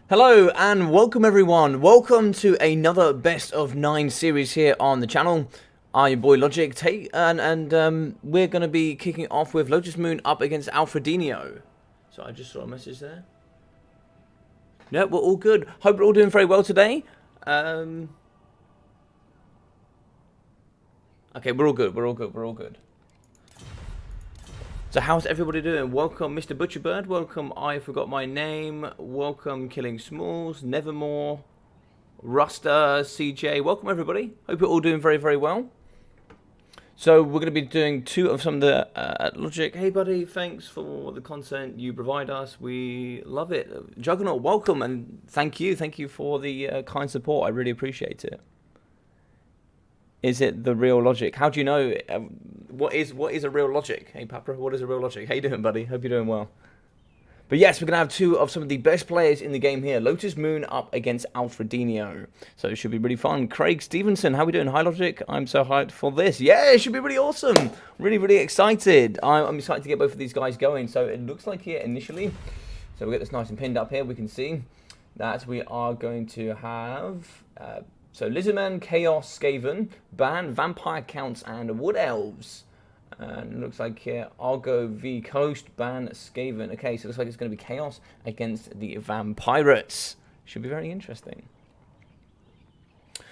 Hello and welcome everyone. Welcome to another Best of 9 series here on the channel. I'm your boy Logic, and we're going to be kicking off with Lotus Moon up against Alfredino. So I just saw a message there. No, we're all good. Hope we're all doing very well today. Okay, we're all good. We're all good. So how's everybody doing? Welcome Mr. Butcherbird, welcome I Forgot My Name, welcome Killing Smalls, Nevermore, Ruster, CJ, welcome everybody. Hope you're all doing very well. So we're going to be doing two of some of the Logic. Hey buddy, thanks for the content you provide us, we love it. Juggernaut, welcome and thank you for the kind support, I really appreciate it. Is it the real Logic? How do you know? What is a real Logic? Hey, Papra, what is a real Logic? How you doing, buddy? Hope you're doing well. But yes, we're going to have two of some of the best players in the game here. Lotus Moon up against Alfredino. So it should be really fun. Craig Stevenson, how we doing? Hi, Logic. I'm so hyped for this. Yeah, it should be really awesome. Really excited. I'm excited to get both of these guys going. So it looks like here initially, so we'll get this nice and pinned up here. We can see that we are going to have... so Lizardman, Chaos, Skaven, Ban, Vampire Counts, and Wood Elves. And it looks like here, Argo v Coast, Ban, Skaven. Okay, so it looks like it's going to be Chaos against the Vampirates. Should be very interesting.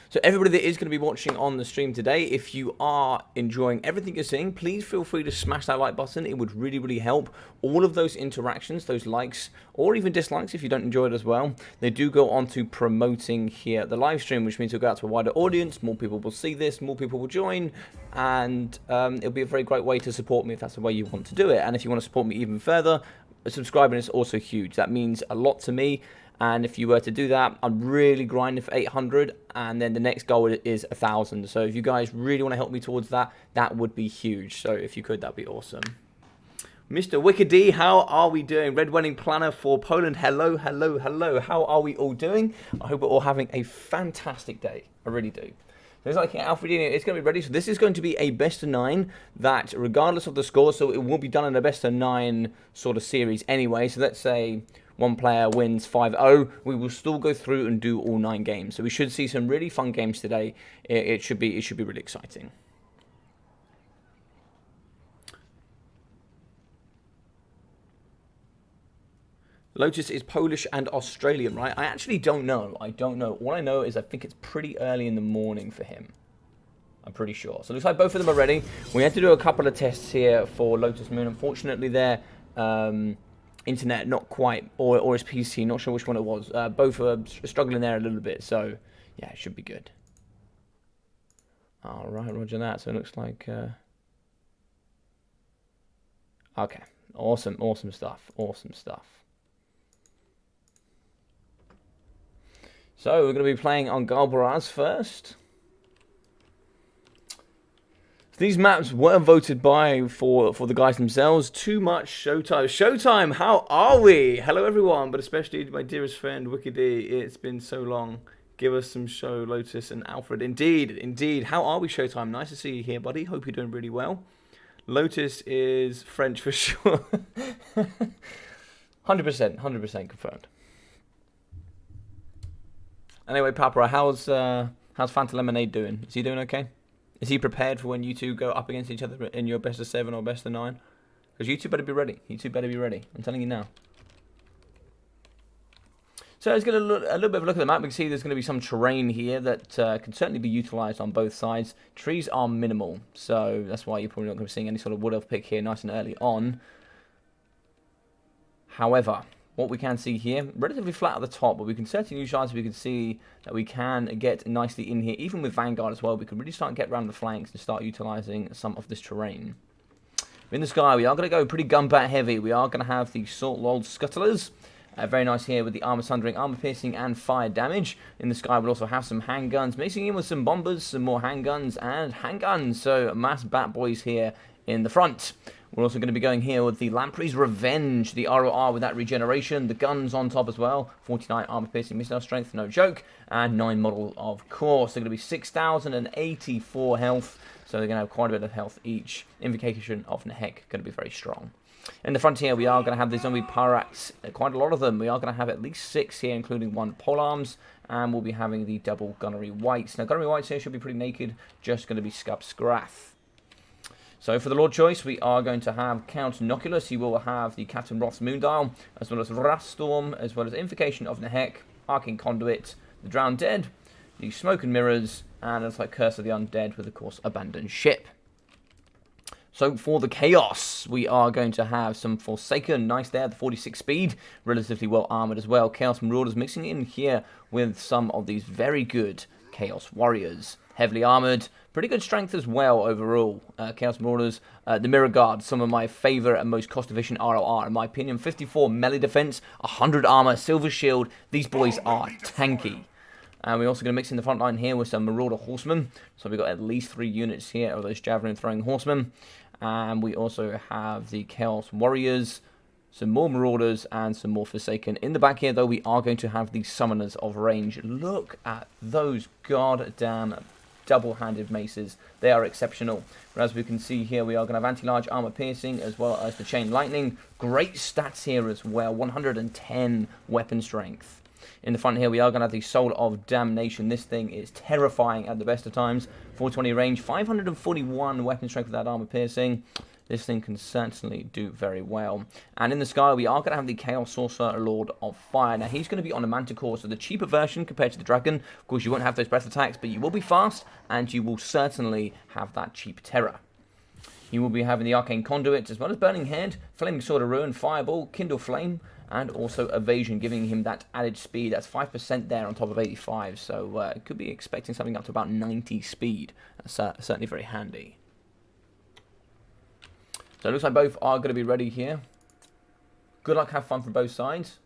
So everybody that is going to be watching on the stream today, if you are enjoying everything you're seeing, please feel free to smash that like button. It would really help. All of those interactions, those likes, or even dislikes if you don't enjoy it as well, they do go on to promoting here the live stream, which means it'll go out to a wider audience, more people will see this, more people will join, and it'll be a very great way to support me if that's the way you want to do it. And if you want to support me even further, subscribing is also huge. That means a lot to me. And if you were to do that, I'm really grinding for 800, and then the next goal is 1,000. So if you guys really want to help me towards that, that would be huge. So if you could, that'd be awesome. Mr. Wicked D, how are we doing? Red Wedding Planner for Poland, hello. How are we all doing? I hope we're all having a fantastic day. I really do. There's like Alfredino, it's going to be ready. So this is going to be a best of 9 that regardless of the score, so it will be done in a best of 9 sort of series anyway. So let's say one player wins 5-0, we will still go through and do all 9 games. So we should see some really fun games today. It should be really exciting. Lotus is Polish and Australian, right? I actually don't know. I don't know. All I know is I think it's pretty early in the morning for him. I'm pretty sure. So it looks like both of them are ready. We had to do a couple of tests here for Lotus Moon. Unfortunately, their internet not quite, or his PC, not sure which one it was. Both are struggling there a little bit. So yeah, it should be good. All right, roger that. So it looks like... okay, awesome stuff. So we're going to be playing on Galbaraz first. These maps were voted by for the guys themselves. Too much showtime. Showtime, how are we? Hello everyone, but especially my dearest friend Wicked D. It's been so long. Give us some show, Lotus and Alfred. Indeed. How are we, Showtime? Nice to see you here, buddy. Hope you're doing really well. Lotus is French for sure. 100% confirmed. Anyway, Papra, how's Fanta Lemonade doing? Is he doing okay? Is he prepared for when you two go up against each other in your best of 7 or best of 9? Because you two better be ready. I'm telling you now. So let's get a little bit of a look at the map. We can see there's going to be some terrain here that can certainly be utilised on both sides. Trees are minimal, so that's why you're probably not going to be seeing any sort of wood elf pick here nice and early on. However, what we can see here, relatively flat at the top, but we can certainly utilise, we can see that we can get nicely in here, even with Vanguard as well. We can really start to get around the flanks and start utilising some of this terrain. In the sky, we are going to go pretty gunbat heavy. We are going to have the Salt Lord Scuttlers. Very nice here with the armor sundering, armor piercing, and fire damage. In the sky, we'll also have some handguns, mixing in with some bombers, some more handguns, and handguns. So mass bat boys here in the front. We're also going to be going here with the Lamprey's Revenge, the ROR with that regeneration, the guns on top as well, 49 armor piercing missile strength, no joke, and 9 model of course. They're going to be 6,084 health, so they're going to have quite a bit of health each. Invocation of Nehek going to be very strong. In the front here, we are going to have the zombie pirates, quite a lot of them. We are going to have at least 6 here, including 1 polearms, and we'll be having the double gunnery whites. Now, gunnery whites here should be pretty naked, just going to be Scub Scrath. So for the Lord choice, we are going to have Count Noculus. He will have the Captain Roth's Moondial, as well as Raststorm, as well as Invocation of Nehek, Arcane Conduit, the Drowned Dead, the Smoke and Mirrors, and it's like Curse of the Undead with, of course, Abandoned Ship. So for the Chaos, we are going to have some Forsaken, nice there, the 46 speed, relatively well armoured as well. Chaos Marauders mixing in here with some of these very good Chaos Warriors. Heavily armoured, pretty good strength as well overall. Chaos Marauders, the Mirror Guard, some of my favourite and most cost-efficient ROR in my opinion. 54 melee defense, 100 armour, silver shield. These boys are tanky. And we're also going to mix in the front line here with some Marauder Horsemen. So we've got at least 3 units here of those Javelin throwing Horsemen. And we also have the Chaos Warriors, some more Marauders, and some more Forsaken. In the back here, though, we are going to have the Summoners of Range. Look at those goddamn double-handed maces. They are exceptional. But as we can see here, we are going to have anti-large armor piercing as well as the chain lightning. Great stats here as well. 110 weapon strength. In the front here, we are going to have the Soul of Damnation. This thing is terrifying at the best of times. 420 range, 541 weapon strength with that armor piercing. This thing can certainly do very well. And in the sky, we are going to have the Chaos Sorcerer, Lord of Fire. Now, he's going to be on a Manticore, so the cheaper version compared to the Dragon. Of course, you won't have those breath attacks, but you will be fast, and you will certainly have that cheap terror. You will be having the Arcane Conduit, as well as Burning Head, Flaming Sword of Ruin, Fireball, Kindle Flame, and also Evasion, giving him that added speed. That's 5% there on top of 85, so could be expecting something up to about 90 speed. That's certainly very handy. So it looks like both are going to be ready here. Good luck, have fun from both sides.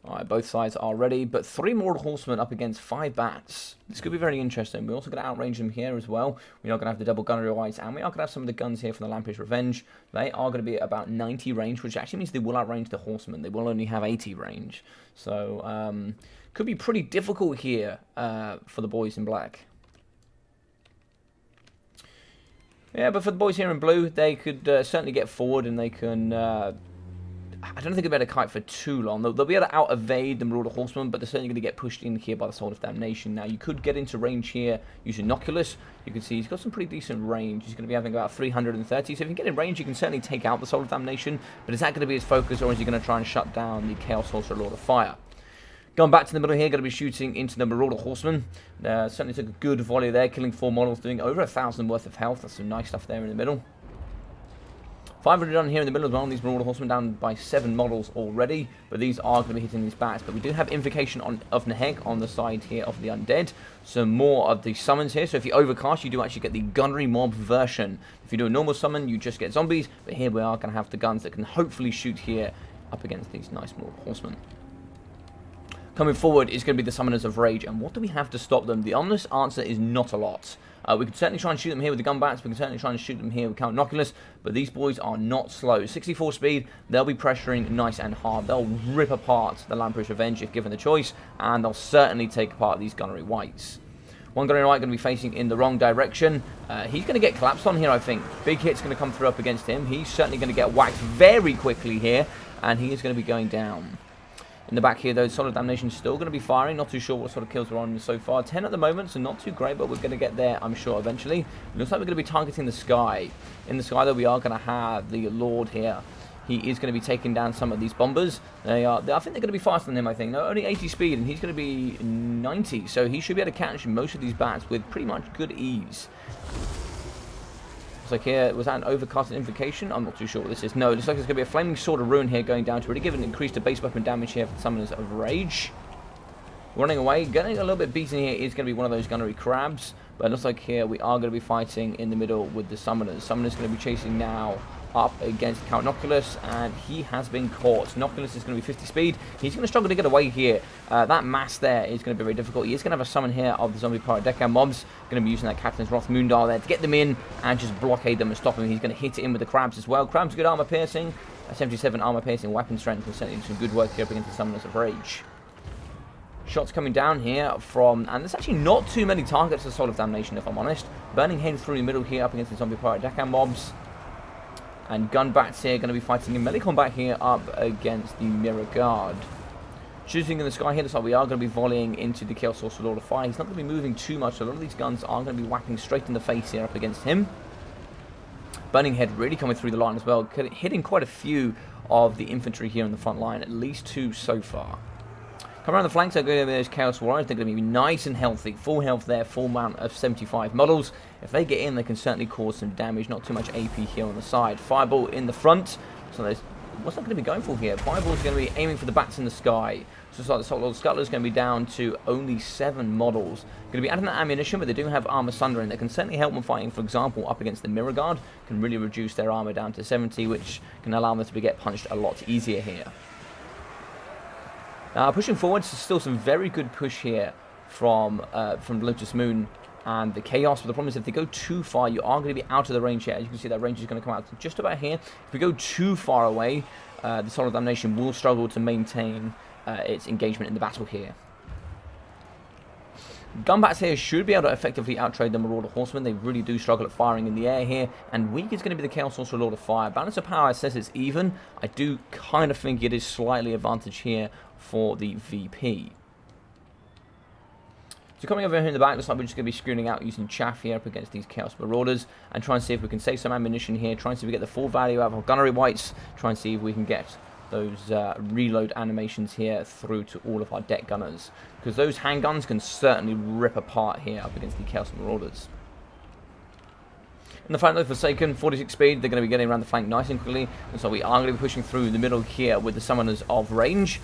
Alright, both sides are ready, but 3 more horsemen up against 5 bats. This could be very interesting. We're also going to outrange them here as well. We are going to have the double gunnery whites, and we are going to have some of the guns here from the Lamprey's Revenge. They are going to be about 90 range, which actually means they will outrange the horsemen. They will only have 80 range. So, could be pretty difficult here for the boys in black. Yeah, but for the boys here in blue, they could certainly get forward, and they can... I don't think they'll be able to kite for too long. They'll be able to out-evade the Marauder Horseman, but they're certainly going to get pushed in here by the Soul of Damnation. Now, you could get into range here using Noculus. You can see he's got some pretty decent range. He's going to be having about 330. So if you can get in range, you can certainly take out the Soul of Damnation. But is that going to be his focus, or is he going to try and shut down the Chaos Sorcerer, Lord of Fire? Going back to the middle here, going to be shooting into the Marauder Horseman. Certainly took a good volley there, killing 4 models, doing over 1,000 worth of health. That's some nice stuff there in the middle. 500 on here in the middle as well. These Marauder Horsemen down by 7 models already, but these are going to be hitting these bats. But we do have Invocation of Nehek on the side here of the Undead. Some more of the summons here. So if you overcast, you do actually get the gunnery mob version. If you do a normal summon, you just get zombies. But here we are going to have the guns that can hopefully shoot here up against these nice Marauder Horsemen. Coming forward is going to be the Summoners of Rage. And what do we have to stop them? The honest answer is not a lot. We can certainly try and shoot them here with the gun bats. We can certainly try and shoot them here with Count Noculus. But these boys are not slow. 64 speed, they'll be pressuring nice and hard. They'll rip apart the Lamprey's Revenge if given the choice. And they'll certainly take apart these gunnery whites. One gunnery white going to be facing in the wrong direction. He's going to get collapsed on here, I think. Big hit's going to come through up against him. He's certainly going to get whacked very quickly here. And he is going to be going down. In the back here, though, Soul of Damnation is still going to be firing. Not too sure what sort of kills we're on so far. 10 at the moment, so not too great, but we're going to get there, I'm sure, eventually. It looks like we're going to be targeting the sky. In the sky, though, we are going to have the Lord here. He is going to be taking down some of these bombers. I think they're going to be faster than him, I think. No, only 80 speed, and he's going to be 90. So he should be able to catch most of these bats with pretty much good ease. Like here, was that an overcast invocation? I'm not too sure what this is. No, it looks like there's going to be a Flaming Sword of Ruin here going down to really give an increase to base weapon damage here for the Summoners of Rage. Running away, getting a little bit beaten here is going to be one of those gunnery crabs. But it looks like here we are going to be fighting in the middle with the Summoners. Summoners going to be chasing now up against Count Noculus, and he has been caught. Noculus is going to be 50 speed. He's going to struggle to get away here. That mass there is going to be very difficult. He is going to have a summon here of the zombie pirate deckhand mobs. Going to be using that Captain's Wrath Moondar there to get them in and just blockade them and stop him. He's going to hit it in with the crabs as well. Crabs good armor piercing. 77 armor piercing weapon strength, and certainly some good work here up against the Summoners of Rage. Shots coming down here from, and there's actually not too many targets for Soul of Damnation, if I'm honest. Burning Head through the middle here up against the zombie pirate deckhand mobs. And Gunbats here going to be fighting in melee combat here up against the Mirror Guard. Shooting in the sky here, looks like we are going to be volleying into the Chaos Sorcerer Lord of Fire. He's not going to be moving too much, so a lot of these guns are going to be whacking straight in the face here up against him. Burning Head really coming through the line as well, hitting quite a few of the infantry here in the front line, at least 2 so far. Come around the flanks, they're going to be those Chaos Warriors. They're going to be nice and healthy. Full health there, full mount of 75 models. If they get in, they can certainly cause some damage. Not too much AP here on the side. Fireball in the front. So there's, what's that going to be going for here? Fireball's going to be aiming for the bats in the sky. So it's like the Salt Lord Scuttler's going to be down to only 7 models. Going to be adding that ammunition, but they do have armor sundering that can certainly help them fighting, for example, up against the Mirror Guard. Can really reduce their armor down to 70, which can allow them to get punched a lot easier here. Pushing forward, so still some very good push here from Lotus Moon and the Chaos, but the problem is if they go too far, you are going to be out of the range here. As you can see, that range is going to come out to just about here. If we go too far away, the Soul of Damnation will struggle to maintain its engagement in the battle here. Gunbats here should be able to effectively outtrade the Marauder Horsemen. They really do struggle at firing in the air here. And weak is going to be the Chaos Sorcerer Lord of Fire. Balance of power says it's even. I do kind of think it is slightly advantage here for the VP. So coming over here in the back, looks like we're just going to be screening out using chaff here up against these Chaos Marauders. And try and see if we can save some ammunition here. Try and see if we get the full value out of our gunnery whites. Try and see if we can get those reload animations here through to all of our deck gunners, because those handguns can certainly rip apart here up against the Chaos Marauders. In the flank though, Forsaken, 46 speed, they're going to be getting around the flank nice and quickly, and so we are going to be pushing through the middle here with the Summoners of Range.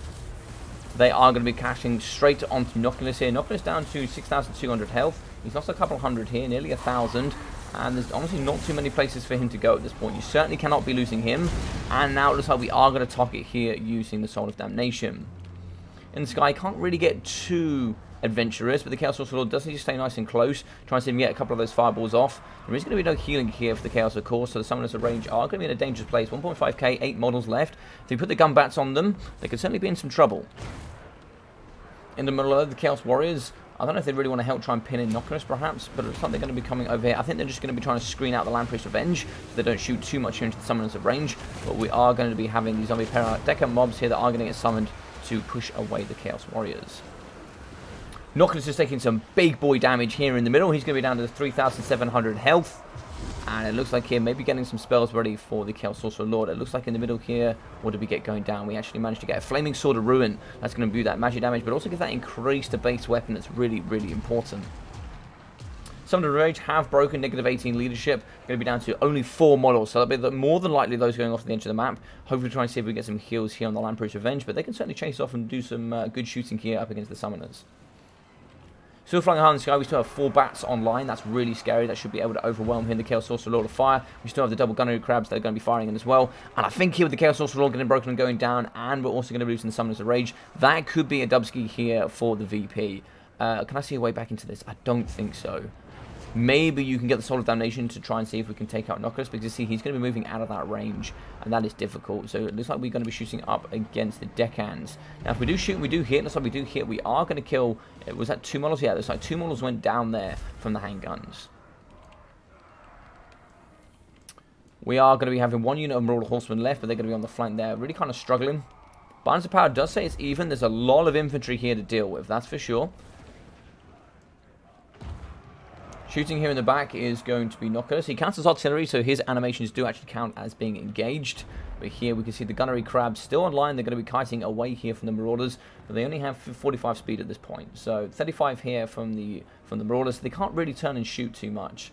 They are going to be cashing straight onto Noculus here. Noculus down to 6,200 health. He's lost a couple hundred here, nearly 1,000. And there's honestly not too many places for him to go at this point. You certainly cannot be losing him. And now it looks like we are going to target here using the Soul of Damnation. In the sky, can't really get too adventurous, but the Chaos Sorcerer Lord does need to stay nice and close. Try and see if we can get a couple of those fireballs off. There is going to be no healing here for the Chaos, of course, so the Summoners of Range are going to be in a dangerous place. 1.5k, 8 models left. If we put the gun bats on them, they could certainly be in some trouble. In the middle of the Chaos Warriors, I don't know if they really want to help try and pin in Noculus perhaps, but it looks like they're going to be coming over here. I think they're just going to be trying to screen out the Lamprey's Revenge so they don't shoot too much into the Summoners of Range. But we are going to be having these zombie Deca mobs here that are going to get summoned to push away the Chaos Warriors. Noculus is taking some big boy damage here in the middle. He's going to be down to 3,700 health. And it looks like here, maybe getting some spells ready for the Chaos Sorcerer Lord. It looks like in the middle here, what did we get going down? We actually managed to get a Flaming Sword of Ruin. That's going to do that magic damage, but also give that increase to base weapon. That's really, really important. Some of the Rage have broken negative 18 leadership. Going to be down to only 4 models, so that'll be more than likely those going off to the edge of the map. Hopefully try and see if we get some heals here on the Lamprey's Revenge, but they can certainly chase off and do some good shooting here up against the Summoners. Still flying high in the sky, we still have 4 bats online. That's really scary. That should be able to overwhelm here the Chaos Sorcerer Lord of Fire. We still have the double gunnery crabs that are going to be firing in as well. And I think here with the Chaos Sorcerer Lord getting broken and going down, and we're also going to be losing the Summoners of Rage, that could be a dubski here for the VP. Can I see a way back into this? I don't think so. Maybe you can get the Soul of Damnation to try and see if we can take out Noculus, because you see he's going to be moving out of that range, and that is difficult. So it looks like we're going to be shooting up against the deckhands. Now if we do shoot, we do hit. Looks like we do hit. We are going to kill. Was that 2 models? Yeah, looks like 2 models went down there from the handguns. We are going to be having 1 unit of Marauder Horsemen left, but they're going to be on the flank there, really kind of struggling. Balance of power does say it's even. There's a lot of infantry here to deal with, that's for sure. Shooting here in the back is going to be Noculus. He counts as artillery, so his animations do actually count as being engaged. But here we can see the gunnery crabs still online. They're going to be kiting away here from the Marauders, but they only have 45 speed at this point. So 35 here from the Marauders. They can't really turn and shoot too much.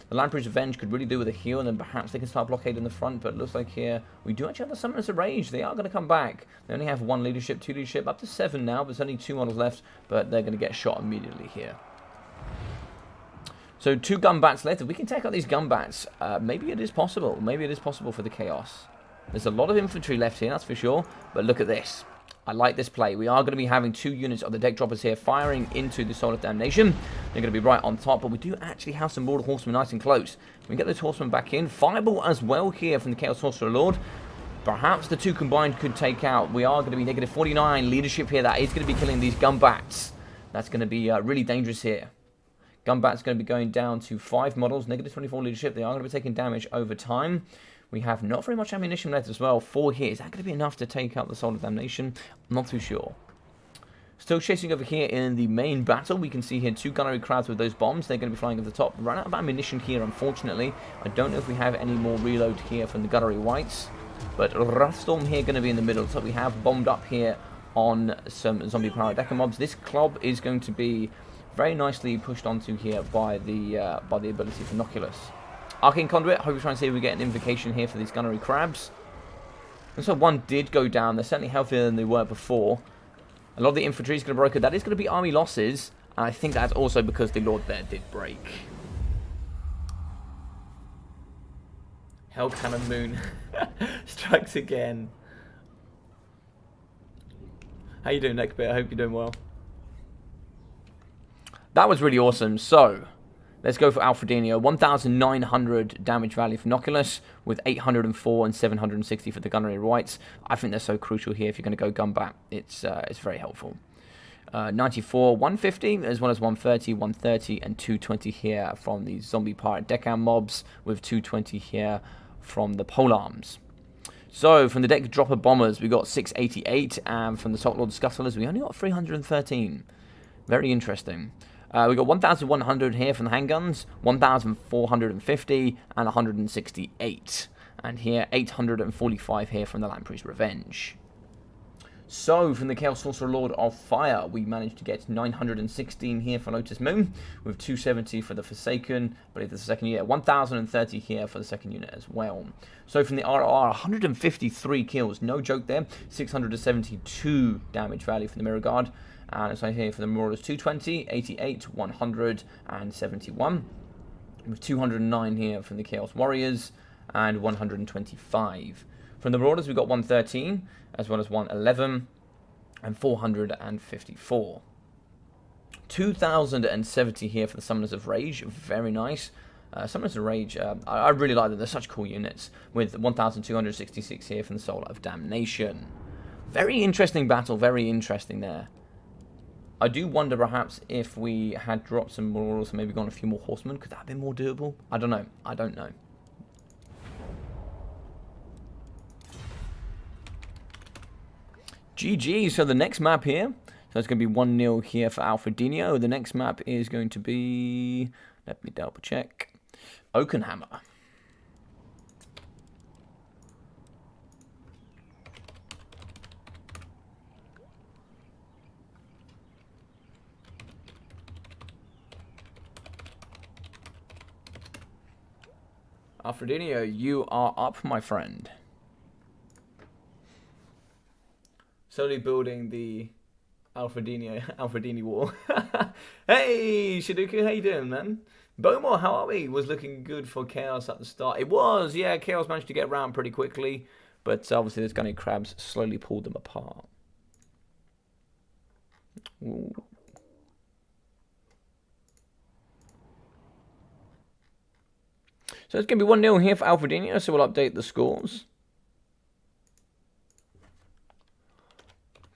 The Lamprey's Revenge could really do with a heal, and then perhaps they can start blockading the front. But it looks like here we do actually have the Summoners of Rage. They are going to come back. They only have 1 leadership, 2 leadership, up to 7 now. But there's only 2 models left, but they're going to get shot immediately here. So 2 gun bats left. If we can take out these gun bats, maybe it is possible. Maybe it is possible for the Chaos. There's a lot of infantry left here, that's for sure. But look at this. I like this play. We are going to be having 2 units of the deck droppers here firing into the Soul of Damnation. They're going to be right on top, but we do actually have some Mortar Horsemen nice and close. We can get those Horsemen back in. Fireball as well here from the Chaos Sorcerer Lord. Perhaps the 2 combined could take out. We are going to be negative 49 leadership here. That is going to be killing these gun bats. That's going to be really dangerous here. Gun bats going to be going down to 5 models, negative 24 leadership. They are going to be taking damage over time. We have not very much ammunition left as well. 4 here. Is that going to be enough to take out the Soul of Damnation? I'm not too sure. Still chasing over here in the main battle. We can see here 2 gunnery crowds with those bombs. They're going to be flying at the top. Run out of ammunition here, unfortunately. I don't know if we have any more reload here from the gunnery whites. But Wrathstorm here going to be in the middle. So we have bombed up here on some zombie power decker mobs. This club is going to be very nicely pushed onto here by the ability for Noculus. Arcane Conduit, hope we try and see if we get an invocation here for these gunnery crabs. And so 1 did go down. They're certainly healthier than they were before. A lot of the infantry is going to break. That is going to be army losses. And I think that's also because the Lord there did break. Hell Cannon Moon strikes again. How you doing, Neckbeard? I hope you're doing well. That was really awesome. So, let's go for Alfredino. 1,900 damage value for Noculus, with 804 and 760 for the gunnery whites. I think they're so crucial here if you're going to go gun back. It's very helpful. 94, 150, as well as 130, 130, and 220 here from the zombie pirate deckhand mobs, with 220 here from the polearms. So, from the deck dropper bombers, we got 688, and from the Salt Lord Scuttlers, we only got 313. Very interesting. We got 1,100 here from the handguns, 1,450, and 168. And here, 845 here from the Lamprey's Revenge. So, from the Chaos Sorcerer Lord of Fire, we managed to get 916 here for Lotus Moon, with 270 for the Forsaken, but it's the second unit, 1,030 here for the second unit as well. So, from the RR, 153 kills, no joke there, 672 damage value for the Mirror Guard. And it's right here for the Marauders, 220, 88, 100, and 71. With 209 here from the Chaos Warriors, and 125. From the Marauders, we got 113, as well as 111, and 454. 2,070 here for the Summoners of Rage, very nice. Summoners of Rage, I really like them, they're such cool units. With 1,266 here from the Soul of Damnation. Very interesting battle, very interesting there. I do wonder perhaps if we had dropped some more or maybe gone a few more horsemen, could that have been more doable? I don't know. I don't know. GG. So the next map here, so it's going to be 1-0 here for Alfredino. The next map is going to be, let me double check, Oakenhammer. Alfredino, you are up, my friend. Slowly building the Alfredini wall. Hey, Shiduku, how you doing, man? Bomor, how are we? Was looking good for Chaos at the start. It was, yeah, Chaos managed to get around pretty quickly, but obviously those gunny crabs slowly pulled them apart. Ooh. So it's going to be 1-0 here for Alfredino, so we'll update the scores.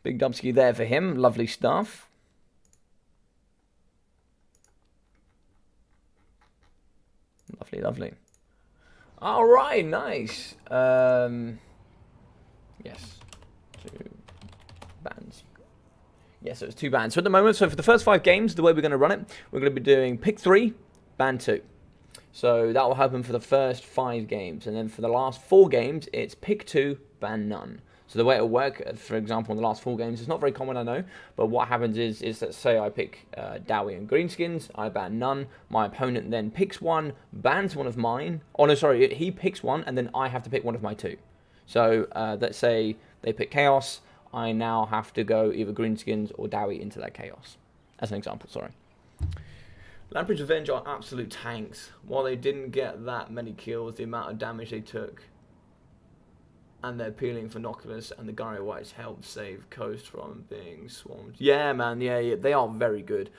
Big Dubsky there for him. Lovely stuff. Lovely, lovely. All right, nice. Yes. 2 bands. Yes, so it's 2 bands. So at the moment, so for the first 5 games, the way we're going to run it, we're going to be doing pick 3, band 2. So that will happen for the first 5 games. And then for the last 4 games, it's pick 2, ban none. So the way it will work, for example, in the last 4 games, it's not very common, I know. But what happens is let's say I pick Dowie and Greenskins, I ban none. My opponent then picks one, bans one of mine. Oh, no, sorry, he picks one, and then I have to pick one of my 2. So let's say they pick Chaos. I now have to go either Greenskins or Dowie into that Chaos. As an example, sorry. Lamprey's Revenge are absolute tanks. While they didn't get that many kills, the amount of damage they took and their peeling for Noculus and the Gary Whites helped save Coast from being swarmed. Yeah, man, yeah, they are very good.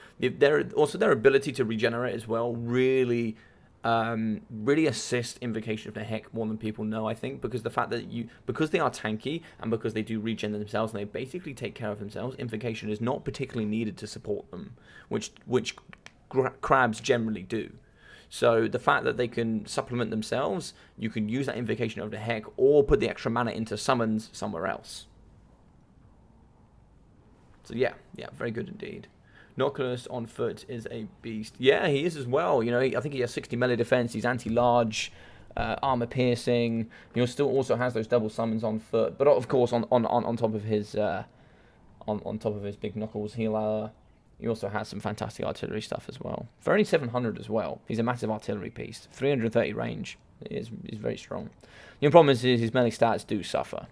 Also, their ability to regenerate as well really really assist Invocation of the Heck more than people know, I think, because the fact that because they are tanky and because they do regen themselves and they basically take care of themselves, Invocation is not particularly needed to support them, which crabs generally do. So the fact that they can supplement themselves, you can use that Invocation of the Heck or put the extra mana into summons somewhere else. So yeah, very good indeed. Noculus on foot is a beast. Yeah, he is as well. You know, I think he has 60 melee defense. He's anti-large, armor piercing. He still also has those double summons on foot. But of course, on top of his on top of his big knuckles healer, he also has some fantastic artillery stuff as well. For only 700 as well, he's a massive artillery piece. 330 range. He's very strong. The only problem is his melee stats do suffer.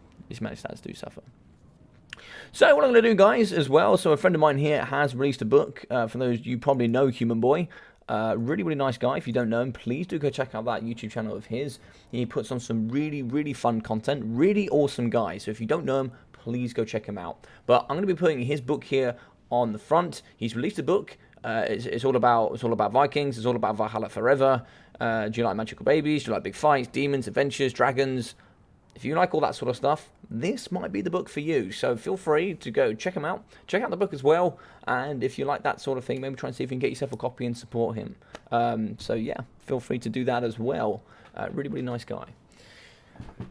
So what I'm going to do, guys, as well, so a friend of mine here has released a book. For those you probably know Human Boy. Really, really nice guy. If you don't know him, please do go check out that YouTube channel of his. He puts on some really, really fun content. Really awesome guy. So if you don't know him, please go check him out. But I'm going to be putting his book here on the front. He's released a book. It's all about Vikings. It's all about Valhalla Forever. Do you like magical babies? Do you like big fights, demons, adventures, dragons? If you like all that sort of stuff, this might be the book for you. So feel free to go check him out. Check out the book as well. And if you like that sort of thing, maybe try and see if you can get yourself a copy and support him. So yeah, feel free to do that as well. Really, really nice guy.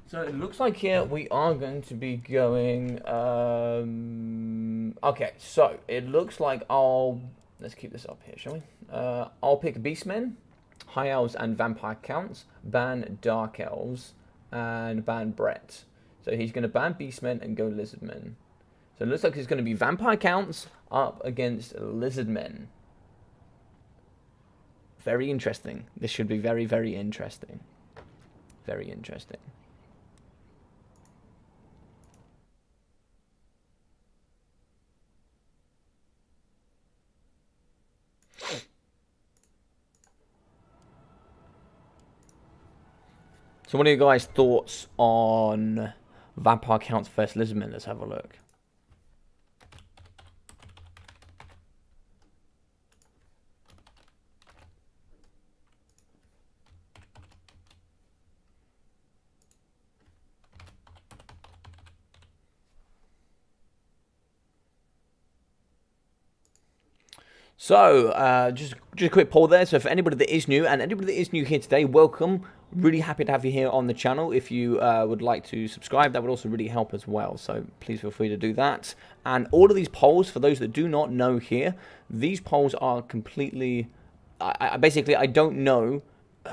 So it looks like here we are going to be going... okay, so it looks like let's keep this up here, shall we? I'll pick Beastmen, High Elves and Vampire Counts, ban Dark Elves, and ban Brett. So he's going to ban Beastmen and go Lizardmen. So it looks like it's going to be Vampire Counts up against Lizardmen. Very interesting. This should be very, very interesting. Very interesting. So what are you guys' thoughts on Vampire Counts versus Lizardmen? Let's have a look. So, just a quick poll there. So for anybody that is new, and anybody that is new here today, welcome. Really happy to have you here on the channel. If you would like to subscribe, that would also really help as well. So please feel free to do that. And all of these polls, for those that do not know here, these polls are completely... basically, I don't know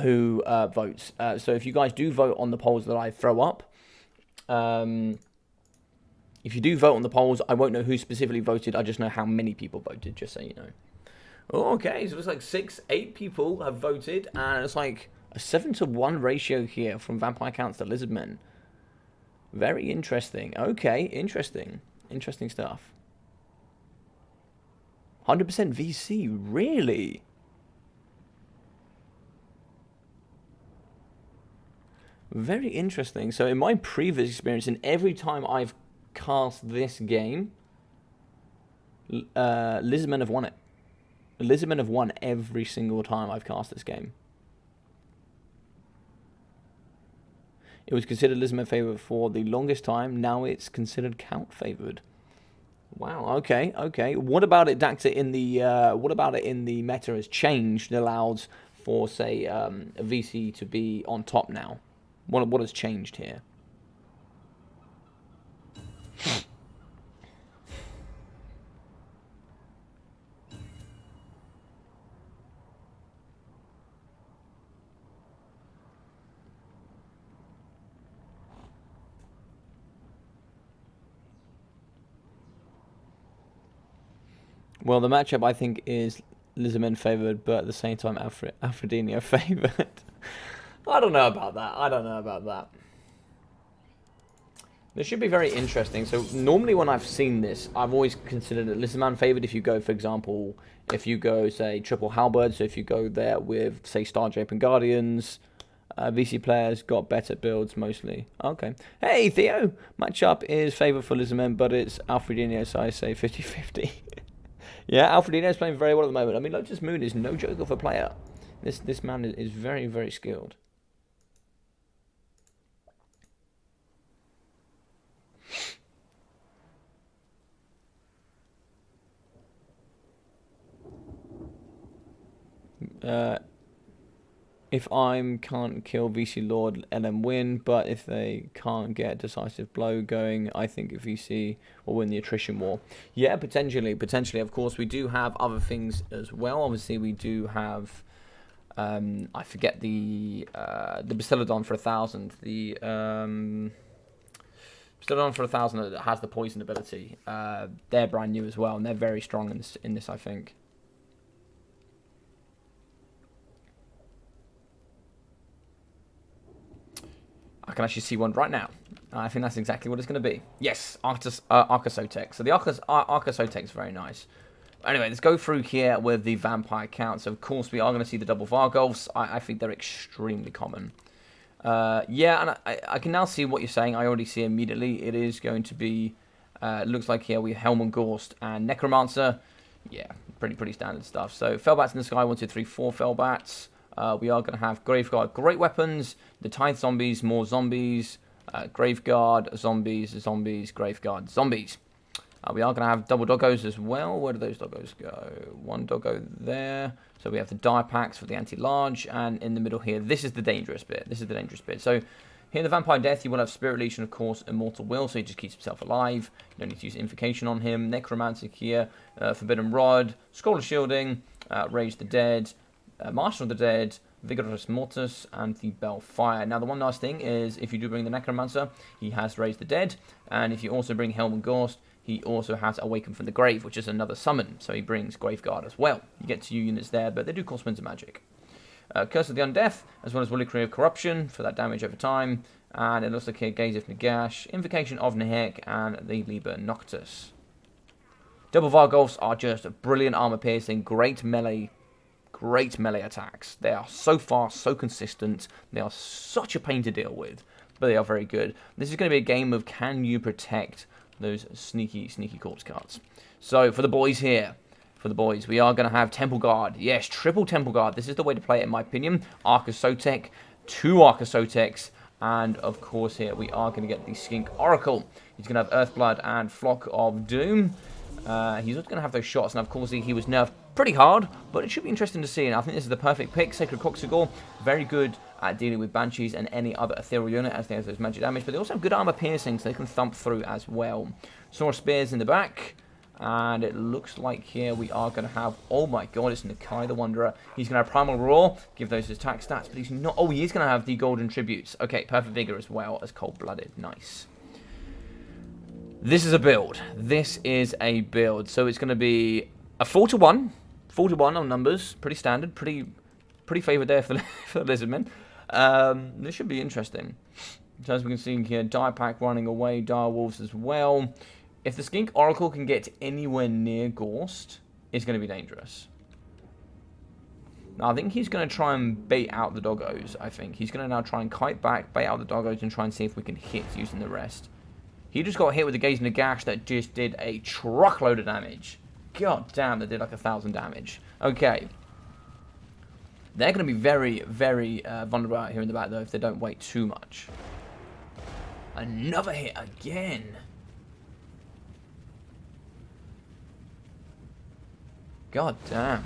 who votes. So if you guys do vote on the polls that I throw up... if you do vote on the polls, I won't know who specifically voted. I just know how many people voted, just so you know. Okay, so it looks like 8 people have voted, and it's like a 7-to-1 ratio here from Vampire Counts to Lizardmen. Very interesting. Okay, interesting. Interesting stuff. 100% VC, really? Very interesting. So in my previous experience, and every time I've cast this game, Lizardmen have won it. Lizardmen have won every single time I've cast this game. It was considered Lizardmen favored for the longest time. Now it's considered Count favored. Wow. Okay. Okay. What about it, Dacta? In the meta has changed and allows for, say, a VC to be on top now? What has changed here? Well, the matchup, I think, is Lizardmen favoured, but at the same time, Alfredino favoured. I don't know about that. This should be very interesting. So normally when I've seen this, I've always considered it list man favored. If you go, for example, if you go, say, triple halberd, so if you go there with, say, Starjape and Guardians, VC players got better builds mostly. Okay. Hey, Theo! Matchup is favored for Lizardmen, but it's Alfredino, so I say 50-50. Yeah, Alfredino is playing very well at the moment. I mean, Lotus Moon is no joke of a player. This man is very, very skilled. If I can't kill VC Lord, LM win, but if they can't get decisive blow going, I think VC will win the attrition war. Yeah, potentially. Of course, we do have other things as well. Obviously, we do have, I forget the Bastiladon for 1,000. The Bastiladon for 1,000 that has the poison ability. They're brand new as well, and they're very strong in this I think. I can actually see one right now. I think that's exactly what it's going to be. Yes, Arcasotex. So the Arcasotex is very nice. Anyway, let's go through here with the vampire counts. Of course, we are going to see the double Vargolfs. I think they're extremely common. Yeah, and I can now see what you're saying. I already see immediately. It is going to be, looks like here we have Helmengorst and Necromancer. Yeah, pretty standard stuff. So Fellbats in the sky, 1, 2, 3, 4 Fellbats. We are going to have Graveguard, great weapons, the Tithe zombies, more zombies, Graveguard, zombies, Graveguard, zombies. We are going to have double doggos as well. Where do those doggos go? One doggo there. So we have the die packs for the anti-large, and in the middle here, this is the dangerous bit. So here in the Vampire Death, you will have Spirit Legion, of course, Immortal Will, so he just keeps himself alive. You don't need to use Invocation on him. Necromancer here, Forbidden Rod, Scroll of Shielding, Raise the Dead, Marshal of the Dead, Vigorous Mortis, and the Bellfire. Now, the one nice thing is, if you do bring the Necromancer, he has Raised the Dead, and if you also bring Helmengorst, he also has Awaken from the Grave, which is another summon, so he brings Graveguard as well. You get 2 units there, but they do cost Winter Magic. Curse of the Undeath, as well as Willicry of Corruption, for that damage over time, and it looks like here, Gaze of Nagash, Invocation of Nehek, and the Liber Noctis. Double Vargolfs are just brilliant armor piercing, great melee attacks. They are so fast, so consistent. They are such a pain to deal with, but they are very good. This is going to be a game of can you protect those sneaky corpse cards. So for the boys here, we are going to have Temple Guard. Yes, triple Temple Guard. This is the way to play it in my opinion. Arcasotex, 2 Arcasotex, and of course here we are going to get the Skink Oracle. He's going to have Earthblood and Flock of Doom. He's not going to have those shots, and of course he was nerfed pretty hard, but it should be interesting to see, and I think this is the perfect pick. Sacred Coxigor, very good at dealing with Banshees and any other ethereal unit as they have those magic damage, but they also have good armor piercing, so they can thump through as well. Sword Spears in the back, and it looks like here we are going to have, oh my god, it's Nakai the Wanderer. He's going to have Primal Roar, give those his attack stats, but he's not, oh, he is going to have the Golden Tributes. Okay, Perfect Vigor as well as Cold-Blooded, nice. This is a build. So it's going to be a 4-to-1. 4-to-1 on numbers. Pretty standard. Pretty favoured there for the Lizardmen. This should be interesting. So as we can see here, Die Pack running away. Dire Wolves as well. If the Skink Oracle can get anywhere near Gorst, it's going to be dangerous. Now, I think he's going to try and bait out the doggos, I think. He's going to now try and kite back, bait out the doggos, and try and see if we can hit using the rest. He just got hit with the Gaze Nagash that just did a truckload of damage. God damn, that did like 1,000 damage. Okay. They're going to be very, very vulnerable out here in the back, though, if they don't wait too much. Another hit again. God damn.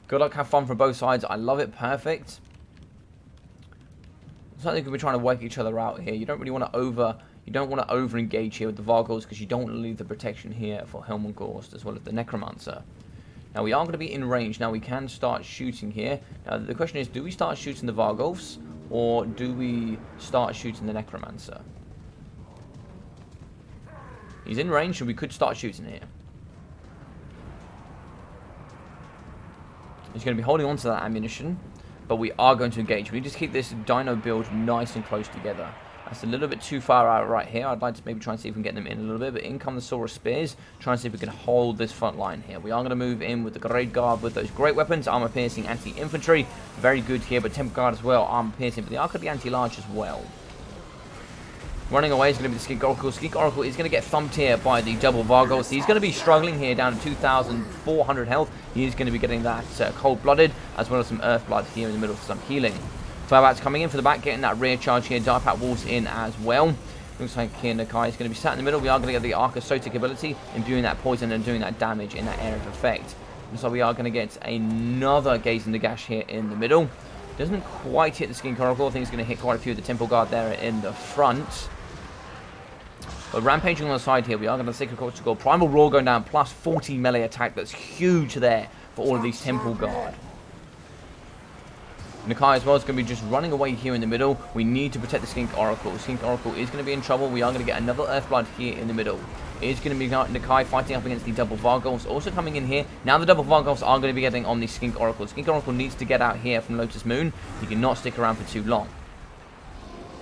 Good luck, have fun from both sides. I love it, perfect. It's like they could be trying to work each other out here. You don't really want to over engage here with the Vargals because you don't want to leave the protection here for Helmengorst as well as the Necromancer. Now we are going to be in range. Now we can start shooting here. Now the question is, do we start shooting the Vargolfs or do we start shooting the Necromancer? He's in range, so we could start shooting here. He's going to be holding on to that ammunition. but we are going to engage. We need to keep this dino build nice and close together. That's a little bit too far out right here. I'd like to maybe try and see if we can get them in a little bit, but in come the Sorcerer Spears. Try and see if we can hold this front line here. We are going to move in with the Great Guard with those great weapons. Armor Piercing, Anti-Infantry. Very good here, but Temple Guard as well. Armor Piercing, but the Arc of the Anti-Large as well. Running away is going to be the Skink Oracle. Skink Oracle is going to get thumped here by the double Vargos. He's going to be struggling here down to 2,400 health. He is going to be getting that cold-blooded, as well as some earth blood here in the middle for some healing. Firebat's coming in for the back, getting that rear charge here. Dark Pack Wolves in as well. Looks like here Nakai is going to be sat in the middle. We are going to get the Archosotic ability, imbuing that poison and doing that damage in that area of effect. And so we are going to get another Gaze in the Gash here in the middle. Doesn't quite hit the Skink Oracle. I think it's going to hit quite a few of the Temple Guard there in the front. But rampaging on the side here, we are going to Sacred Court to go. Primal Roar going down, plus 40 melee attack. That's huge there for all of these Temple Guard. Nakai as well is going to be just running away here in the middle. We need to protect the Skink Oracle. Skink Oracle is going to be in trouble. We are going to get another Earthblood here in the middle. It is going to be Nakai fighting up against the double Vargolfs. Also coming in here. Now the double Vargolfs are going to be getting on the Skink Oracle. Skink Oracle needs to get out here from Lotus Moon. He cannot stick around for too long.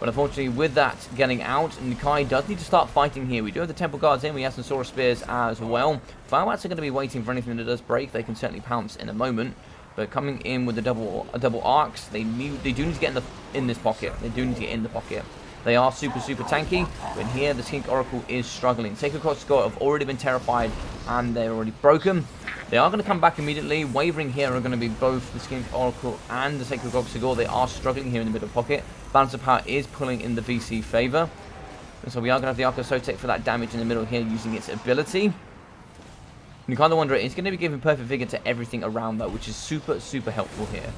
But unfortunately, with that getting out, Nakai does need to start fighting here. We do have the Temple Guards in. We have some Sorcerer Spears as well. Firebats are going to be waiting for anything that does break. They can certainly pounce in a moment. But coming in with the double arcs, they do need to get in this pocket. They do need to get in the pocket. They are super tanky. But here, the Skink Oracle is struggling. Sacred Court Score have already been terrified, and they're already broken. They are going to come back immediately. Wavering here are going to be both the Skink Oracle and the Sacred Court Score. They are struggling here in the middle pocket. Balance of Power is pulling in the VC favor. And so we are going to have the Archosotic for that damage in the middle here using its ability. You kind of wonder, it's going to be giving perfect vigor to everything around though, which is super helpful here.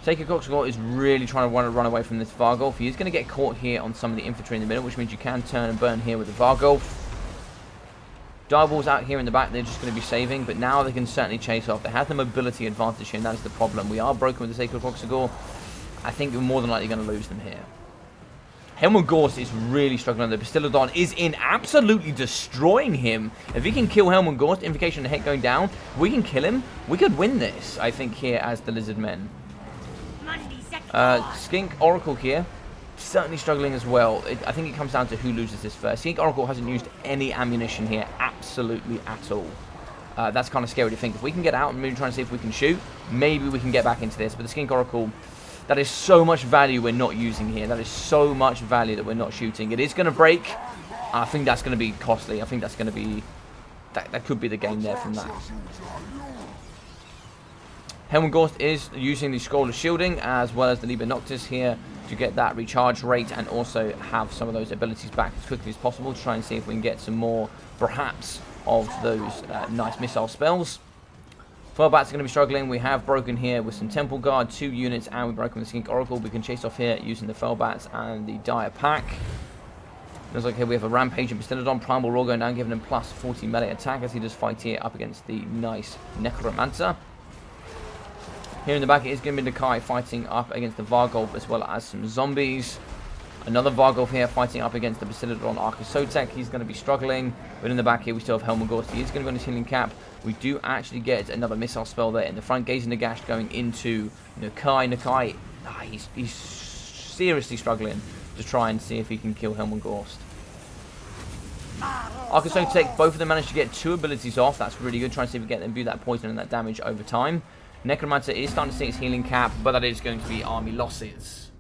Sacred Coxgore is really trying to run away from this Vargolf. He is going to get caught here on some of the infantry in the middle, which means you can turn and burn here with the Vargolf. Direballs out here in the back, they're just going to be saving, but now they can certainly chase off. They have the mobility advantage here, and that is the problem. We are broken with the Sacred Coxgore. I think we're more than likely going to lose them here. Helmut Gorst is really struggling. The Bastillodon is in, absolutely destroying him. If he can kill Helmut Gorst, Invocation of the Heck going down, we can kill him. We could win this, I think, here as the Lizard Men. Skink Oracle here, certainly struggling as well. I think it comes down to who loses this first. Skink Oracle hasn't used any ammunition here, absolutely at all. That's kind of scary to think. If we can get out and maybe try and see if we can shoot, maybe we can get back into this. But the Skink Oracle... that is so much value we're not using here. That is so much value that we're not shooting. It is going to break. I think that's going to be costly. I think that's going to be... That could be the game there from that. Helmut Gorst is using the Scroll of Shielding as well as the Liber Noctis here to get that recharge rate and also have some of those abilities back as quickly as possible to try and see if we can get some more, perhaps, of those nice missile spells. Firebats are going to be struggling. We have broken here with some Temple Guard, 2 units, and we've broken with the Skink Oracle. We can chase off here using the Fellbats and the Dire Pack. Looks like here we have a Rampage and Bastillodon. Primal Roar going down, giving him plus 40 melee attack as he does fight here up against the nice Necromancer. Here in the back it is going to be Nakai fighting up against the Vargolf as well as some zombies. Another Vargolf here fighting up against the Bastillodon Archosotic. He's going to be struggling. But in the back here we still have Helmut Gorst. He is going to go on his healing cap. We do actually get another missile spell there in the front. Gaze in the Gash going into Nakai. Nakai, he's seriously struggling to try and see if he can kill Helmut Gorst. Archosotic, both of them managed to get 2 abilities off. That's really good. Trying to see if we can get them do that poison and that damage over time. Necromancer is starting to see its healing cap, but that is going to be army losses.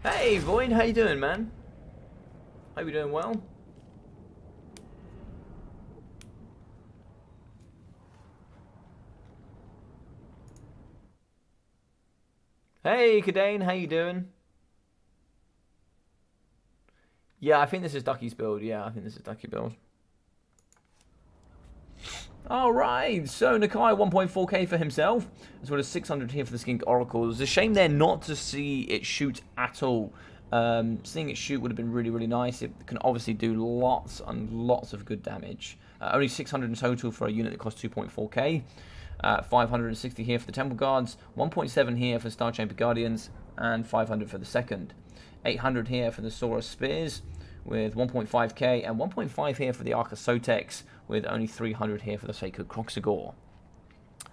Hey Void, how you doing, man? Hope you're doing well. Hey Kadane, how you doing? Yeah, I think this is Ducky's build. Yeah, I think this is Ducky build. Alright, so Nakai 1.4k for himself, as well as 600 here for the Skink Oracle. It's a shame there not to see it shoot at all. Seeing it shoot would have been really nice. It can obviously do lots and lots of good damage. Only 600 in total for a unit that costs 2.4k. 560 here for the Temple Guards, 1.7 here for Star Chamber Guardians, and 500 for the second. 800 here for the Sorcerer Spears. with 1.5k and 1.5 here for the Arca Sotex, with only 300 here for the Sacred Croxagore.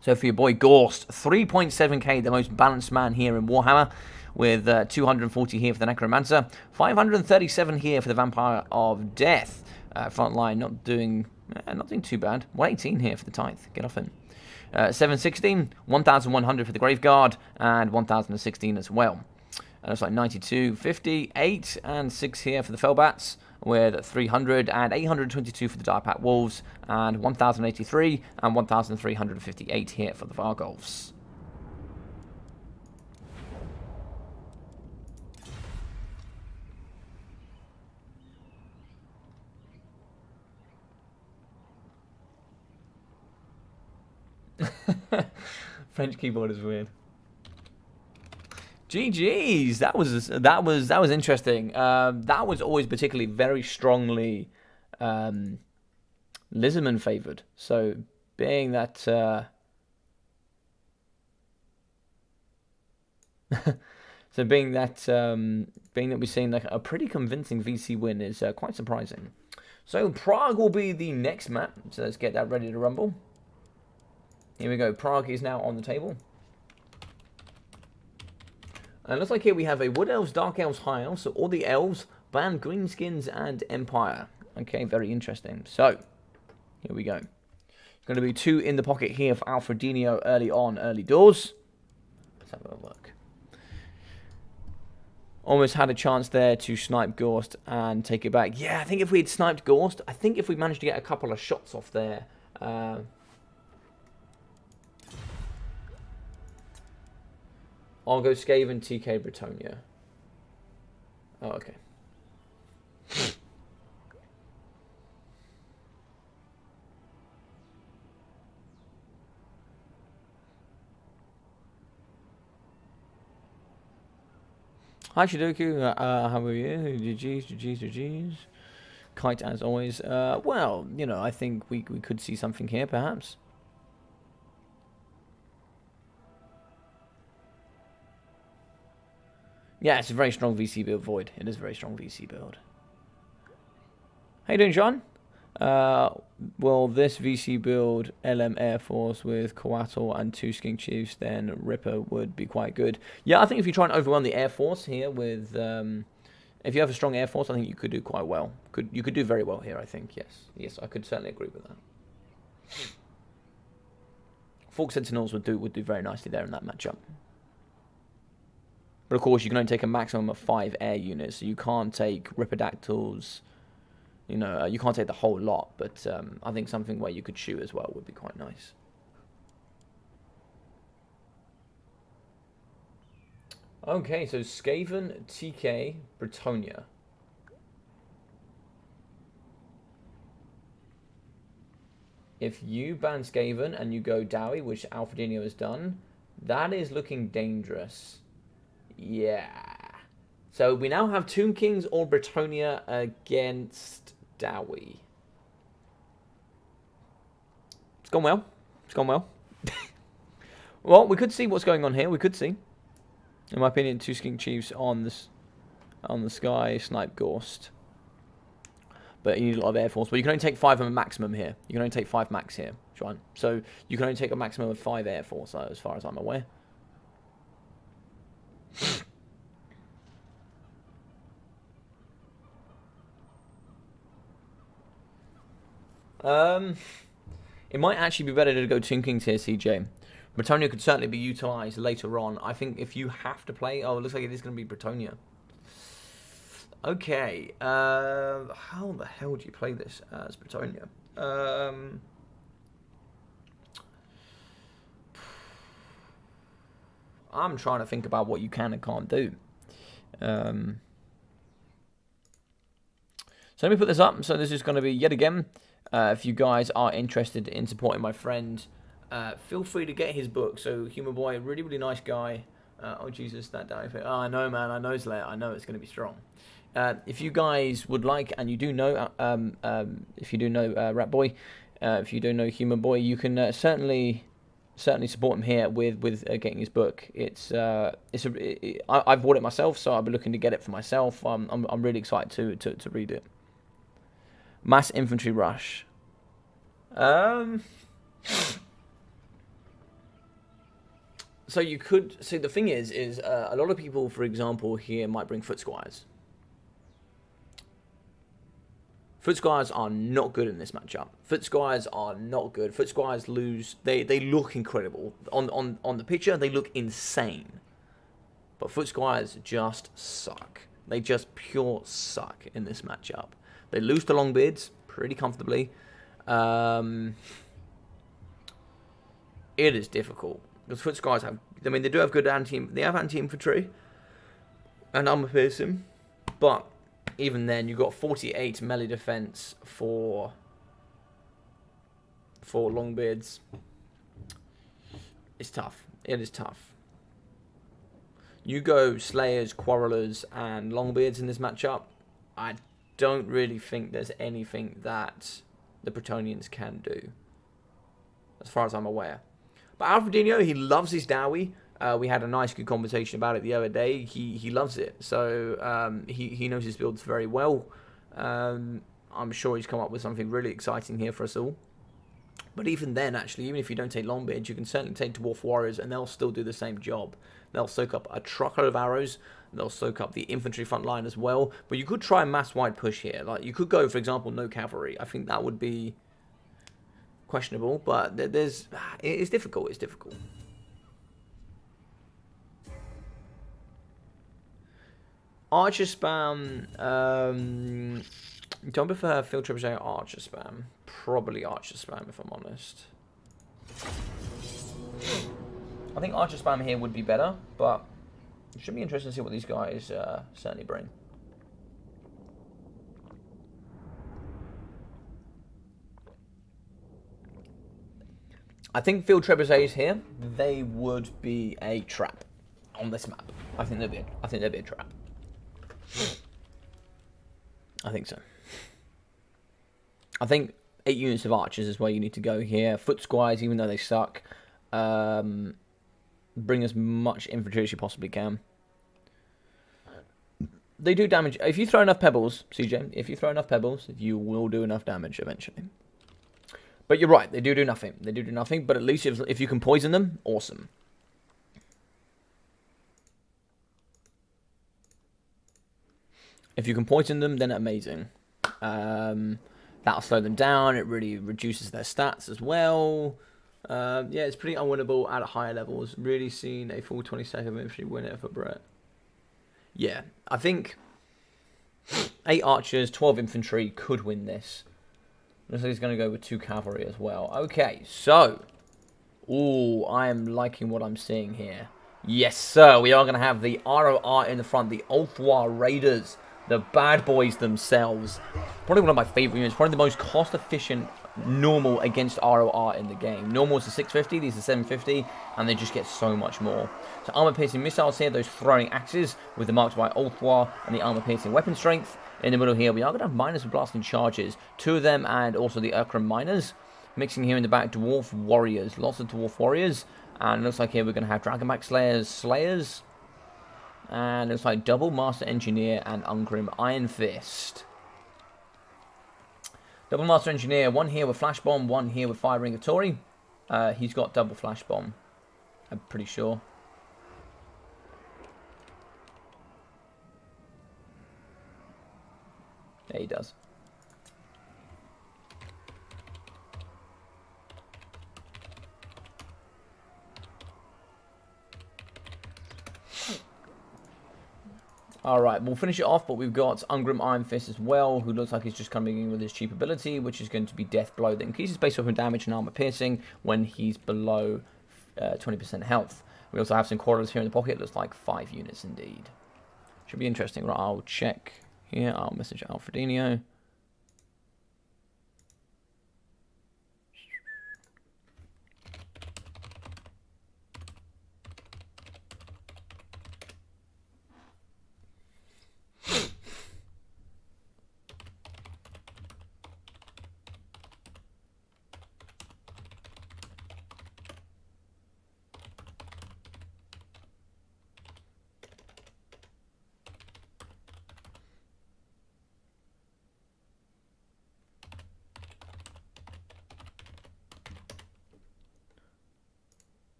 So for your boy Gorst, 3.7k, the most balanced man here in Warhammer, with 240 here for the Necromancer, 537 here for the Vampire of Death. Frontline not doing too bad. 118 here for the Tithe. Get off him. 716, 1,100 for the Graveguard, and 1,016 as well. And it's like 92, 50, 8, and 6 here for the Fellbats, with 300 and 822 for the Direpack Wolves, and 1,083 and 1,358 here for the Vargolfs. French keyboard is weird. GG's. That was interesting. That was always particularly very strongly Lizardman favoured. So being that being that we're seeing like a pretty convincing VC win is quite surprising. So Prague will be the next map. So let's get that ready to rumble. Here we go. Prague is now on the table. And it looks like here we have a Wood Elves, Dark Elves, High Elves. So all the Elves, Band, Greenskins, and Empire. Okay, very interesting. So, here we go. It's going to be 2 in the pocket here for Alfredino early doors. Let's have a look. Almost had a chance there to snipe Gorst and take it back. Yeah, I think if we had sniped Gorst, I think if we managed to get a couple of shots off there... I'll go Skaven, TK, Bretonia. Oh, okay. Hi, Shidoku. How are you? GG's. Kite, as always. Well, you know, I think we could see something here, perhaps. Yeah, it's a very strong VC build, Void. It is a very strong VC build. How you doing, John? Well, this VC build, LM Air Force with Coatl and 2 Skink Chiefs, then Ripper would be quite good. Yeah, I think if you try and overwhelm the Air Force here with... if you have a strong Air Force, I think you could do quite well. You could do very well here, I think, yes. Yes, I could certainly agree with that. Fork Sentinels would do very nicely there in that matchup. But of course, you can only take a maximum of 5 air units, so you can't take Ripperdactyls, you know, you can't take the whole lot, but I think something where you could shoot as well would be quite nice. Okay, so Skaven, TK, Bretonia. If you ban Skaven and you go Dowie, which Alfredino has done, that is looking dangerous. Yeah. So we now have Tomb Kings or Bretonia against Dowie. It's gone well. It's gone well. Well, we could see what's going on here. We could see. In my opinion, 2 Skink Chiefs on the sky, snipe Gorst. But you need a lot of Air Force. But you can only take 5 of a maximum here. You can only take 5 max here, John. So you can only take a maximum of 5 Air Force, as far as I'm aware. It might actually be better to go Tomb Kings here, CJ. Bretonia could certainly be utilised later on. I think if you have to play... Oh, it looks like it is going to be Bretonia. Okay. How the hell do you play this as Bretonia? I'm trying to think about what you can and can't do. So let me put this up. So this is going to be, yet again, if you guys are interested in supporting my friend, feel free to get his book. So Human Boy, really, really nice guy. Oh, Jesus, that die. Oh, I know, man. I know it's late. I know it's going to be strong. If you guys would like, and you do know, if you do know Rat Boy, if you do know Human Boy, you can certainly certainly support him here with getting his book. I've bought it myself, so I'll be looking to get it for myself. I'm really excited to read it. Mass Infantry Rush. So you could see, the thing is a lot of people, for example, here might bring Foot Squires. Foot Squires are not good in this matchup. Foot Squires are not good. Foot Squires lose. They look incredible on the picture. They look insane, but Foot Squires just suck. They just pure suck in this matchup. They lose to Longbeards pretty comfortably. It is difficult because Foot Squires have. I mean, they do have good They have anti-infantry and armor piercing, but even then, you've got 48 melee defense for Longbeards. It's tough. It is tough. You go Slayers, Quarrelers, and Longbeards in this matchup. I don't really think there's anything that the Bretonnians can do, as far as I'm aware. But Alfredino, he loves his Dowie. We had a nice, good conversation about it the other day. He loves it, so he knows his builds very well. I'm sure he's come up with something really exciting here for us all. But even then, actually, even if you don't take Longbeards, you can certainly take Dwarf Warriors, and they'll still do the same job. They'll soak up a truckload of arrows. They'll soak up the infantry front line as well. But you could try a mass wide push here. Like, you could go, for example, no cavalry. I think that would be questionable, but it's difficult. It's difficult. Archer spam. Don't prefer field trebuchet or archer spam. Probably archer spam, if I'm honest. I think archer spam here would be better, but it should be interesting to see what these guys certainly bring. I think field trebuchets here, they would be a trap on this map. I think they'd be a trap. I think so. I think 8 units of archers is where you need to go here. Foot Squires, even though they suck, bring as much infantry as you possibly can. They do damage. If you throw enough pebbles, CJ, if you throw enough pebbles, you will do enough damage eventually. But you're right, they do nothing. They do nothing, but at least if you can poison them, awesome. If you can poison them, then amazing. That'll slow them down. It really reduces their stats as well. Yeah, it's pretty unwinnable at higher levels. Really seen a full 20-second infantry win it for Brett. Yeah, I think 8 archers, 12 infantry could win this. Looks like he's going to go with 2 cavalry as well. Okay, so. Ooh, I am liking what I'm seeing here. Yes, sir. We are going to have the ROR in the front. The Total Raiders. The bad boys themselves. Probably one of my favorite units. Probably the most cost-efficient normal against ROR in the game. Normal is a 650. These are 750. And they just get so much more. So armor-piercing missiles here. Those throwing axes with the marked by Ulthwar and the armor-piercing weapon strength. In the middle here, we are going to have miners with blasting charges. 2 of them and also the Urkram miners. Mixing here in the back, Dwarf Warriors. Lots of Dwarf Warriors. And it looks like here we're going to have Dragonback Slayers. And it looks like double Master Engineer and Ungrim Iron Fist. Double Master Engineer, 1 here with Flash Bomb, 1 here with Fire Ring of Tory. He's got double Flash Bomb, I'm pretty sure. Yeah, he does. Alright, we'll finish it off, but we've got Ungrim Iron Fist as well, who looks like he's just coming in with his cheap ability, which is going to be Death Blow that increases base weapon damage and armor piercing when he's below 20% health. We also have some quarters here in the pocket, looks like 5 units indeed. Should be interesting. Right, I'll check here, I'll message Alfredino.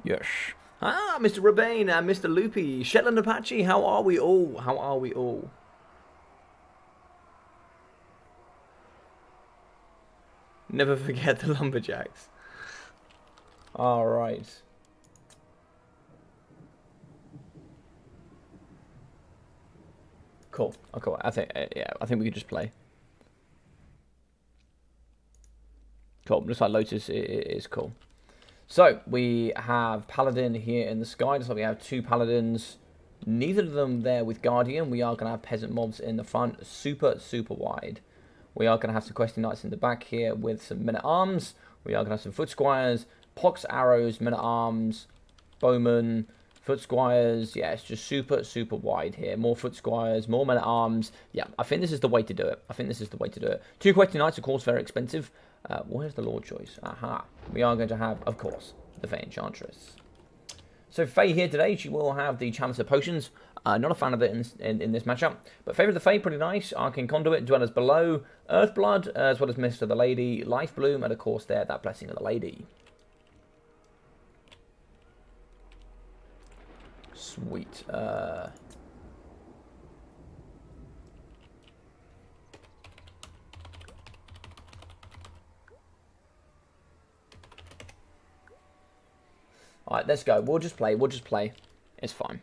Yes. Ah, Mr. Rebane and Mr. Loopy. Shetland Apache, how are we all? How are we all? Never forget the lumberjacks. Alright. Cool. Oh, cool. I think we could just play. Cool. Looks like Lotus is cool. So we have Paladin here in the sky. Just like we have two Paladins. Neither of them there with Guardian. We are going to have Peasant Mobs in the front. Super, super wide. We are going to have some Questing Knights in the back here with some Men-at-Arms. We are going to have some Foot Squires, Pox Arrows, Men-at-Arms, Bowmen, Foot Squires. Yeah, it's just super, super wide here. More Foot Squires, more Men-at-Arms. Yeah, I think this is the way to do it. I think this is the way to do it. Two Questing Knights, of course, very expensive. Where's the Lord choice? Aha. We are going to have, of course, the Fey Enchantress. So Faye here today, she will have the Chalice of Potions. Not a fan of it in this matchup. But Favour of the Fae, pretty nice. Arcane Conduit, Dwellers Below, Earthblood, as well as Mist of the Lady, Life Bloom, and of course there, that Blessing of the Lady. Sweet. Alright, let's go. We'll just play. We'll just play. It's fine.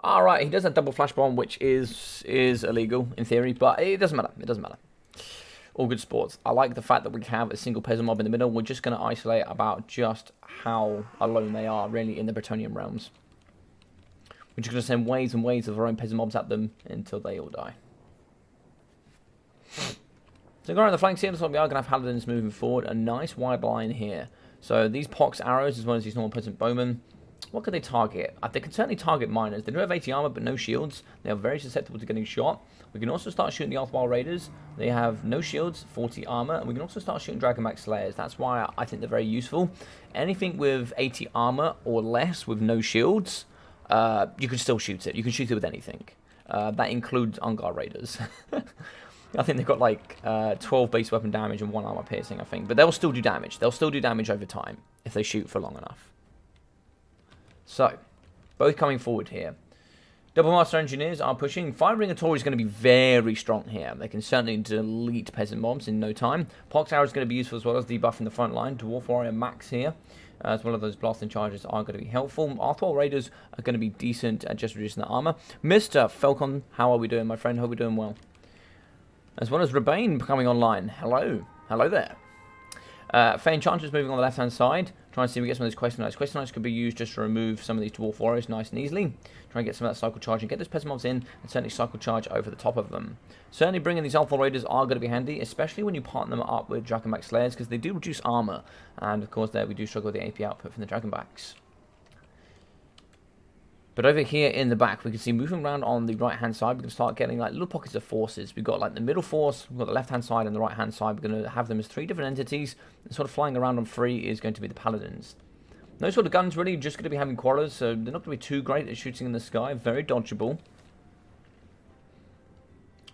Alright, he does have double flash bomb, which is illegal in theory, but it doesn't matter. It doesn't matter. All good sports. I like the fact that we have a single Peasant Mob in the middle. We're just going to isolate about just how alone they are, really, in the Bretonnian realms. We're just going to send waves and waves of our own Peasant Mobs at them until they all die. So going around the flanks here, looks like we are going to have Paladins moving forward. A nice wide line here. So these Pox Arrows, as well as these normal Peasant Bowmen, what could they target? They can certainly target miners. They do have 80 armor, but no shields. They are very susceptible to getting shot. We can also start shooting the Arthwile Raiders. They have no shields, 40 armor, and we can also start shooting Dragonback Slayers. That's why I think they're very useful. Anything with 80 armor or less with no shields, you can still shoot it. You can shoot it with anything. That includes Unguard Raiders. I think they've got like 12 base weapon damage and 1 armor piercing, I think. But they'll still do damage. They'll still do damage over time if they shoot for long enough. So, both coming forward here. Double Master Engineers are pushing. Fire-Ring Tori is going to be very strong here. They can certainly delete Peasant Mobs in no time. Pox Arrow is going to be useful as well as debuff in the front line. Dwarf Warrior Max here, as well as those blasting charges are going to be helpful. Arthwile Raiders are going to be decent at just reducing the armor. Mr. Falcon, how are we doing, my friend? Hope we're doing well. As well as Rebane coming online. Hello. Hello there. Fey Enchantress moving on the left-hand side. Try and see if we get some of those Question Knights. Question Knights could be used just to remove some of these Dwarf Warriors nice and easily. Try and get some of that Cycle Charge and get those Peasant Mobs in and certainly Cycle Charge over the top of them. Certainly bringing these Alpha Raiders are going to be handy, especially when you partner them up with Dragonback Slayers, because they do reduce armor. And of course there we do struggle with the AP output from the Dragonbacks. But over here in the back, we can see moving around on the right-hand side, we can start getting like little pockets of forces. We've got like the middle force, we've got the left-hand side and the right-hand side. We're going to have them as 3 different entities. And sort of flying around on 3 is going to be the Paladins. No sort of guns really, just going to be having quarrelers, so they're not going to be too great at shooting in the sky. Very dodgeable.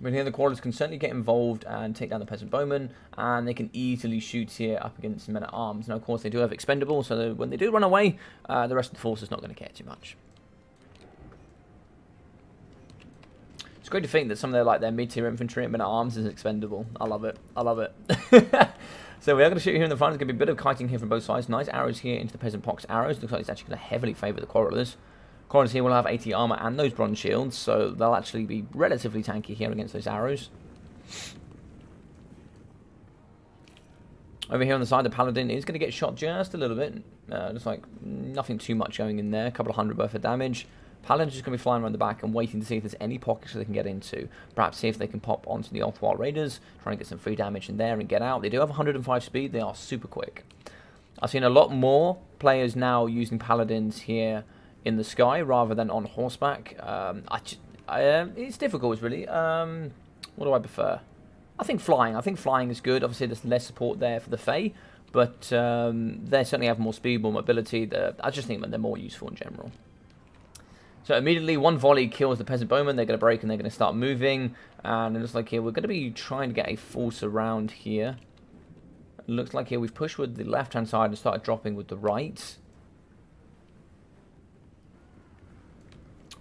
But here the quarrelers can certainly get involved and take down the Peasant Bowmen, and they can easily shoot here up against Men-at-Arms. Now of course they do have Expendable, so when they do run away, the rest of the force is not going to care too much. It's great to think that some of their mid-tier infantry and Men-at-Arms is expendable. I love it. I love it. So we are going to shoot here in the front. There's going to be a bit of kiting here from both sides. Nice arrows here into the Peasant Pox Arrows. Looks like it's actually going to heavily favour the Quarrelers. Quarrelers here will have 80 armour and those bronze shields, so they'll actually be relatively tanky here against those arrows. Over here on the side, the Paladin is going to get shot just a little bit. Just like nothing too much going in there. A couple of hundred worth of damage. Paladin's just going to be flying around the back and waiting to see if there's any pockets they can get into. Perhaps see if they can pop onto the Arthwile Raiders, try and get some free damage in there and get out. They do have 105 speed. They are super quick. I've seen a lot more players now using Paladins here in the sky rather than on horseback. It's difficult, really. What do I prefer? I think flying. I think flying is good. Obviously, there's less support there for the Fae, but they certainly have more speed, more mobility. I just think that they're more useful in general. So immediately, one volley kills the Peasant Bowmen. They're going to break and they're going to start moving. And it looks like here we're going to be trying to get a false around here. Looks like here we've pushed with the left-hand side and started dropping with the right.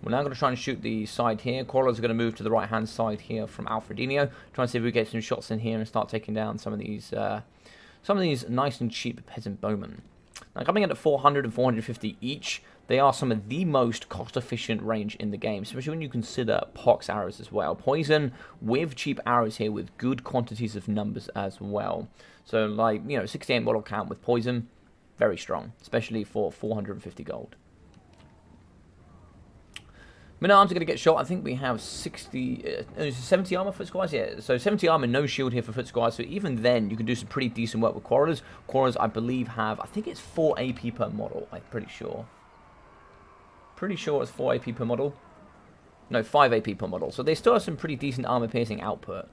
We're now going to try and shoot the side here. Crawlers are going to move to the right-hand side here from Alfredino. Try and see if we get some shots in here and start taking down some of these nice and cheap peasant bowmen. Now, coming in at 400 and 450 each, they are some of the most cost-efficient range in the game, especially when you consider pox arrows as well. Poison with cheap arrows here with good quantities of numbers as well. So, like, 68 model count with poison, very strong, especially for 450 gold. Men-at-arms are going to get shot. I think we have 70 armor foot squires. Yeah, so 70 armor, no shield here for foot squires. So even then, you can do some pretty decent work with quarrelers. Quarrelers, I believe, have, I think it's 4 AP per model. I'm pretty sure. Pretty sure it's 4 AP per model. No, 5 AP per model. So they still have some pretty decent armor piercing output.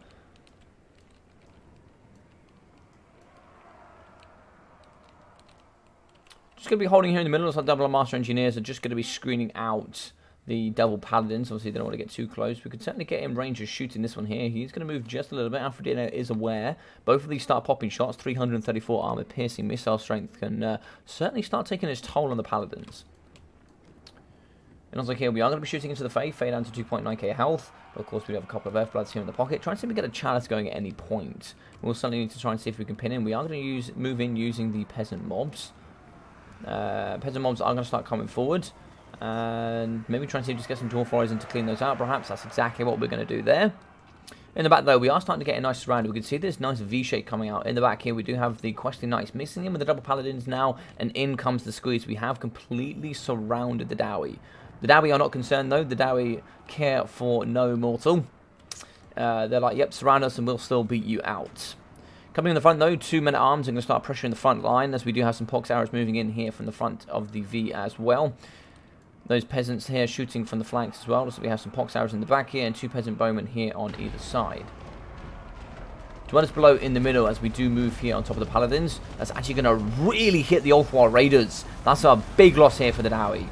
Just going to be holding here in the middle. Looks like double master engineers are just going to be screening out the double paladins. Obviously, they don't want to get too close. We could certainly get in range of shooting this one here. He's going to move just a little bit. Alfredino is aware. Both of these start popping shots. 334 armor piercing. Missile strength can certainly start taking its toll on the paladins. And also here, we are going to be shooting into the Fae. Fae down to 2.9k health. But of course, we have a couple of Earthbloods here in the pocket. Trying to see if we get a chalice going at any point. We'll certainly need to try and see if we can pin in. We are going to move in using the peasant mobs. Peasant mobs are going to start coming forward. And maybe try and see if we just get some dwarf warriors in to clean those out, perhaps. That's exactly what we're going to do there. In the back, though, we are starting to get a nice surround. We can see this nice V-shape coming out. In the back here, we do have the questing knights mixing in with the double paladins now, and in comes the squeeze. We have completely surrounded the Dowie. The Dowie are not concerned, though. The Dowie care for no mortal. They're like, yep, surround us and we'll still beat you out. Coming in the front, though, 2 men-at-arms are going to start pressuring the front line, as we do have some pox arrows moving in here from the front of the V as well. Those peasants here shooting from the flanks as well. So we have some pox arrows in the back here and 2 peasant bowmen here on either side. Dwellers below in the middle as we do move here on top of the paladins. That's actually going to really hit the Total War raiders. That's a big loss here for the Dowie.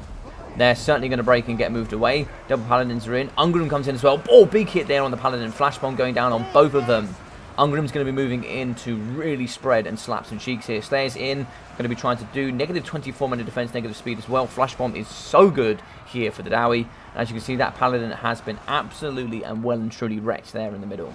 They're certainly going to break and get moved away. Double paladins are in. Ungrim comes in as well. Oh, big hit there on the paladin. Flash bomb going down on both of them. Ungrim's going to be moving in to really spread and slap some cheeks here. Slayer's in. Going to be trying to do negative 24 minute defense, negative speed as well. Flash bomb is so good here for the Dowie. As you can see, that paladin has been absolutely and well and truly wrecked there in the middle.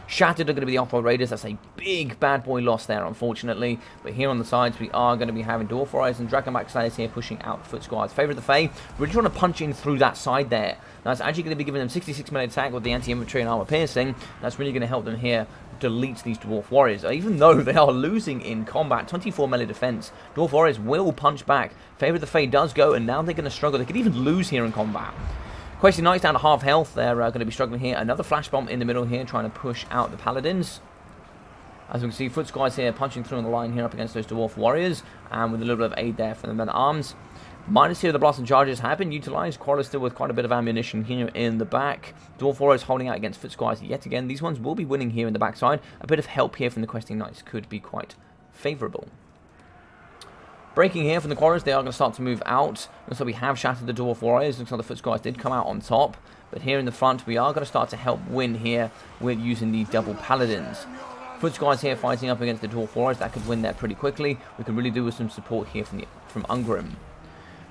Shattered are going to be the Opera Raiders. That's a big bad boy loss there, unfortunately. But here on the sides, we are going to be having Dwarf Warriors and Dragonback Slayers here pushing out foot squads. Favour of the Fae. We're just trying to punch in through that side there. That's actually going to be giving them 66 melee attack with the anti-infantry and armor piercing. That's really going to help them here delete these Dwarf Warriors. Even though they are losing in combat, 24 melee defense, Dwarf Warriors will punch back. Favour of the Fae does go, and now they're going to struggle. They could even lose here in combat. Questing Knights down to half health. They're going to be struggling here. Another flash bomb in the middle here, trying to push out the paladins. As we can see, foot squads here punching through on the line here up against those Dwarf Warriors, and with a little bit of aid there from the men-at-arms. Minus here, the blasting charges have been utilised. Quarrelers still with quite a bit of ammunition here in the back. Dwarf Warriors holding out against foot squads yet again. These ones will be winning here in the backside. A bit of help here from the Questing Knights could be quite favourable. Breaking here from the Quarrelers, they are going to start to move out. Looks like we have shattered the Dwarf Warriors. Looks like the foot squads did come out on top. But here in the front, we are going to start to help win here with using the double paladins. Foot squads here fighting up against the Dwarf Warriors. That could win there pretty quickly. We can really do with some support here from Ungrim.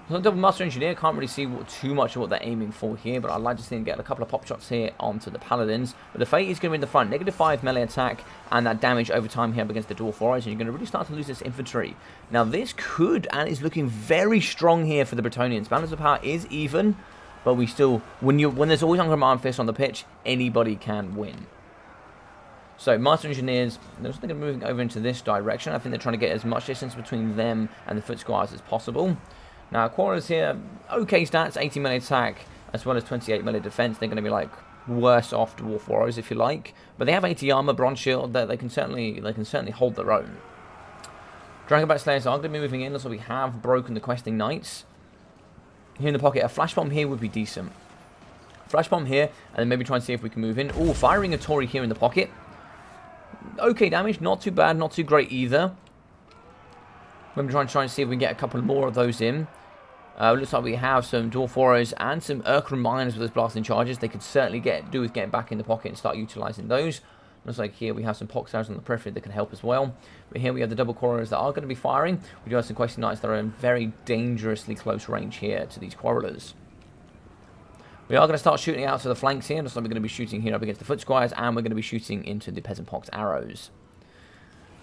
So double master engineer, can't really see too much of what they're aiming for here, but I'd like to see them get a couple of pop shots here onto the paladins. But the Fate is going to be in the front, negative 5 melee attack, and that damage over time here up against the Dwarf Warriors, and you're going to really start to lose this infantry. Now this could, and is looking very strong here for the Bretonnians. Balance of power is even, but we still, when there's always Ungrim Iron Fist on the pitch, anybody can win. So, Master Engineers, they're just moving over into this direction. I think they're trying to get as much distance between them and the foot squires as possible. Now, Quarrelers here, okay stats, 80 melee attack, as well as 28 melee defense. They're going to be like worse off Dwarf Warriors, if you like. But they have 80 armor, bronze shield, that they can certainly hold their own. Dragonback Slayers are going to be moving in, so we have broken the Questing Knights. Here in the pocket, a flash bomb here would be decent. Flash bomb here, and then maybe try and see if we can move in. Oh, firing a Tory here in the pocket. Okay damage, not too bad, not too great either. Maybe try and see if we can get a couple more of those in. Looks like we have some Dwarf Warriors and some Urkram Miners with those blasting charges. They could certainly do with getting back in the pocket and start utilising those. Looks like here we have some pox arrows on the periphery that can help as well. But here we have the double quarrelers that are going to be firing. We do have some questing knights that are in very dangerously close range here to these quarrelers. We are going to start shooting out to the flanks here. Looks like we're going to be shooting here up against the foot squires, and we're going to be shooting into the peasant pox arrows.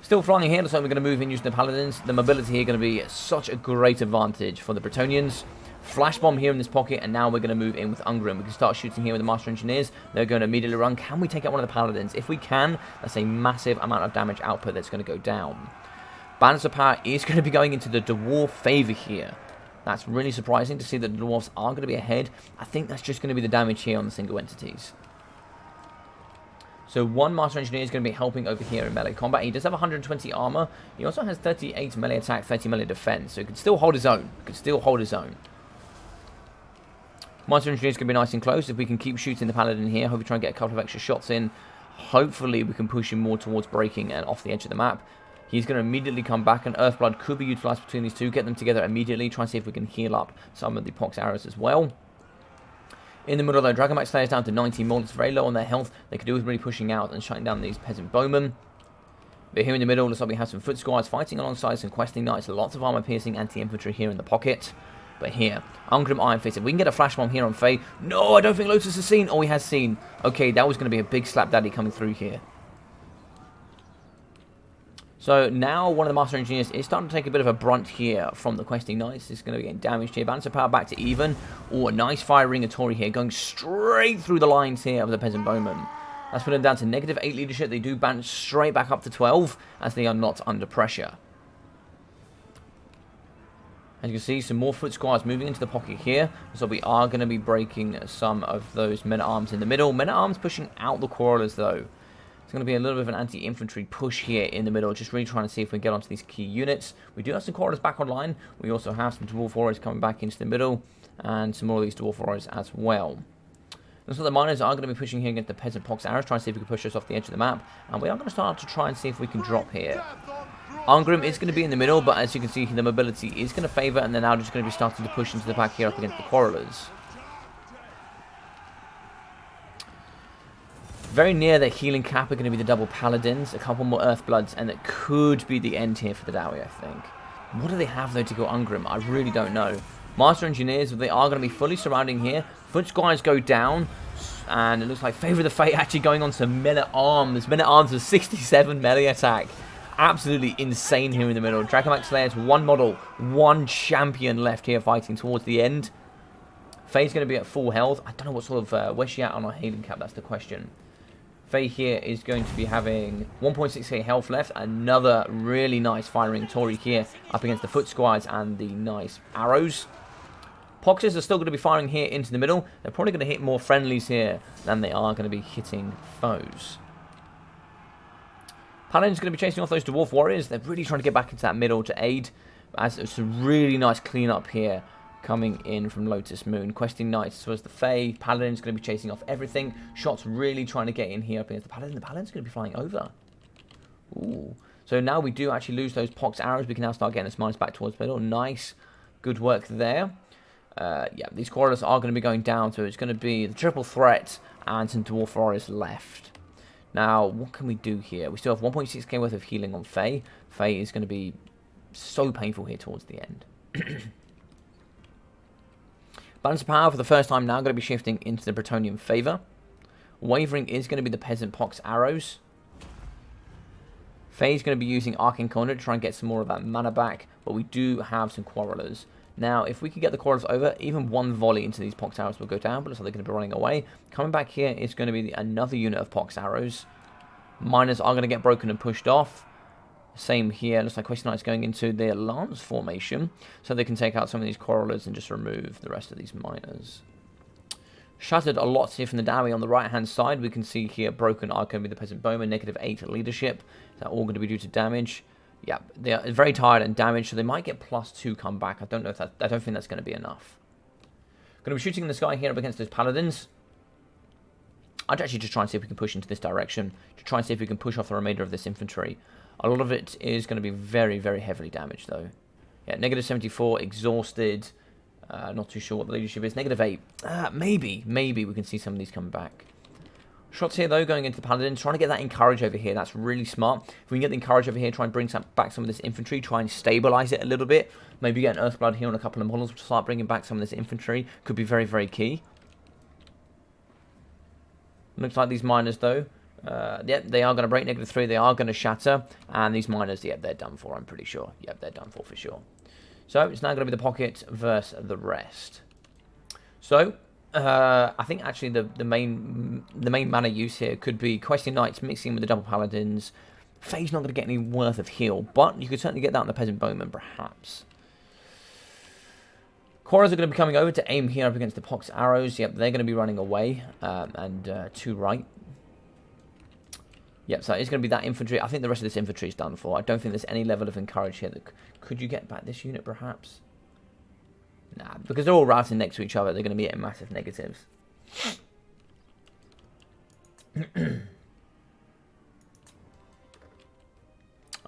Still flying here, looks like we're going to move in using the paladins. The mobility here going to be such a great advantage for the Bretonnians. Flash bomb here in this pocket, and now we're going to move in with Ungrim. We can start shooting here with the Master Engineers. They're going to immediately run. Can we take out one of the Paladins? If we can, that's a massive amount of damage output that's going to go down. Balance of power is going to be going into the Dwarf favor here. That's really surprising to see that the Dwarfs are going to be ahead. I think that's just going to be the damage here on the single entities. So one Master Engineer is going to be helping over here in melee combat. He does have 120 armor. He also has 38 melee attack, 30 melee defense. So he can still hold his own. Master Engineer is going to be nice and close. If we can keep shooting the Paladin here, hope we try and get a couple of extra shots in. Hopefully we can push him more towards breaking and off the edge of the map. He's going to immediately come back, and Earthblood could be utilized between these two. Get them together immediately. Try and see if we can heal up some of the pox arrows as well. In the middle, though, Dragonback Slayers down to 90 more. It's very low on their health. They could do with really pushing out and shutting down these peasant bowmen. But here in the middle, looks like we have some foot squires fighting alongside some questing knights. Lots of armor-piercing anti-infantry here in the pocket. But here, Ungrim Iron Fist. If we can get a flash bomb here on Faye. No, I don't think Lotus has seen. Oh, he has seen. Okay, that was going to be a big slap daddy coming through here. So now one of the Master Engineers is starting to take a bit of a brunt here from the questing knights. It's going to be getting damaged here. Balance of power back to even. Oh, a nice fire ring of Tory here, going straight through the lines here of the peasant bowmen. That's put them down to -8 leadership. They do bounce straight back up to 12 as they are not under pressure. As you can see, some more foot squires moving into the pocket here. So we are going to be breaking some of those men-at-arms in the middle. Men-at-arms pushing out the quarrelers, though. It's going to be a little bit of an anti-infantry push here in the middle, just really trying to see if we can get onto these key units. We do have some quarrelers back online. We also have some dwarf warriors coming back into the middle, and some more of these dwarf warriors as well. Looks like the miners are going to be pushing here against the peasant pox arrows, trying to see if we can push us off the edge of the map. And we are going to start to try and see if we can drop here. Ungrim is going to be in the middle, but as you can see, the mobility is going to favour, and they're now just going to be starting to push into the back here up against the quarrelers. Very near their healing cap are going to be the double paladins, a couple more earthbloods, and it could be the end here for the Dowie, I think. What do they have, though, to go Ungrim? I really don't know. Master Engineers, they are going to be fully surrounding here. Foot squires go down, and it looks like Favour of the Fate actually going on to men-at-arms. Men-at-arms with 67 melee attack. Absolutely insane here in the middle. Dragonback Slayers, one model, one champion left here fighting towards the end. Faye's going to be at full health. I don't know what sort of, where's she at on her healing cap? That's the question. Faye here is going to be having 1.6k health left. Another really nice firing Tory here up against the foot squires and the nice arrows. Poxes are still going to be firing here into the middle. They're probably going to hit more friendlies here than they are going to be hitting foes. Paladin's going to be chasing off those dwarf warriors. They're really trying to get back into that middle to aid. As it's a really nice cleanup here coming in from Lotus Moon. Questing Knights as well as the Fae. Paladin's going to be chasing off everything. Shots really trying to get in here up against the Paladin. The Paladin's going to be flying over. Ooh. So now we do actually lose those pox arrows. We can now start getting this minus back towards the middle. Nice. Good work there. Yeah, these quarrelers are going to be going down. So it's going to be the triple threat and some dwarf warriors left. Now, what can we do here? We still have 1.6k worth of healing on Fae. Fae is going to be so painful here towards the end. Balance of power for the first time now going to be shifting into the Bretonnian favour. Wavering is going to be the peasant pox arrows. Faye is going to be using Arcane Conduit to try and get some more of that mana back, but we do have some quarrelers. Now, if we can get the quarrelers over, even one volley into these pox arrows will go down, but looks like they're going to be running away. Coming back here is going to be another unit of pox arrows. Miners are going to get broken and pushed off. Same here. Looks like Question Knight's going into their lance formation, so they can take out some of these quarrelers and just remove the rest of these miners. Shattered a lot here from the Dowie on the right-hand side. We can see here broken are going to be the peasant bowman, -8 leadership. They're all going to be due to damage. Yeah, they are very tired and damaged, so they might get +2 comeback. I don't know if that. I don't think that's going to be enough. Going to be shooting in the sky here up against those paladins. I'd actually just try and see if we can push into this direction to try and see if we can push off the remainder of this infantry. A lot of it is going to be very, very heavily damaged, though. Yeah, -74, exhausted. Not too sure what the leadership is. -8. Maybe we can see some of these coming back. Shots here, though, going into the Paladins. Trying to get that Encourage over here. That's really smart. If we can get the Encourage over here, try and bring back some of this Infantry. Try and stabilize it a little bit. Maybe get an Earthblood here on a couple of models to start bringing back some of this Infantry. Could be very, very key. Looks like these Miners, though. Yep, they are going to break -3. They are going to shatter. And these Miners, yep, they're done for, I'm pretty sure. Yep, they're done for sure. So, it's now going to be the Pocket versus the rest. So, I think actually the main mana use here could be Questing Knights mixing with the double Paladins. Faye's not going to get any worth of heal, but you could certainly get that on the Peasant Bowman, perhaps. Quarrels are going to be coming over to aim here up against the Pox Arrows. Yep, they're going to be running away, and to right. Yep, so it's going to be that Infantry. I think the rest of this Infantry is done for. I don't think there's any level of Encourage here. Could you get back this unit, perhaps? Nah, because they're all routing next to each other, they're going to be at massive negatives.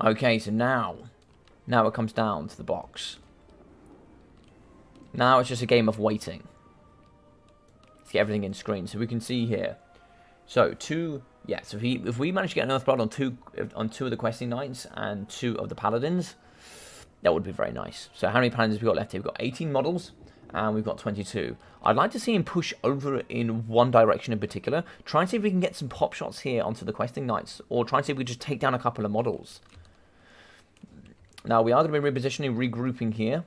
Okay, so now it comes down to the box. Now it's just a game of waiting. Let's get everything in screen. So we can see here. So if we manage to get an Earthblood on two of the Questing Knights and 2 of the Paladins, that would be very nice. So how many Paladins have we got left here? We've got 18 models, and we've got 22. I'd like to see him push over in one direction in particular. Try and see if we can get some pop shots here onto the Questing Knights, or try and see if we just take down a couple of models. Now, we are going to be repositioning, regrouping here.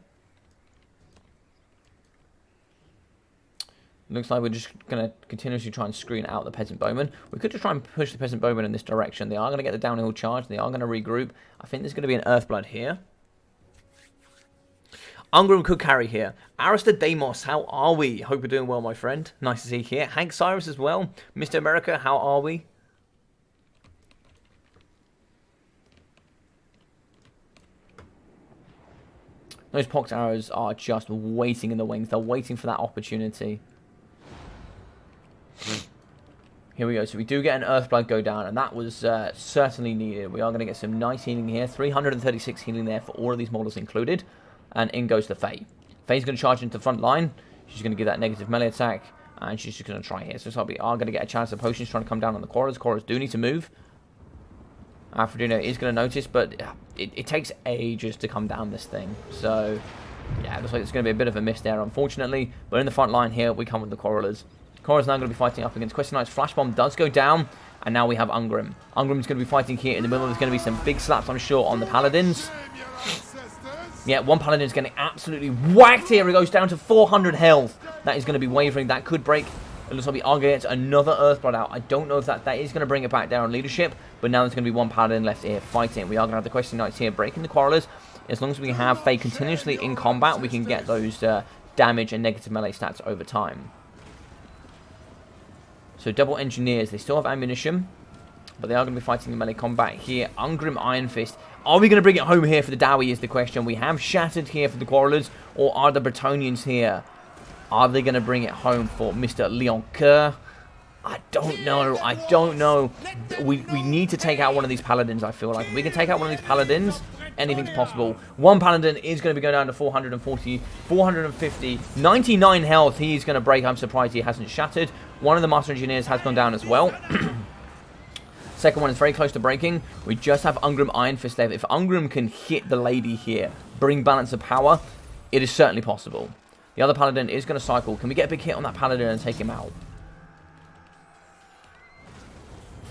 Looks like we're just going to continuously try and screen out the Peasant Bowman. We could just try and push the Peasant Bowman in this direction. They are going to get the downhill charge. They are going to regroup. I think there's going to be an Earthblood here. Ungrim could carry here. Arista Deimos, how are we? Hope you're doing well, my friend. Nice to see you here. Hank Cyrus as well. Mr. America, how are we? Those Pox Arrows are just waiting in the wings. They're waiting for that opportunity. Here we go. So we do get an Earthblood go down, and that was certainly needed. We are going to get some nice healing here. 336 healing there for all of these models included. And in goes the Faye. Faye's going to charge into the front line. She's going to give that negative melee attack. And she's just going to try here. So we are going to get a chance of potions trying to come down on the Quarrels. Quarrels do need to move. Alfredino is going to notice, but it takes ages to come down this thing. So, yeah, it looks like it's going to be a bit of a miss there, unfortunately. But in the front line here, we come with the Quarrelers. Quarrelers now going to be fighting up against Questing Knights. Flash Bomb does go down. And now we have Ungrim. Ungrim's going to be fighting here in the middle. There's going to be some big slaps, I'm sure, on the Paladins. Yeah, one Paladin is getting absolutely whacked here. It goes down to 400 health. That is going to be wavering. That could break. It looks like we are going to get another Earthblood out. I don't know if that is going to bring it back down on leadership. But now there's going to be one Paladin left here fighting. We are going to have the Questing Knights here breaking the Quarrelers. As long as we have Faye continuously in combat, we can get those damage and negative melee stats over time. So double Engineers. They still have ammunition. But they are going to be fighting in melee combat here. Ungrim Iron Fist. Are we going to bring it home here for the Dowie is the question. We have Shattered here for the Quarrelers. Or are the Bretonians here? Are they going to bring it home for Mr. Leon Kerr? I don't know. I don't know. We need to take out one of these Paladins, I feel like. If we can take out one of these Paladins, anything's possible. One Paladin is going to be going down to 440, 450, 99 health. He's going to break. I'm surprised he hasn't shattered. One of the Master Engineers has gone down as well. Second one is very close to breaking. We just have Ungrim Iron Fist left. If Ungrim can hit the lady here, bring balance of power, it is certainly possible. The other Paladin is going to cycle. Can we get a big hit on that Paladin and take him out?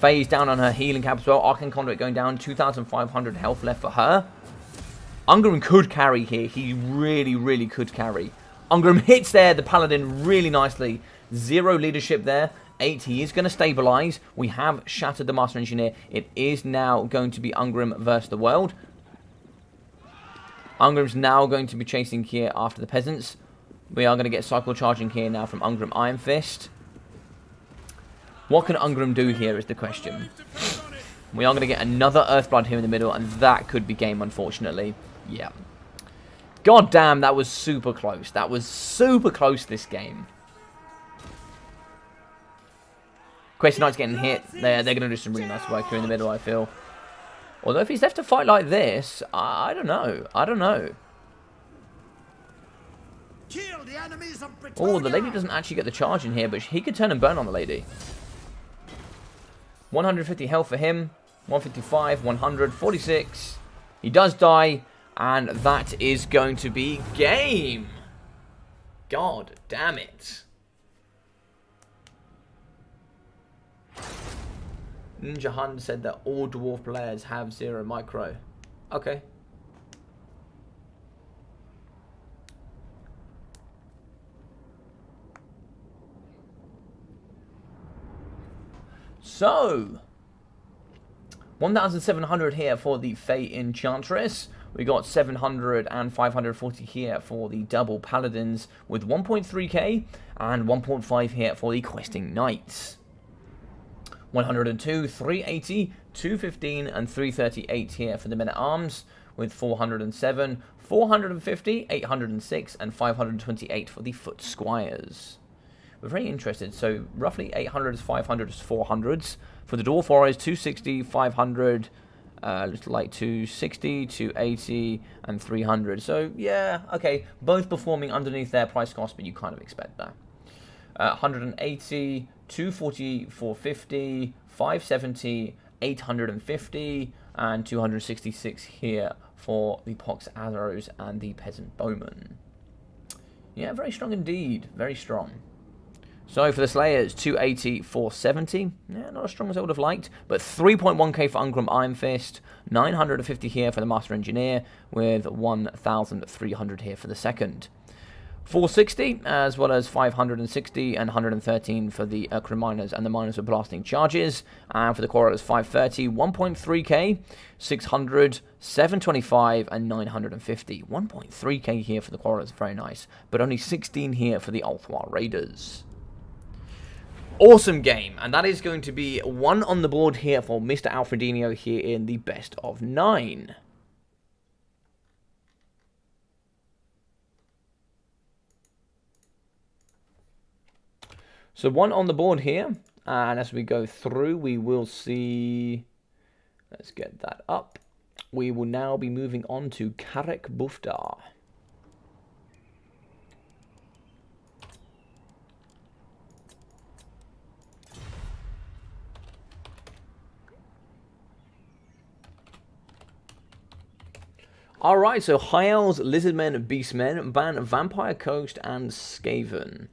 Faye's down on her healing cap as well. Arcane Conduit going down. 2,500 health left for her. Ungrim could carry here. He really, really could carry. Ungrim hits there. The Paladin really nicely. 0 leadership there. 8. He is going to stabilize. We have shattered the Master Engineer. It is now going to be Ungrim versus the world. Ungrim's now going to be chasing here after the Peasants. We are going to get cycle charging here now from Ungrim Iron Fist. What can Ungrim do here is the question. We are going to get another Earthblood here in the middle, and that could be game, unfortunately. Yeah. God damn, that was super close. That was super close, this game. Questing Knight's getting hit. They're going to do some really nice work here in the middle, I feel. Although if he's left to fight like this, I don't know. I don't know. The oh, the lady doesn't actually get the charge in here, but he could turn and burn on the lady. 150 health for him. 155, 100, 46. He does die, and that is going to be game. God damn it. Ninja Hun said that all dwarf players have 0 micro. Okay. So, 1,700 here for the Fey Enchantress. We got 700 and 540 here for the double Paladins with 1.3k and 1.5 here for the Questing Knights. 102, 380, 215 and 338 here for the Men-at-Arms with 407, 450, 806 and 528 for the Foot Squires. We're very interested. So roughly 800s, 500s, 400s. For the Dwarf Warriors, 260, 500, looks like 260, 280, and 300. So yeah, okay, both performing underneath their price cost, but you kind of expect that. 180, 240, 450, 570, 850, and 266 here for the Pox Arrows and the Peasant Bowmen. Yeah, very strong indeed. Very strong. So for the Slayers, 280, 470. Yeah, not as strong as I would have liked, but 3.1k for Ungram Iron Fist, 950 here for the Master Engineer, with 1,300 here for the second. 460, as well as 560 and 113 for the Crew Miners and the Miners with Blasting Charges. And for the Quarrelers, 530, 1.3k, 600, 725, and 950. 1.3k here for the Quarrelers, very nice. But only 16 here for the Ulthwar Raiders. Awesome game, and that is going to be 1 on the board here for Mr. Alfredino here in the best of 9. So 1 on the board here, and as we go through, we will see, let's get that up. We will now be moving on to Karek Buftar. Alright, so High Elves, Lizardmen, Beastmen, ban Vampire Coast, and Skaven.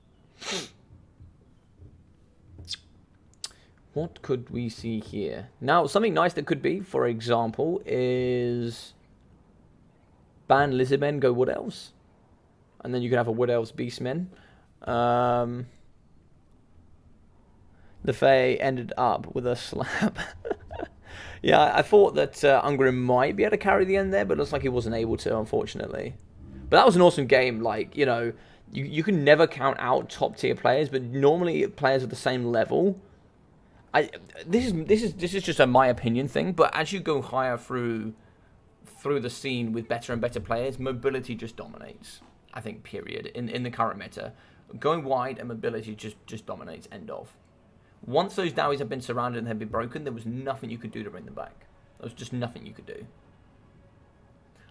What could we see here? Now, something nice that could be, for example, is ban Lizardmen, go Wood Elves. And then you could have a Wood Elves Beastmen. The Fae ended up with a slap. Yeah, I thought that Ungrim might be able to carry the end there, but it looks like he wasn't able to, unfortunately. But that was an awesome game. Like, you know, you can never count out top-tier players, but normally players at the same level. This is just a my opinion thing, but as you go higher through the scene with better and better players, mobility just dominates. I think, period, in the current meta. Going wide and mobility just dominates, end of. Once those Dowies have been surrounded and have been broken, there was nothing you could do to bring them back. There was just nothing you could do.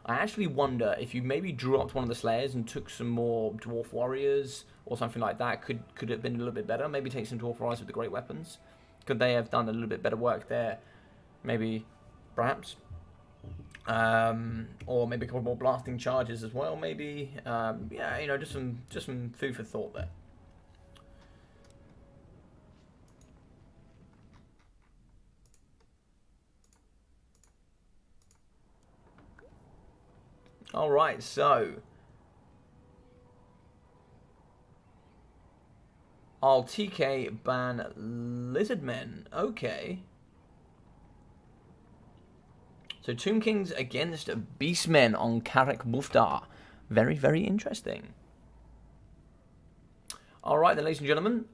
I actually wonder if you maybe drew up to one of the Slayers and took some more Dwarf Warriors or something like that, could it have been a little bit better? Maybe take some Dwarf Warriors with the Great Weapons. Could they have done a little bit better work there? Maybe, perhaps. Or maybe a couple more Blasting Charges as well, maybe. Yeah, you know, just some food for thought there. Alright, so I'll TK ban Lizardmen. Okay. So Tomb Kings against Beastmen on Karek Buftar. Very, very interesting. Alright then, ladies and gentlemen.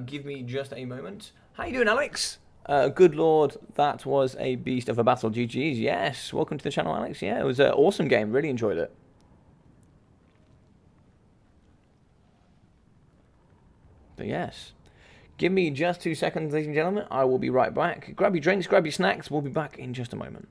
Give me just a moment. How you doing, Alex? Good lord, that was a beast of a battle. GG's, yes. Welcome to the channel, Alex. Yeah, it was an awesome game. Really enjoyed it. But yes. Give me just 2 seconds, ladies and gentlemen. I will be right back. Grab your drinks, grab your snacks. We'll be back in just a moment.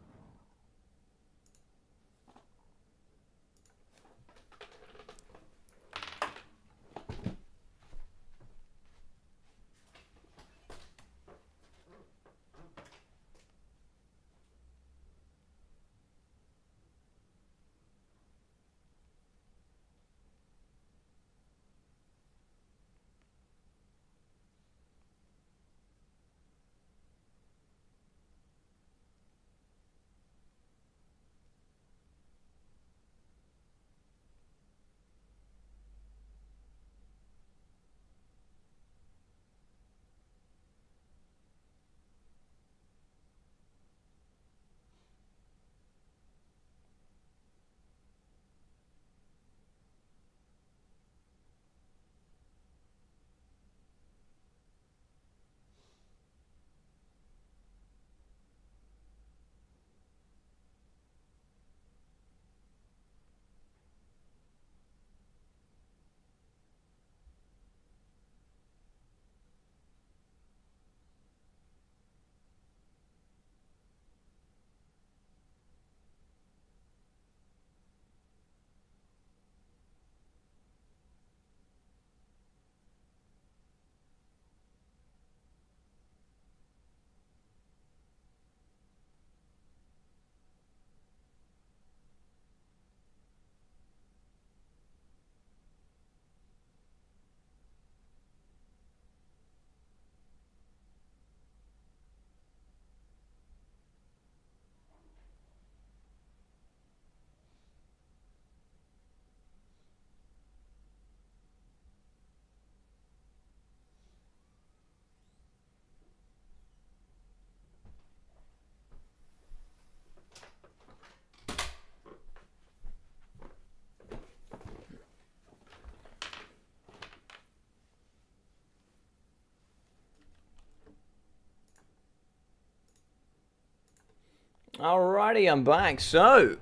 Alrighty, I'm back. So,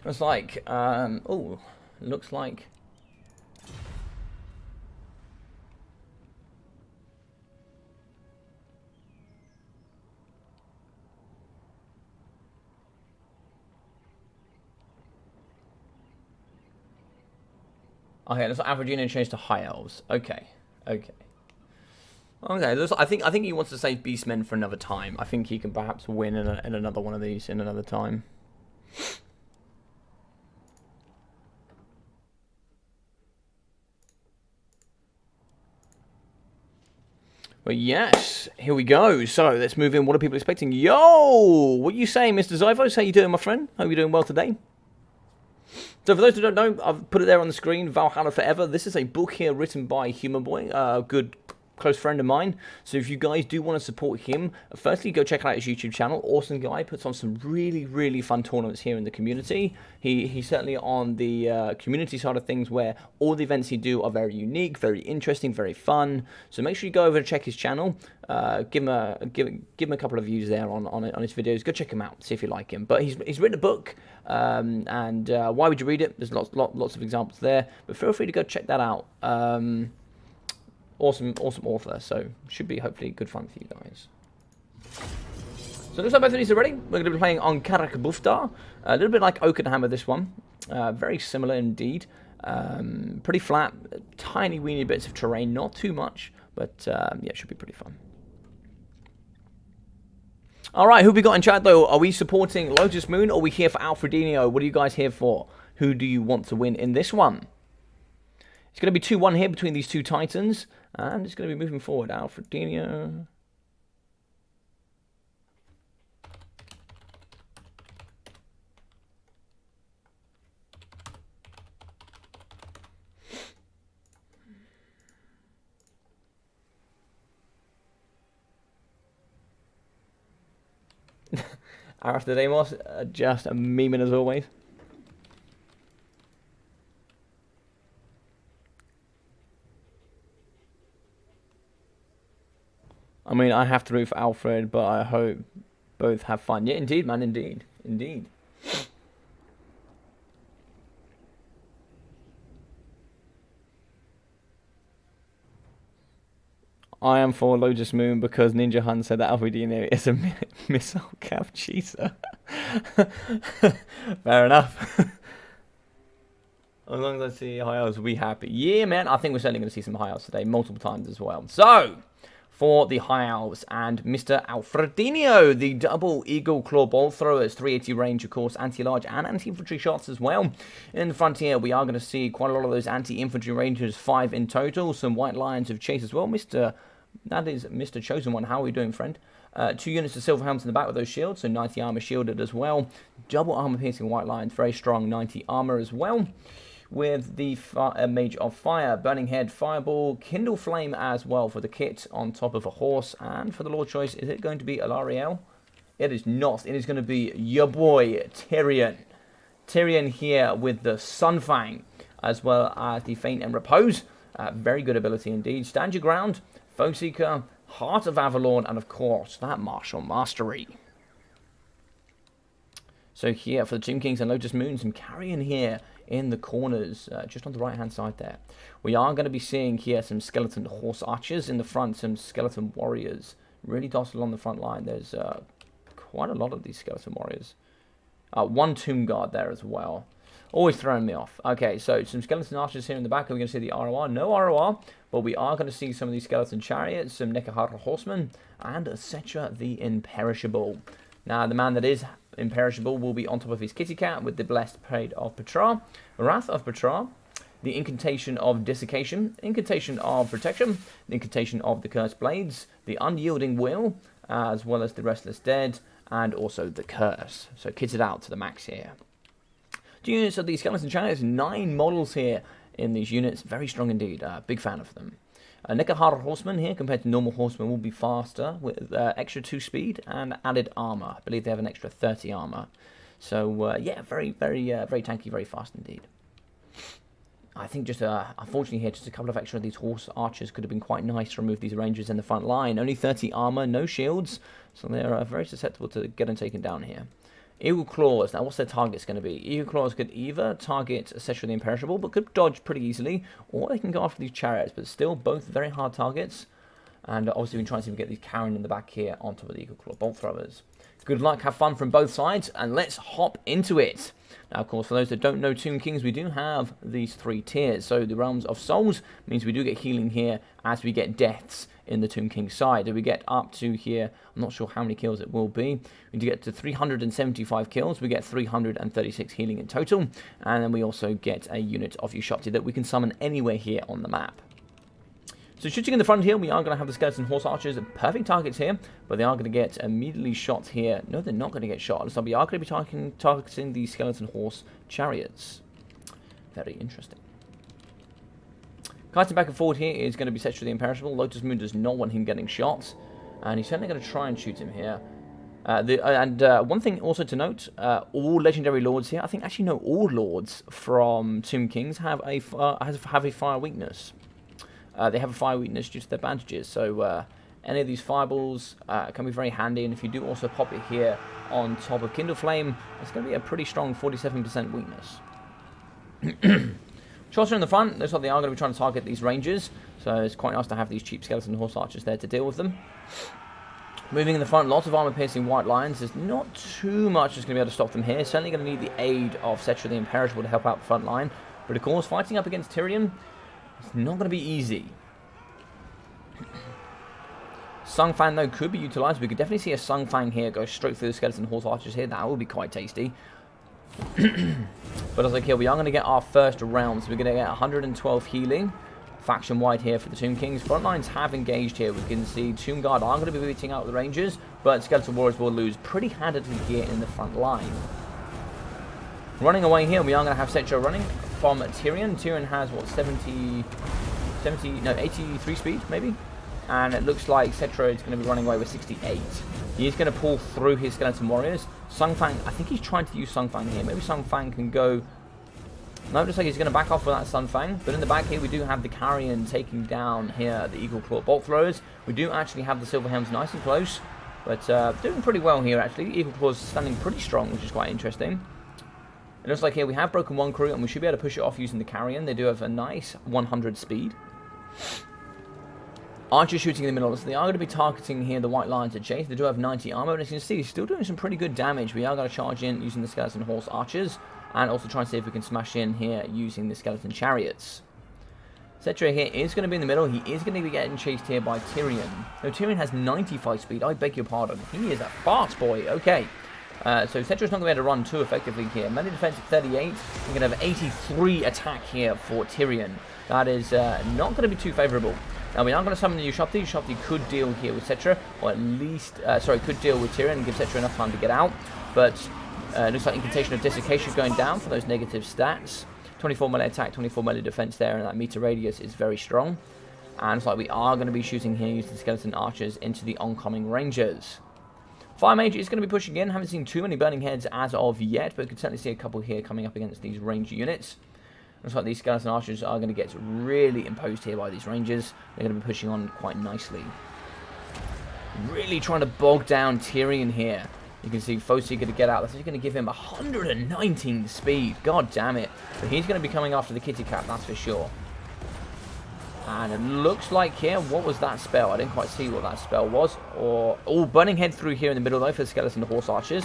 looks like, oh, looks like. Okay, looks like Alfredino changed to High Elves. Okay, okay. Okay, I think he wants to save Beastmen for another time. I think he can perhaps win in another one of these in another time. But yes, here we go. So let's move in. What are people expecting? Yo, what are you saying, Mr. Zyvos? How you doing, my friend? Hope you're doing well today. So for those who don't know, I've put it there on the screen, Valhalla Forever. This is a book here written by Human Boy, a good close friend of mine. So if you guys do want to support him, firstly go check out his YouTube channel. Awesome guy, puts on some really fun tournaments here in the community. He's certainly on the community side of things, where all the events he do are very unique, very interesting, very fun. So make sure you go over and check his channel. Give him a couple of views there on his videos. Go check him out, see if you like him. But he's written a book, and why would you read it? There's lots of examples there, but feel free to go check that out. Awesome author, so should be hopefully good fun for you guys. So looks like both of these are ready. We're going to be playing on Karak Buftar, a little bit like Oakenhammer, this one. Very similar indeed. Pretty flat, tiny weeny bits of terrain, not too much, but yeah, it should be pretty fun. Alright, who we got in chat though? Are we supporting Lotus Moon, or are we here for Alfredino? What are you guys here for? Who do you want to win in this one? It's going to be 2-1 here between these two titans, and it's going to be moving forward. Alfredino. Alfredino, just a memeing as always. I mean, I have to root for Alfred, but I hope both have fun. Yeah, indeed, man, indeed. Indeed. I am for Lotus Moon because Ninja Hun said that Alfredino is a missile cap cheeser. Fair enough. As long as I see high elves, we'll be happy. Yeah, man, I think we're certainly going to see some high elves today, multiple times as well. So, for the High Elves and Mr. Alfredino, the double Eagle Claw Bolt Throwers, 380 range, of course, anti-large and anti-infantry shots as well. In the frontier, we are going to see quite a lot of those anti-infantry rangers, 5 in total. Some White Lions of Chase as well. That is Mr. Chosen One. How are we doing, friend? 2 units of Silver Helms in the back with those shields, so 90 armor shielded as well. Double armor piercing White Lions, very strong, 90 armor as well. With the Mage of Fire, Burning Head, Fireball, Kindle Flame as well for the kit on top of a horse. And for the Lord choice, is it going to be Alariel? It is not. It is going to be your boy, Tyrion. Tyrion here with the Sunfang, as well as the Feint and Repose. Very good ability indeed. Stand your ground, Foe Seeker, Heart of Avalon, and of course, that Martial Mastery. So here for the Tomb Kings and Lotus Moon, some carrion here in the corners, just on the right-hand side there. We are going to be seeing here some skeleton horse archers in the front, some skeleton warriors. Really docile on the front line. There's quite a lot of these skeleton warriors. 1 tomb guard there as well. Always throwing me off. Okay, so some skeleton archers here in the back. Are we going to see the ROR? No ROR, but we are going to see some of these skeleton chariots, some Nekahara horsemen, and Setra the Imperishable. Now, the man that is imperishable will be on top of his kitty cat with the Blessed Parade of Petra, Wrath of Petra, the Incantation of Desiccation, Incantation of Protection, the Incantation of the Cursed Blades, the Unyielding Will, as well as the Restless Dead, and also the Curse. So kitted out to the max here. 2 units of these skeleton chariots, 9 models here in these units, very strong indeed, big fan of them. Nekahara horseman here compared to normal horsemen will be faster with extra 2 speed and added armor. I believe they have an extra 30 armor. So yeah, very tanky, very fast indeed. I think just unfortunately here, just a couple of extra of these horse archers could have been quite nice to remove these rangers in the front line. Only 30 armor, no shields, so they're very susceptible to getting taken down here. Eagle Claws, now what's their target's going to be? Eagle Claws could either target Sorcerer the Imperishable, but could dodge pretty easily, or they can go after these chariots, but still both very hard targets. And obviously we can try and see if we get these carrying in the back here on top of the Eagle Claw bolt throwers. Good luck, have fun from both sides, and let's hop into it. Now, of course, for those that don't know Tomb Kings, we do have these 3 tiers. So the Realms of Souls means we do get healing here as we get deaths in the Tomb King side. If we get up to here, I'm not sure how many kills it will be. We do get to 375 kills, we get 336 healing in total. And then we also get a unit of Ushopti that we can summon anywhere here on the map. So shooting in the front here, we are going to have the Skeleton Horse Archers, perfect targets here, but they are going to get immediately shot here. No, they're not going to get shot, so we are going to be targeting the Skeleton Horse Chariots. Very interesting. Kiting back and forward here is going to be Sorcerer the Imperishable. Lotus Moon does not want him getting shot, and he's certainly going to try and shoot him here. One thing also to note, all Legendary Lords here, I think actually no, all Lords from Tomb Kings have a fire weakness. They have a fire weakness due to their bandages, so any of these fireballs can be very handy, and if you do also pop it here on top of Kindle Flame, it's going to be a pretty strong 47% weakness. Shots are in the front, looks like they are going to be trying to target these rangers, so it's quite nice to have these cheap Skeleton Horse Archers there to deal with them. Moving in the front, lots of armor-piercing white lions. There's not too much that's going to be able to stop them here. Certainly going to need the aid of Sorcerer the Imperishable to help out the front line, but of course, fighting up against Tyrion, it's not going to be easy. Sung Fang, though, could be utilised. We could definitely see a Sung Fang here go straight through the Skeleton Horse Archers here. That would be quite tasty. But as I kill, we are going to get our first round. So we're going to get 112 healing. Faction-wide here for the Tomb Kings. Front lines have engaged here. We can see Tomb Guard are going to be beating out the Rangers, but Skeleton Warriors will lose pretty handedly here in the front line. Running away here, we are going to have Setcho running from Tyrion. Tyrion has, what, 83 speed, maybe? And it looks like Setcho is going to be running away with 68. He is going to pull through his Skeleton Warriors. Sung Fang, I think he's trying to use Sung Fang here. Maybe Sung Fang can go... No, it looks like he's going to back off with that Sung Fang. But in the back here, we do have the Carrion taking down here the Eagle Claw Bolt Throwers. We do actually have the Silver Helms nice and close. But doing pretty well here, actually. Eagle Claw's standing pretty strong, which is quite interesting. It looks like here we have broken one crew, and we should be able to push it off using the Carrion. They do have a nice 100 speed. Archers shooting in the middle, so they are going to be targeting here the White Lions at chase. They do have 90 armor, and as you can see, still doing some pretty good damage. We are going to charge in using the Skeleton Horse Archers, and also try and see if we can smash in here using the Skeleton Chariots. Setcho here is going to be in the middle. He is going to be getting chased here by Tyrion. No, Tyrion has 95 speed. I beg your pardon. He is a fast boy. Okay. So Setcho's not going to be able to run too effectively here. Melee defense at 38. We're going to have 83 attack here for Tyrion. That is not going to be too favourable. Now we are going to summon the Ushopti. Ushopti could deal here with Setcho, or at least, could deal with Tyrion and give Setcho enough time to get out. But it looks like Incantation of Desiccation going down for those negative stats. 24 melee attack, 24 melee defense there, and that meter radius is very strong. And it's like we are going to be shooting here using Skeleton Archers into the oncoming Rangers. Fire Mage is going to be pushing in. Haven't seen too many Burning Heads as of yet, but we can certainly see a couple here coming up against these Ranger units. Looks like these Skeleton Archers are going to get really imposed here by these Rangers. They're going to be pushing on quite nicely. Really trying to bog down Tyrion here. You can see Foci going to get out. That's going to give him 119 speed. God damn it. But he's going to be coming after the Kitty Cat, that's for sure. And it looks like here, what was that spell? I didn't quite see what that spell was. Burning Head through here in the middle though for the Skeleton Horse Archers.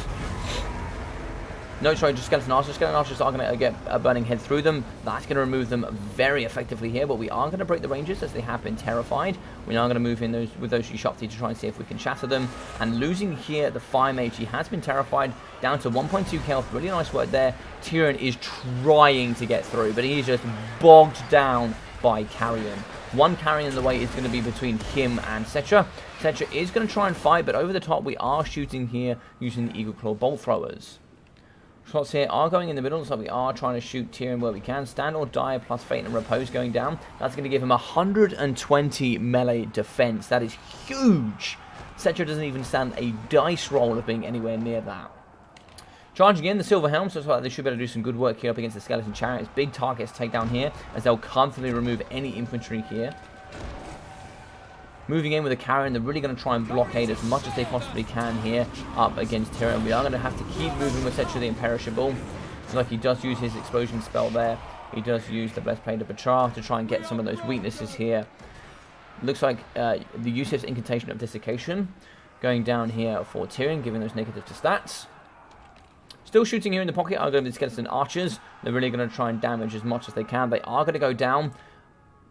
No, sorry, just Skeleton Archers. Skeleton Archers are going to get a Burning Head through them. That's going to remove them very effectively here, but we are going to break the Rangers as they have been terrified. We are going to move in with those Ushopti to try and see if we can shatter them. And losing here the Fire Mage, he has been terrified, down to 1.2 health. Really nice work there. Tyrion is trying to get through, but he's just bogged down by Carrion. One Carrion in the way is going to be between him and Setcho. Setcho is going to try and fight, but over the top we are shooting here using the Eagle Claw Bolt Throwers. Shots here are going in the middle, so we are trying to shoot Tyrion where we can. Stand or Die plus Fate and Repose going down. That's going to give him 120 melee defense. That is huge. Setcho doesn't even stand a dice roll of being anywhere near that. Charging in, the Silver Helms, looks like they should be able to do some good work here up against the Skeleton Chariots. Big targets to take down here, as they'll comfortably remove any infantry here. Moving in with the Carrion, they're really going to try and blockade as much as they possibly can here up against Tyrion. We are going to have to keep moving with Setcher the Imperishable. It's like he does use his explosion spell there. He does use the Blessed Blade of Betrayal to try and get some of those weaknesses here. Looks like the use of Incantation of Desiccation going down here for Tyrion, giving those negative to stats. Still shooting here in the pocket are going to be the Skeleton Archers. They're really going to try and damage as much as they can. They are going to go down.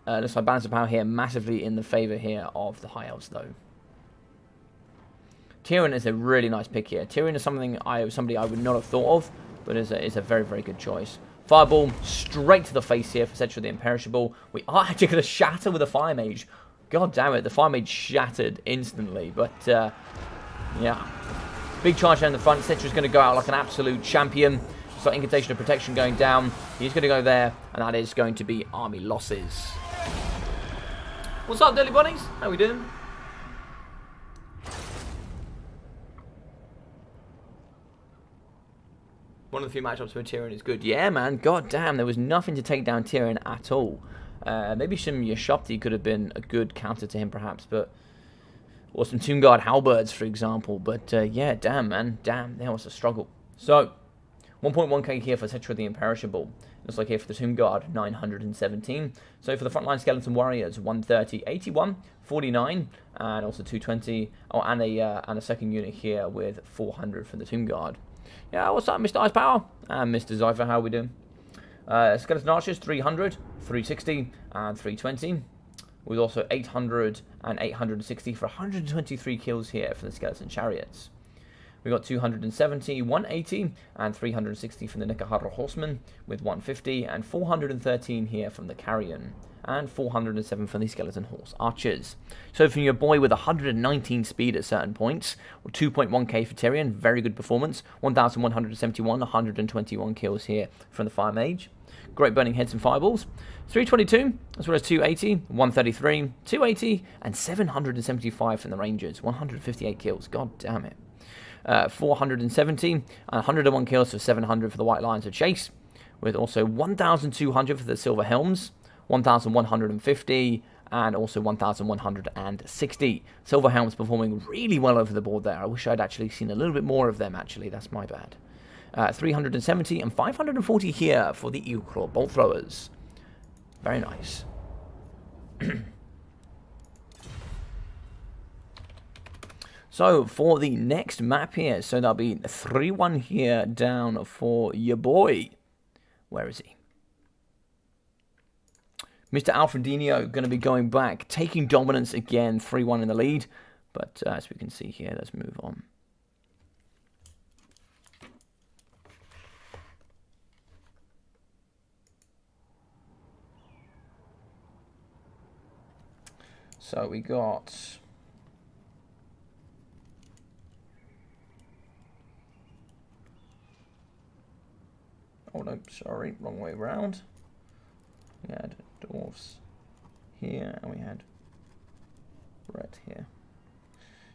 Looks like balance of power here massively in the favour here of the High Elves, though. Tyrion is a really nice pick here. Tyrion is somebody I would not have thought of, but is a very, very good choice. Fireball straight to the face here for Setcher the Imperishable. We are actually going to shatter with a Fire Mage. God damn it, the Fire Mage shattered instantly, but yeah. Big charge down the front. Setcher's going to go out like an absolute champion. So Incantation of Protection going down. He's going to go there, and that is going to be army losses. What's up, Dilly Bunnies? How we doing? One of the few matchups where Tyrion is good. Yeah, man. God damn, there was nothing to take down Tyrion at all. Maybe some Yashopti could have been a good counter to him, perhaps, but... Or some Tomb Guard Halberds, for example. But, yeah, damn, man. Damn, that was a struggle. So, 1.1k here for Setcher the Imperishable. Looks like here for the Tomb Guard, 917. So for the Frontline Skeleton Warriors, 130, 81, 49, and also 220. Oh, and a second unit here with 400 for the Tomb Guard. Yeah, what's up, Mr. Ice Power? And Mr. Zypher, how are we doing? Skeleton Archers, 300, 360, and 320. With also 800 and 860 for 123 kills here for the Skeleton Chariots. We got 270, 180, and 360 from the Nekahara Horsemen, with 150 and 413 here from the Carrion, and 407 from the Skeleton Horse Archers. So from your boy with 119 speed at certain points, or 2.1k for Tyrion, very good performance. 1,171, 121 kills here from the Fire Mage. Great burning heads and fireballs. 322, as well as 280, 133, 280, and 775 from the Rangers. 158 kills. God damn it. 470 and 101 kills for 700 for the White Lions of Chase, with also 1,200 for the Silver Helms, 1,150 and also 1,160. Silver Helms performing really well over the board there. I wish I'd actually seen a little bit more of them, actually. That's my bad. 370 and 540 here for the Eagle Claw Bolt Throwers. Very nice. So, for the next map here, so that'll be 3-1 here down for your boy. Where is he? Mr. Alfredino going to be going back, taking dominance again, 3-1 in the lead. But as we can see here, let's move on. So, we got... Oh no, sorry, wrong way around. We had dwarves here, and we had red here.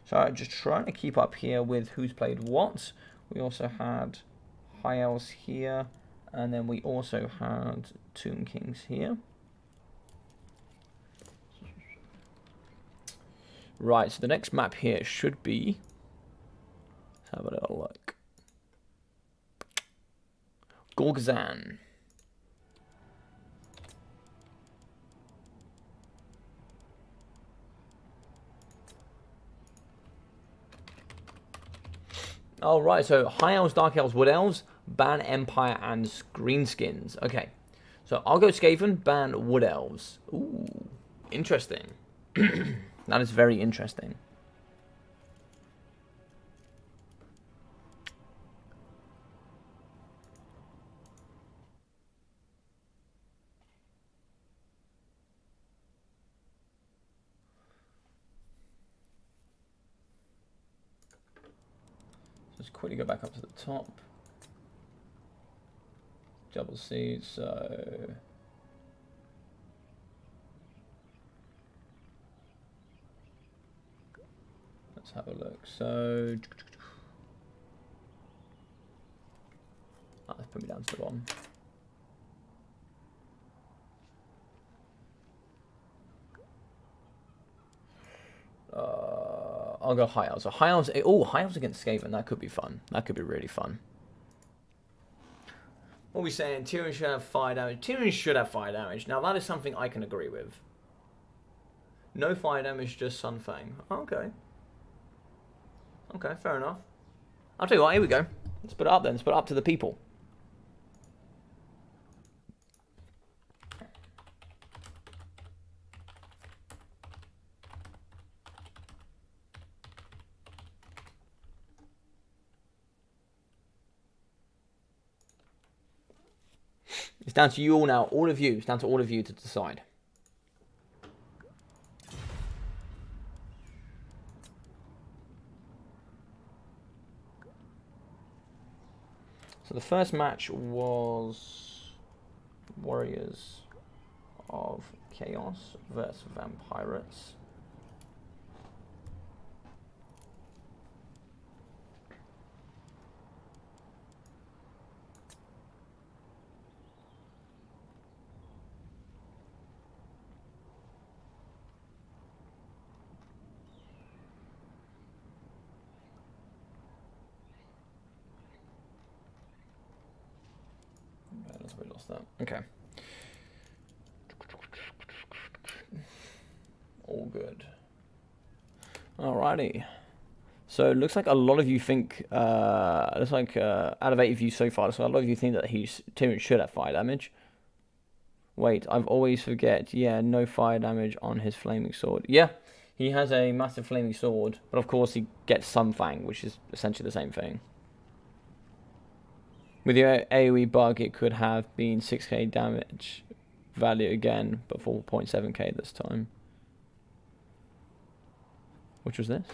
So just trying to keep up here with who's played what. We also had High Elves here, and then we also had Tomb Kings here. Right, so the next map here should be... Let's have a little look. Gorgazan. Oh, right, so High Elves, Dark Elves, Wood Elves, ban Empire, and Greenskins. Okay, so I'll go Skaven, ban Wood Elves. Ooh, interesting. That is very interesting. Just quickly go back up to the top. Double C, so... Let's have a look. So... Put me down to the bottom. I'll go High Elves. So High Elves. Oh, High Elves against Skaven. That could be fun. That could be really fun. What are we saying? Tyrion should have fire damage. Tyrion should have fire damage. Now that is something I can agree with. No fire damage, just Sunfang. Okay. Okay, fair enough. I'll tell you what. Here we go. Let's put it up then. Let's put it up to the people. It's down to you all now, all of you. It's down to all of you to decide. So the first match was Warriors of Chaos versus Vampirates. We lost that. Okay. All good. Alrighty. So it looks like a lot of you think, looks like out of 8 of you so far, so a lot of you think that Tyrion should have fire damage. Wait, I've always forget. Yeah, no fire damage on his flaming sword. Yeah, he has a massive flaming sword, but of course he gets Sunfang, which is essentially the same thing. With your AoE bug, it could have been 6k damage value again, but 4.7k this time. Which was this?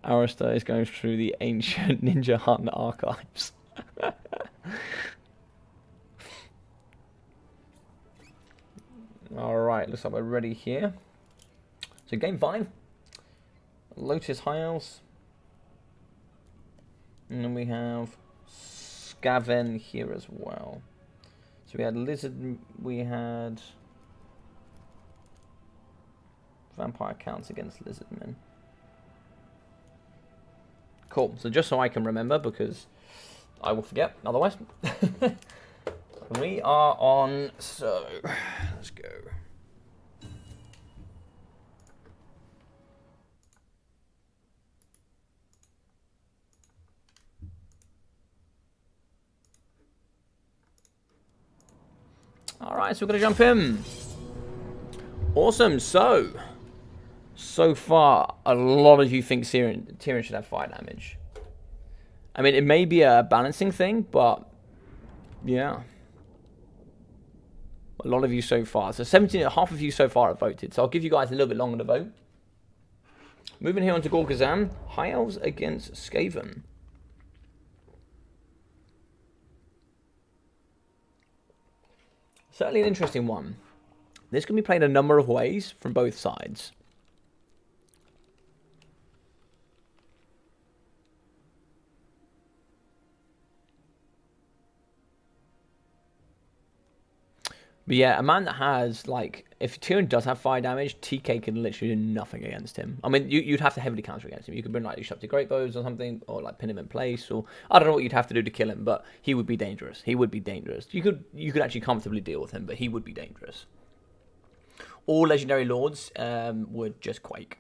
Arista is going through the ancient Ninja Hunt archives. Alright, looks like we're ready here. So game 5. Lotus High Elves. And then we have Skaven here as well. So we had Lizard, we had Vampire Counts against Lizardmen. Cool, so just so I can remember, because I will forget otherwise. We are on, so let's go. Alright, so we're going to jump in. Awesome, so far, a lot of you think Tyrion should have fire damage. I mean, it may be a balancing thing, but yeah. A lot of you so far. So 17, half of you so far have voted. So I'll give you guys a little bit longer to vote. Moving here on to Gorgazan. High Elves against Skaven. Certainly an interesting one. This can be played a number of ways from both sides. But yeah, a man that has, like, if Tyrion does have fire damage, TK can literally do nothing against him. I mean, you'd have to heavily counter against him. You could bring, like, Disruptive Greatbows or something, or, like, pin him in place, or I don't know what you'd have to do to kill him, but he would be dangerous. He would be dangerous. You could actually comfortably deal with him, but he would be dangerous. All Legendary Lords would just quake.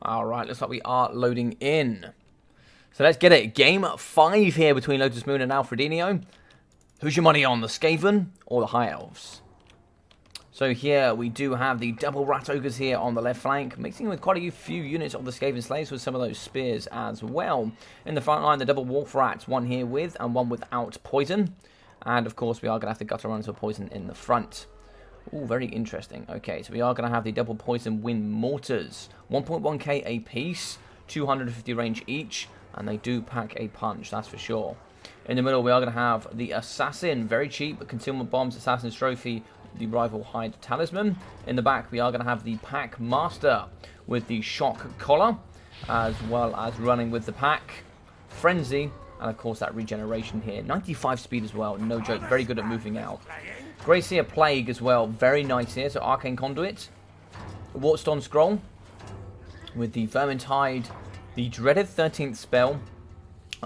Alright, looks like we are loading in. So let's get it. Game 5 here between Lotus Moon and Alfredino. Who's your money on, the Skaven or the High Elves? So here we do have the double Rat Ogres here on the left flank, mixing with quite a few units of the Skaven Slaves with some of those spears as well. In the front line, the double Wolf Rats, one here with and one without poison. And of course, we are going to have to gutter run into a poison in the front. Ooh, very interesting. Okay, so we are going to have the double poison wind mortars. 1.1k a piece, 250 range each, and they do pack a punch, that's for sure. In the middle, we are going to have the assassin, very cheap, concealment bombs, assassin's trophy, the rival hide talisman. In the back, we are going to have the pack master with the shock collar, as well as running with the pack frenzy, and of course that regeneration here. 95 speed as well, no joke, very good at moving out. Gracia Plague as well, very nice here. So Arcane Conduit, Wartstone Scroll with the Vermintide, the dreaded 13th spell,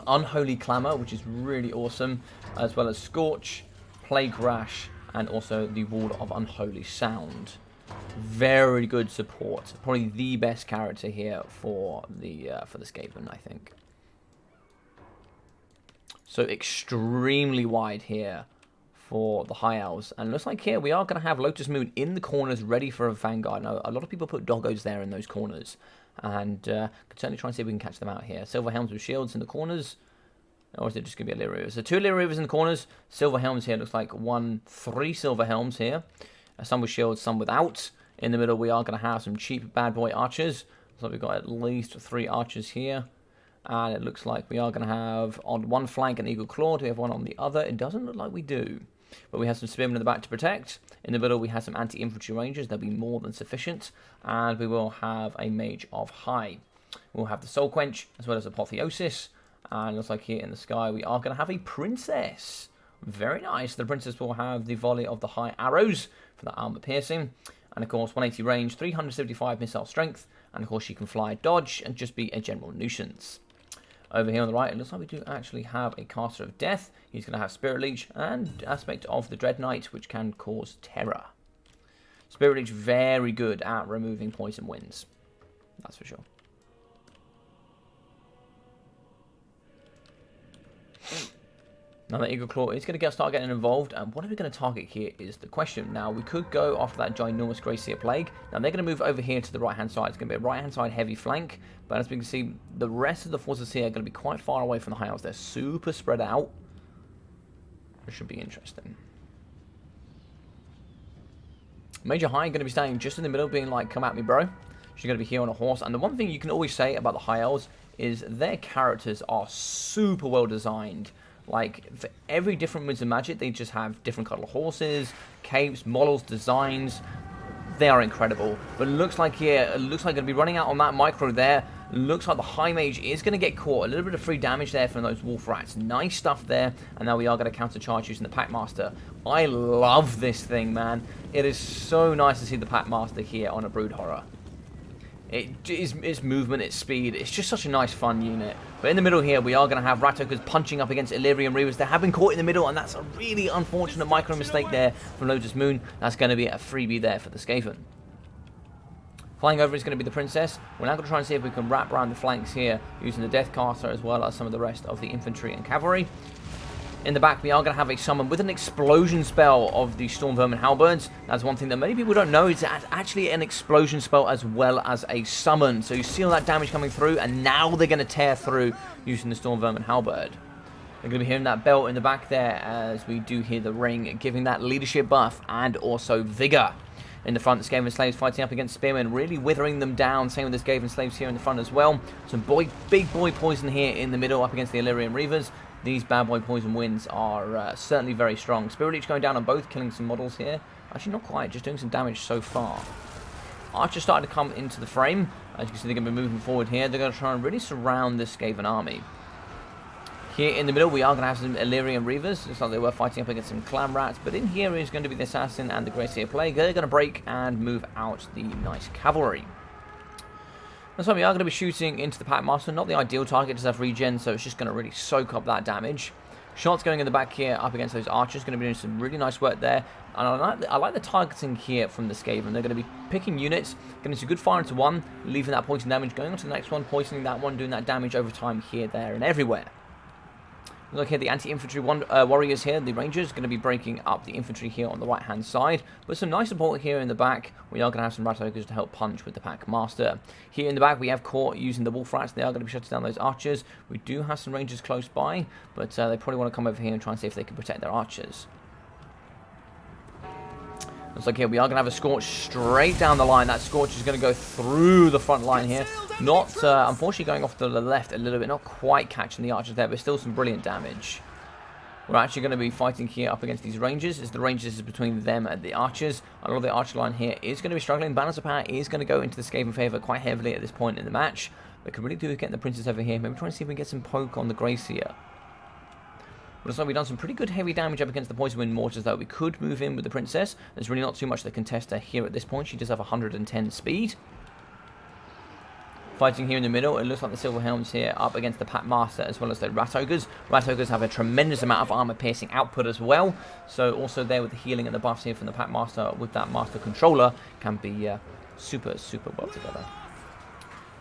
Unholy Clamour, which is really awesome, as well as Scorch, Plague Rash, and also the Wall of Unholy Sound. Very good support. Probably the best character here for the Skaven, I think. So extremely wide here for the High Elves. And looks like here we are going to have Lotus Moon in the corners ready for a Vanguard. Now, a lot of people put doggos there in those corners. And can certainly try and see if we can catch them out here. Silver Helms with shields in the corners. Or is it just going to be Illyria Reavers? So 2 Illyria Reavers in the corners. Silver Helms here. Looks like 3 Silver Helms here. Some with shields, some without. In the middle we are going to have some cheap bad boy archers. So we've got at least 3 archers here. And it looks like we are going to have on one flank an Eagle Claw. Do we have one on the other? It doesn't look like we do. But we have some spearmen in the back to protect. In the middle we have some anti-infantry rangers. They'll be more than sufficient. And we will have a Mage of High. We'll have the Soul Quench as well as Apotheosis. And it looks like here in the sky we are going to have a Princess. Very nice. The Princess will have the Volley of the High Arrows for that armor piercing. And of course 180 range, 375 missile strength. And of course she can fly, dodge, and just be a general nuisance. Over here on the right, it looks like we do actually have a Caster of Death. He's going to have Spirit Leech and aspect of the Dread Knight, which can cause terror. Spirit Leech very good at removing poison winds. That's for sure. Now that Eagle Claw is going to start getting involved, and what are we going to target here is the question. Now, we could go after that ginormous Gracia Plague. Now, they're going to move over here to the right-hand side. It's going to be a right-hand side heavy flank, but as we can see, the rest of the forces here are going to be quite far away from the High Elves. They're super spread out. This should be interesting. Major High going to be standing just in the middle, being like, come at me, bro. She's going to be here on a horse, and the one thing you can always say about the High Elves is their characters are super well designed. Like, for every different Winds of Magic, they just have different colored horses, capes, models, designs. They are incredible. But it looks like here, it looks like going to be running out on that micro there. Looks like the High Mage is going to get caught. A little bit of free damage there from those Wolf Rats. Nice stuff there. And now we are going to countercharge using the Packmaster. I love this thing, man. It is so nice to see the Packmaster here on a Brood Horror. Its movement, its speed, it's just such a nice, fun unit. But in the middle here, we are going to have Ratokers punching up against Illyrian Reavers. They have been caught in the middle, and that's a really unfortunate micro mistake there from Lotus Moon. That's going to be a freebie there for the Skaven. Flying over is going to be the Princess. We're now going to try and see if we can wrap around the flanks here using the Deathcaster as well as some of the rest of the Infantry and Cavalry. In the back, we are going to have a summon with an explosion spell of the Storm Vermin Halberds. That's one thing that many people don't know. It's actually an explosion spell as well as a summon. So you see all that damage coming through, and now they're going to tear through using the Storm Vermin Halberd. We're going to be hearing that bell in the back there as we do hear the ring, giving that leadership buff and also vigor. In the front, the Skaven Slaves fighting up against Spearmen, really withering them down. Same with the Skaven Slaves here in the front as well. Some big boy poison here in the middle up against the Illyrian Reavers. These bad boy poison winds are certainly very strong. Spirit Leech going down on both, killing some models here. Actually, not quite, just doing some damage so far. Archers starting to come into the frame. As you can see, they're going to be moving forward here. They're going to try and really surround this Skaven army. Here in the middle, we are going to have some Illyrian Reavers. Looks like they were fighting up against some Clan Rats. But in here is going to be the Assassin and the Gracia Plague. They're going to break and move out the nice Cavalry. That's why we are going to be shooting into the Packmaster. Not the ideal target, does have regen, so it's just going to really soak up that damage. Shots going in the back here up against those archers. Going to be doing some really nice work there. And I like the targeting here from the Skaven. They're going to be picking units, getting some good fire into one, leaving that poison damage, going on to the next one, poisoning that one, doing that damage over time here, there, and everywhere. Look here, the anti-infantry warriors here, the rangers, going to be breaking up the infantry here on the right-hand side. But some nice support here in the back. We are going to have some Ratokers to help punch with the Packmaster. Here in the back, we have caught using the Wolf Rats. They are going to be shutting down those archers. We do have some rangers close by, but they probably want to come over here and try and see if they can protect their archers. Looks like here we are going to have a Scorch straight down the line. That Scorch is going to go through the front line here. Not, unfortunately, going off to the left a little bit. Not quite catching the archers there, but still some brilliant damage. We're actually going to be fighting here up against these Rangers, as the Rangers is between them and the Archers. A lot of the Archer line here is going to be struggling. Balance of power is going to go into the Skaven favour quite heavily at this point in the match. We could really do with getting the Princess over here. Maybe trying to see if we can get some poke on the Gracia. But looks like we've done some pretty good heavy damage up against the Poison Wind Mortars, though. We could move in with the Princess. There's really not too much to contest her here at this point. She does have 110 speed. Fighting here in the middle, it looks like the Silver Helms here up against the Pack Master as well as the Rat Ogres. Rat Ogres have a tremendous amount of armor piercing output as well. So also there with the healing and the buffs here from the Pack Master with that Master Controller can be super, super well together.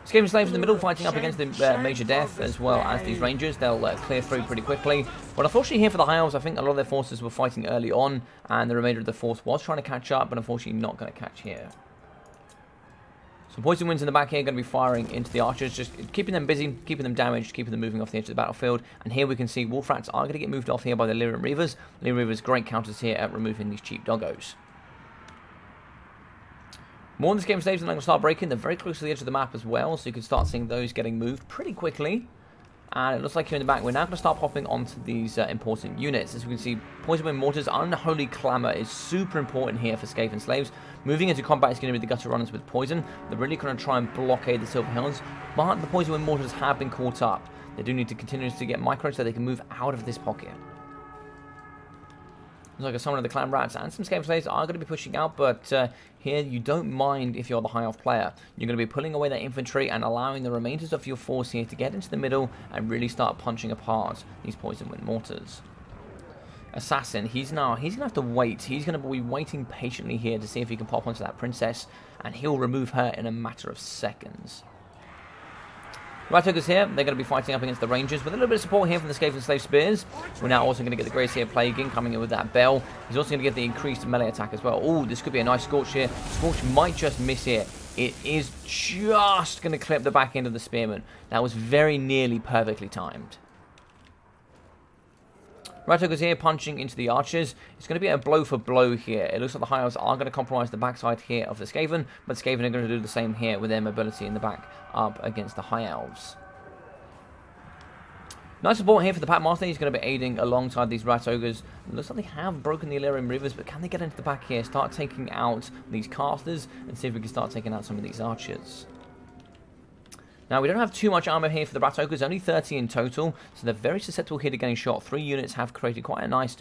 Skaven Slaves in the middle fighting up against the Major Death as well as these Rangers. They'll clear through pretty quickly. But unfortunately here for the High Elves, I think a lot of their forces were fighting early on and the remainder of the force was trying to catch up, but unfortunately not going to catch here. So Poison Winds in the back here going to be firing into the Archers, just keeping them busy, keeping them damaged, keeping them moving off the edge of the battlefield. And here we can see Wolf Rats are going to get moved off here by the Lyrium Reavers. Lyrium Reavers, great counters here at removing these cheap doggos. More on the Skaven Slaves, and I'm going to start breaking. They're very close to the edge of the map as well, so you can start seeing those getting moved pretty quickly. And it looks like here in the back, we're now going to start popping onto these important units. As we can see, Poison Wind Mortars, Unholy Clamour is super important here for Skaven Slaves. Moving into combat is going to be the Gutter Runners with Poison. They're really going to try and blockade the Silver Helms, but the Poison Wind Mortars have been caught up. They do need to continuously get micro so they can move out of this pocket. Looks like some of the Clan Rats and some Skaven Slaves are going to be pushing out, but here you don't mind if you're the High Elf player. You're going to be pulling away that infantry and allowing the remainders of your force here to get into the middle and really start punching apart these Poison Wind Mortars. Assassin, he's going to have to wait. He's going to be waiting patiently here to see if he can pop onto that Princess, and he'll remove her in a matter of seconds. Rat Ogres here, they're going to be fighting up against the Rangers with a little bit of support here from the Skaven Slave Spears. We're now also going to get the Gracia Plaguing coming in with that bell. He's also going to get the increased melee attack as well. Oh, this could be a nice Scorch here. Scorch might just miss here. It is just going to clip the back end of the Spearman. That was very nearly perfectly timed. Rat Ogres here punching into the Archers. It's going to be a blow for blow here. It looks like the High Elves are going to compromise the backside here of the Skaven, but Skaven are going to do the same here with their mobility in the back up against the High Elves. Nice support here for the Pack Master. He's going to be aiding alongside these Rat Ogres. It looks like they have broken the Illyrian Reavers, but can they get into the back here, start taking out these casters, and see if we can start taking out some of these Archers. Now, we don't have too much armor here for the Rat Ogres, only 30 in total, so they're very susceptible here to getting shot. 3 units have created quite a nice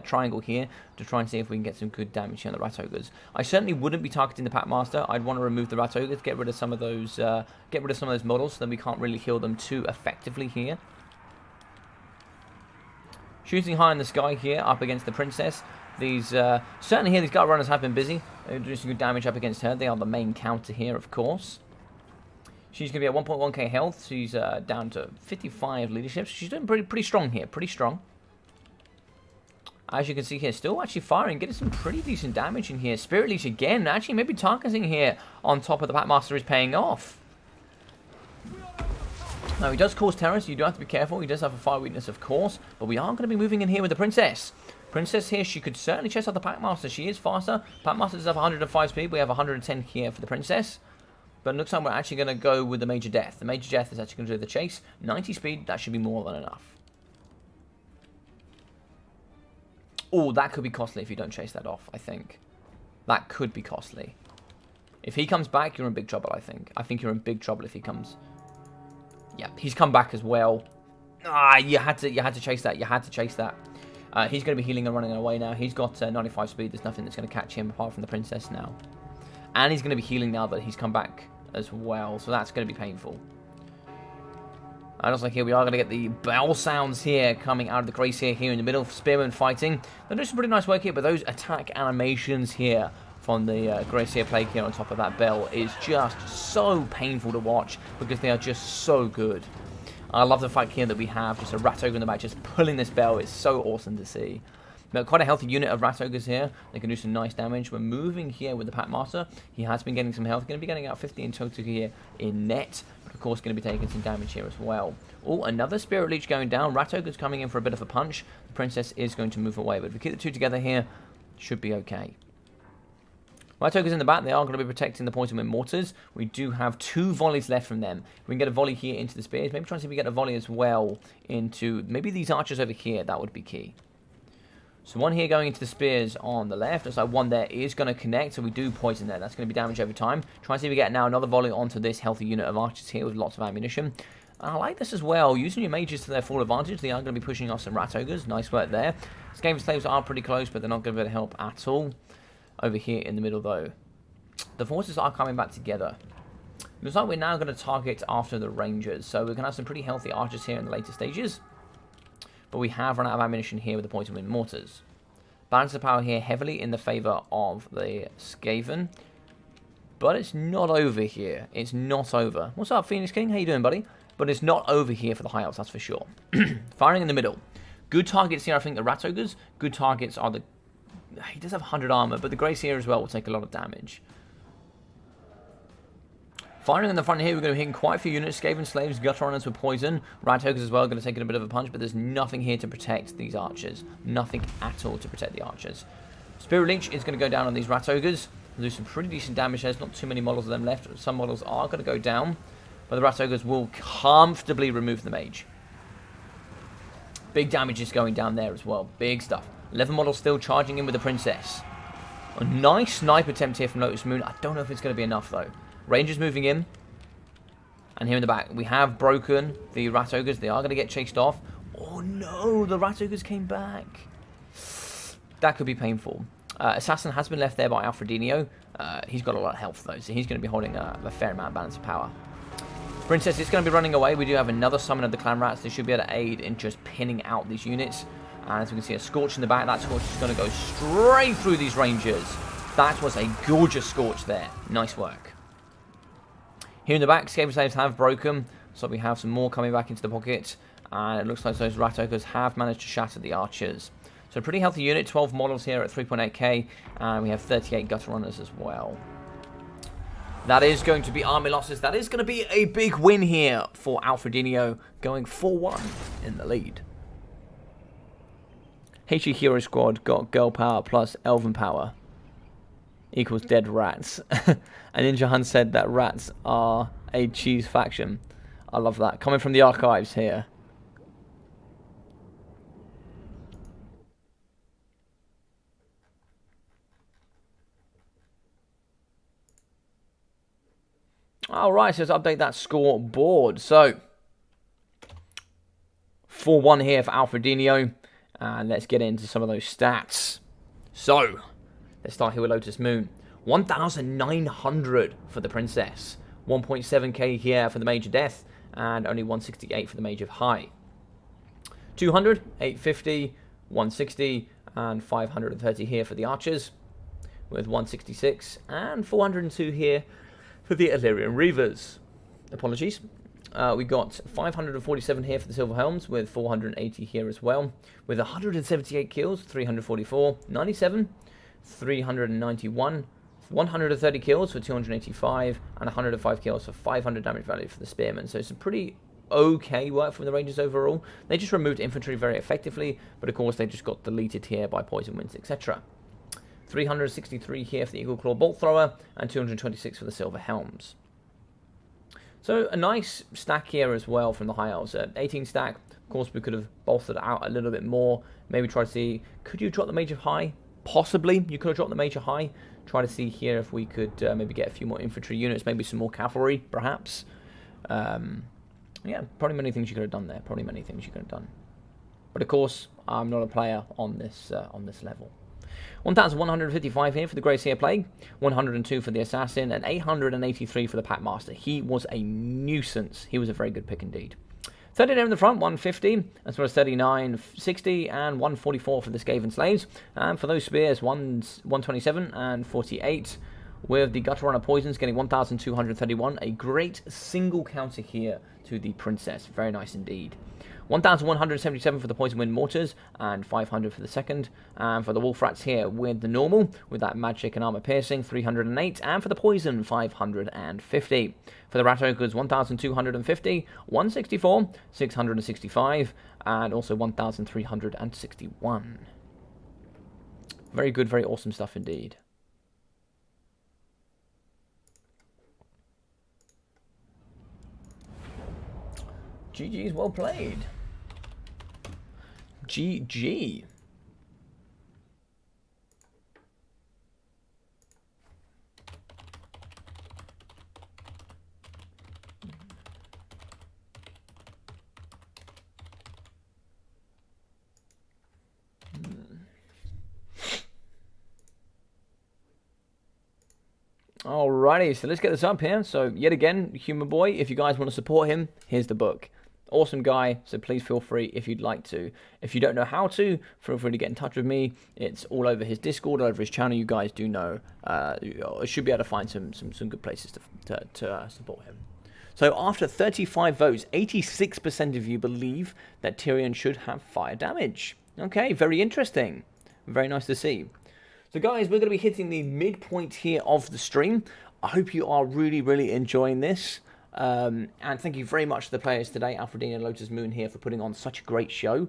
triangle here to try and see if we can get some good damage here on the Rat Ogres. I certainly wouldn't be targeting the Pack Master. I'd want to remove the Rat Ogres, get rid of some of those models, so then we can't really heal them too effectively here. Shooting high in the sky here up against the Princess. These certainly here, these Gut Runners have been busy. They're doing some good damage up against her. They are the main counter here, of course. She's going to be at 1.1k health. She's down to 55 leadership. She's doing pretty strong here. Pretty strong. As you can see here, still actually firing. Getting some pretty decent damage in here. Spirit Leech again. Actually, maybe targeting here on top of the Pack Master is paying off. Now, he does cause terror, so you do have to be careful. He does have a fire weakness, of course. But we are going to be moving in here with the Princess. Princess here, she could certainly chase out the Pack Master. She is faster. Pack Master does have 105 speed. We have 110 here for the Princess. But it looks like we're actually going to go with the Major Death. The Major Death is actually going to do the chase. 90 speed, that should be more than enough. Oh, that could be costly if you don't chase that off, I think. That could be costly. If he comes back, you're in big trouble, I think. I think you're in big trouble if he comes. Yeah, he's come back as well. Ah, you had to chase that. You had to chase that. He's going to be healing and running away now. He's got 95 speed. There's nothing that's going to catch him apart from the Princess now. And he's going to be healing now that he's come back as well. So that's going to be painful. And looks like here we are going to get the bell sounds here coming out of the Gracia here in the middle. Spearmen fighting. They're doing some pretty nice work here. But those attack animations here from the Gracia Plague here on top of that bell is just so painful to watch. Because they are just so good. I love the fact here that we have just a Rat Ogre in the back just pulling this bell. It's so awesome to see. But quite a healthy unit of Rat Ogres here. They can do some nice damage. We're moving here with the Pack Master. He has been getting some health. Going to be getting out 50 in total here in net. But of course going to be taking some damage here as well. Oh, another Spirit Leech going down. Rat Ogre's coming in for a bit of a punch. The Princess is going to move away. But if we keep the two together here, should be okay. Rat Ogres in the back, they are going to be protecting the poison with mortars. We do have 2 volleys left from them. We can get a volley here into the spears. Maybe try and see if we get a volley as well into maybe these archers over here. That would be key. So one here going into the spears on the left. Looks like one there is going to connect, so we do poison there. That's going to be damage over time. Try and see if we get now another volley onto this healthy unit of archers here with lots of ammunition. I like this as well. Using your mages to their full advantage. They are going to be pushing off some rat ogres. Nice work there. Skaven slaves are pretty close, but they're not going to be able to help at all. Over here in the middle, though. The forces are coming back together. Looks like we're now going to target after the rangers. So we're going to have some pretty healthy archers here in the later stages. But we have run out of ammunition here with the poison wind mortars. Balance of power here heavily in the favour of the Skaven. But it's not over here. It's not over. What's up, Phoenix King? How you doing, buddy? But it's not over here for the High Elves, that's for sure. Firing in the middle. Good targets here, I think, the Rat Ogres. Good targets are the... He does have 100 armor, but the Grace here as well will take a lot of damage. Firing in the front here, we're going to be hitting quite a few units. Skaven slaves, gutter runners with poison. Rat Ogres as well, going to take a bit of a punch, but there's nothing here to protect these archers. Nothing at all to protect the archers. Spirit Leech is going to go down on these Rat Ogres. Do some pretty decent damage. There's not too many models of them left. Some models are going to go down. But the Rat Ogres will comfortably remove the mage. Big damage is going down there as well. Big stuff. 11 models still charging in with the princess. A nice snipe attempt here from Lotus Moon. I don't know if it's going to be enough though. Rangers moving in. And here in the back, we have broken the Rat Ogres. They are going to get chased off. Oh no, the Rat Ogres came back. That could be painful. Assassin has been left there by Alfredino. He's got a lot of health though, so he's going to be holding a fair amount of balance of power. Princess is going to be running away. We do have another summon of the Clan Rats. They should be able to aid in just pinning out these units. And as we can see, a Scorch in the back. That Scorch is going to go straight through these Rangers. That was a gorgeous Scorch there. Nice work. Here in the back, Skaven slaves have broken. So we have some more coming back into the pocket. And it looks like those Rat Ogres have managed to shatter the archers. So a pretty healthy unit. 12 models here at 3.8k. And we have 38 gutter runners as well. That is going to be army losses. That is going to be a big win here for Alfredino, going 4-1 in the lead. HE Hero Squad got girl power plus elven power equals dead rats. And Ninja Hun said that rats are a cheese faction. I love that. Coming from the archives here. Alright, so let's update that scoreboard. So, 4-1 here for Alfredino. And let's get into some of those stats. So, let's start here with Lotus Moon. 1,900 for the Princess. 1.7k here for the Mage of Death. And only 168 for the Mage of High. 200, 850, 160, and 530 here for the Archers. With 166 and 402 here for the Illyrian Reavers. Apologies. We got 547 here for the Silver Helms, with 480 here as well. With 178 kills, 344, 97, 391, 130 kills for 285, and 105 kills for 500 damage value for the Spearmen. So some pretty okay work from the Rangers overall. They just removed infantry very effectively, but of course they just got deleted here by poison winds, etc. 363 here for the Eagle Claw Bolt Thrower, and 226 for the Silver Helms. So a nice stack here as well from the High Elves. 18 stack. Of course, we could have bolstered out a little bit more. Maybe try to see, could you drop the Mage of High? Possibly. You could have dropped the Mage of High. Try to see here if we could maybe get a few more infantry units, maybe some more cavalry, perhaps. Yeah, probably many things you could have done there. Probably many things you could have done. But of course, I'm not a player on this level. 1,155 here for the Grey Seer Plague, 102 for the Assassin, and 883 for the Packmaster. He was a nuisance. He was a very good pick indeed. 30 there in the front, 150, as well as 39, 60, and 144 for the Skaven Slaves. And for those Spears, 127 and 48, with the Gutter Runner Poisons getting 1,231. A great single counter here to the Princess. Very nice indeed. 1,177 for the Poison Wind Mortars, and 500 for the second. And for the Wolf Rats here with the normal, with that Magic and Armor Piercing, 308. And for the Poison, 550. For the Rat Ogres, 1,250, 164, 665, and also 1,361. Very good, very awesome stuff indeed. GG's well played. GG. Alrighty, so let's get this up here. So yet again, Human Boy, if you guys want to support him, here's the book. Awesome guy, so please feel free if you'd like to. If you don't know how to, feel free to get in touch with me. It's all over his Discord, all over his channel. You guys do know. You should be able to find some good places to support him. So after 35 votes, 86% of you believe that Tyrion should have fire damage. Okay, very interesting. Very nice to see. So guys, we're going to be hitting the midpoint here of the stream. I hope you are really enjoying this. And thank you very much to the players today, Alfredino and Lotus Moon here, for putting on such a great show.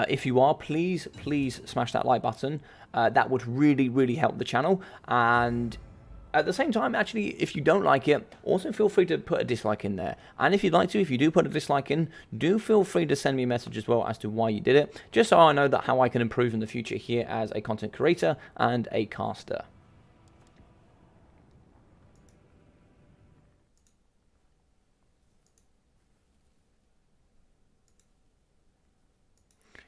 If you are, please smash that like button. That would really help the channel. And at the same time, actually, if you don't like it, also feel free to put a dislike in there. And if you'd like to, if you do put a dislike in, do feel free to send me a message as well as to why you did it, just so I know that how I can improve in the future here as a content creator and a caster.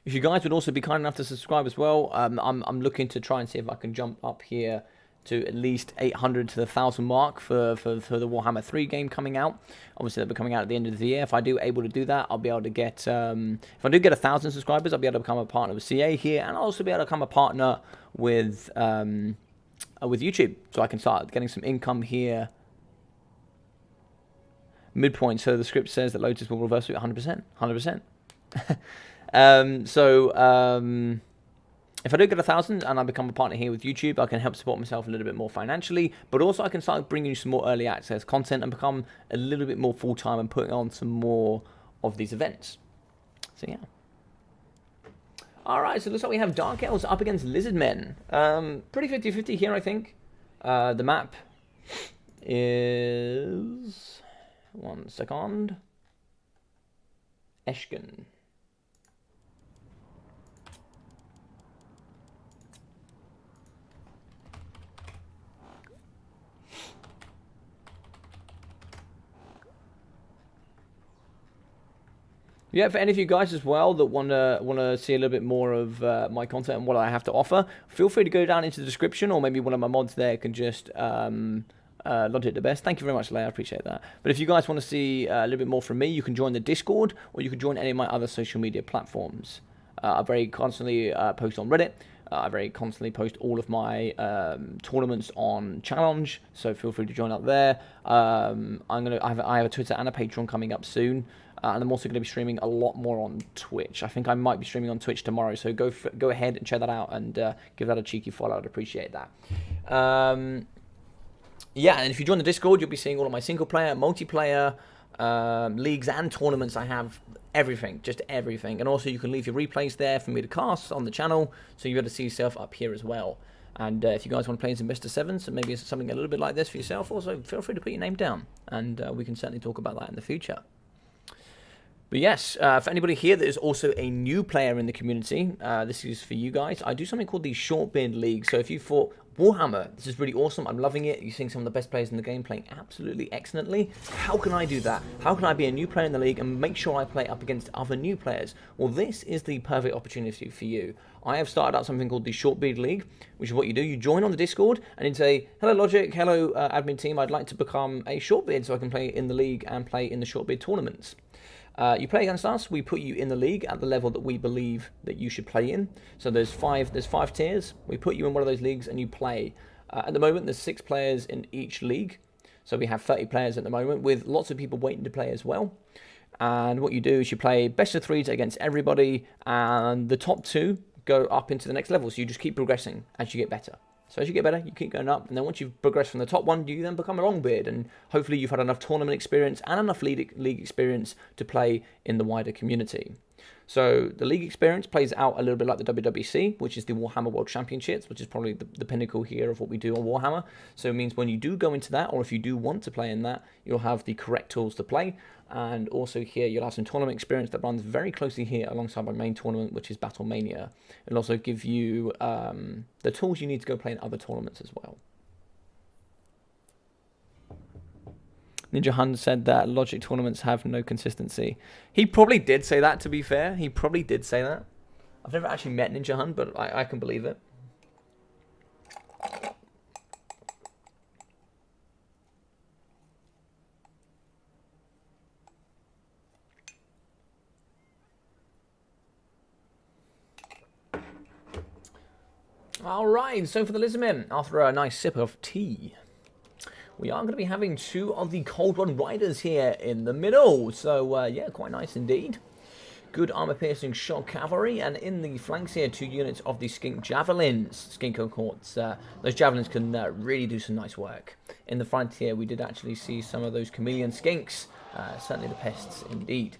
If you guys would also be kind enough to subscribe as well, I'm looking to try and see if I can jump up here to at least 800 to the 1,000 mark for the Warhammer 3 game coming out. Obviously, they'll be coming out at the end of the year. If I do able to do that, I'll be able to get, if I do get 1,000 subscribers, I'll be able to become a partner with CA here, and I'll also be able to become a partner with YouTube, so I can start getting some income here. Midpoint, so the script says that Lotus will reverse it 100%, 100%. If I do get 1,000 and I become a partner here with YouTube, I can help support myself a little bit more financially, but also I can start bringing you some more early access content and become a little bit more full-time and putting on some more of these events. So yeah. Alright, so it looks like we have Dark Elves up against Lizard Men. Pretty 50-50 here, I think. The map is... one second. Eshken. Yeah, for any of you guys as well that wanna see a little bit more of my content and what I have to offer, feel free to go down into the description, or maybe one of my mods there can just lodge it the best. Thank you very much, Leia. I appreciate that. But if you guys want to see a little bit more from me, you can join the Discord, or you can join any of my other social media platforms. I very constantly post on Reddit. I very constantly post all of my tournaments on Challenge, so feel free to join up there. I have a Twitter and a Patreon coming up soon. And I'm also going to be streaming a lot more on Twitch. I think I might be streaming on Twitch tomorrow, so go ahead and check that out and give that a cheeky follow. I'd appreciate that. Yeah, and if you join the Discord, you'll be seeing all of my single-player, multiplayer, leagues and tournaments. I have everything, just everything. And also you can leave your replays there for me to cast on the channel, so you'll be able to see yourself up here as well. And if you guys want to play some best of sevens, so maybe it's something a little bit like this for yourself, also feel free to put your name down, and we can certainly talk about that in the future. But yes, for anybody here that is also a new player in the community, this is for you guys. I do something called the Shortbeard League. So if you thought, Warhammer, this is really awesome, I'm loving it, you're seeing some of the best players in the game playing absolutely excellently, how can I do that? How can I be a new player in the league and make sure I play up against other new players? Well, this is the perfect opportunity for you. I have started out something called the Shortbeard League, which is what you do. You join on the Discord and you say, hello Logic, hello admin team, I'd like to become a Shortbeard so I can play in the league and play in the Shortbeard tournaments. You play against us, we put you in the league at the level that we believe that you should play in. So there's five tiers. We put you in one of those leagues and you play. At the moment, there's 6 players in each league. So we have 30 players at the moment, with lots of people waiting to play as well. And what you do is you play best of 3s against everybody, and the top 2 go up into the next level. So you just keep progressing as you get better. So as you get better, you keep going up, and then once you've progressed from the top one, you then become a Longbeard, and hopefully you've had enough tournament experience and enough league experience to play in the wider community. So the league experience plays out a little bit like the WWC, which is the Warhammer World Championships, which is probably the pinnacle here of what we do on Warhammer. So it means when you do go into that, or if you do want to play in that, you'll have the correct tools to play. And also here, you'll have some tournament experience that runs very closely here alongside my main tournament, which is Battle Mania. It'll also give you the tools you need to go play in other tournaments as well. Ninja Hun said that Logic tournaments have no consistency. He probably did say that, to be fair. He probably did say that. I've never actually met Ninja Hun, but I can believe it. Alright, so for the Lizardmen, after a nice sip of tea, we are going to be having two of the Cold One Riders here in the middle. So, yeah, quite nice indeed. Good armor-piercing shock cavalry, and in the flanks here, 2 units of the skink javelins, skink cohorts. Those javelins can really do some nice work. In the front here, we did actually see some of those chameleon skinks, certainly the pests indeed.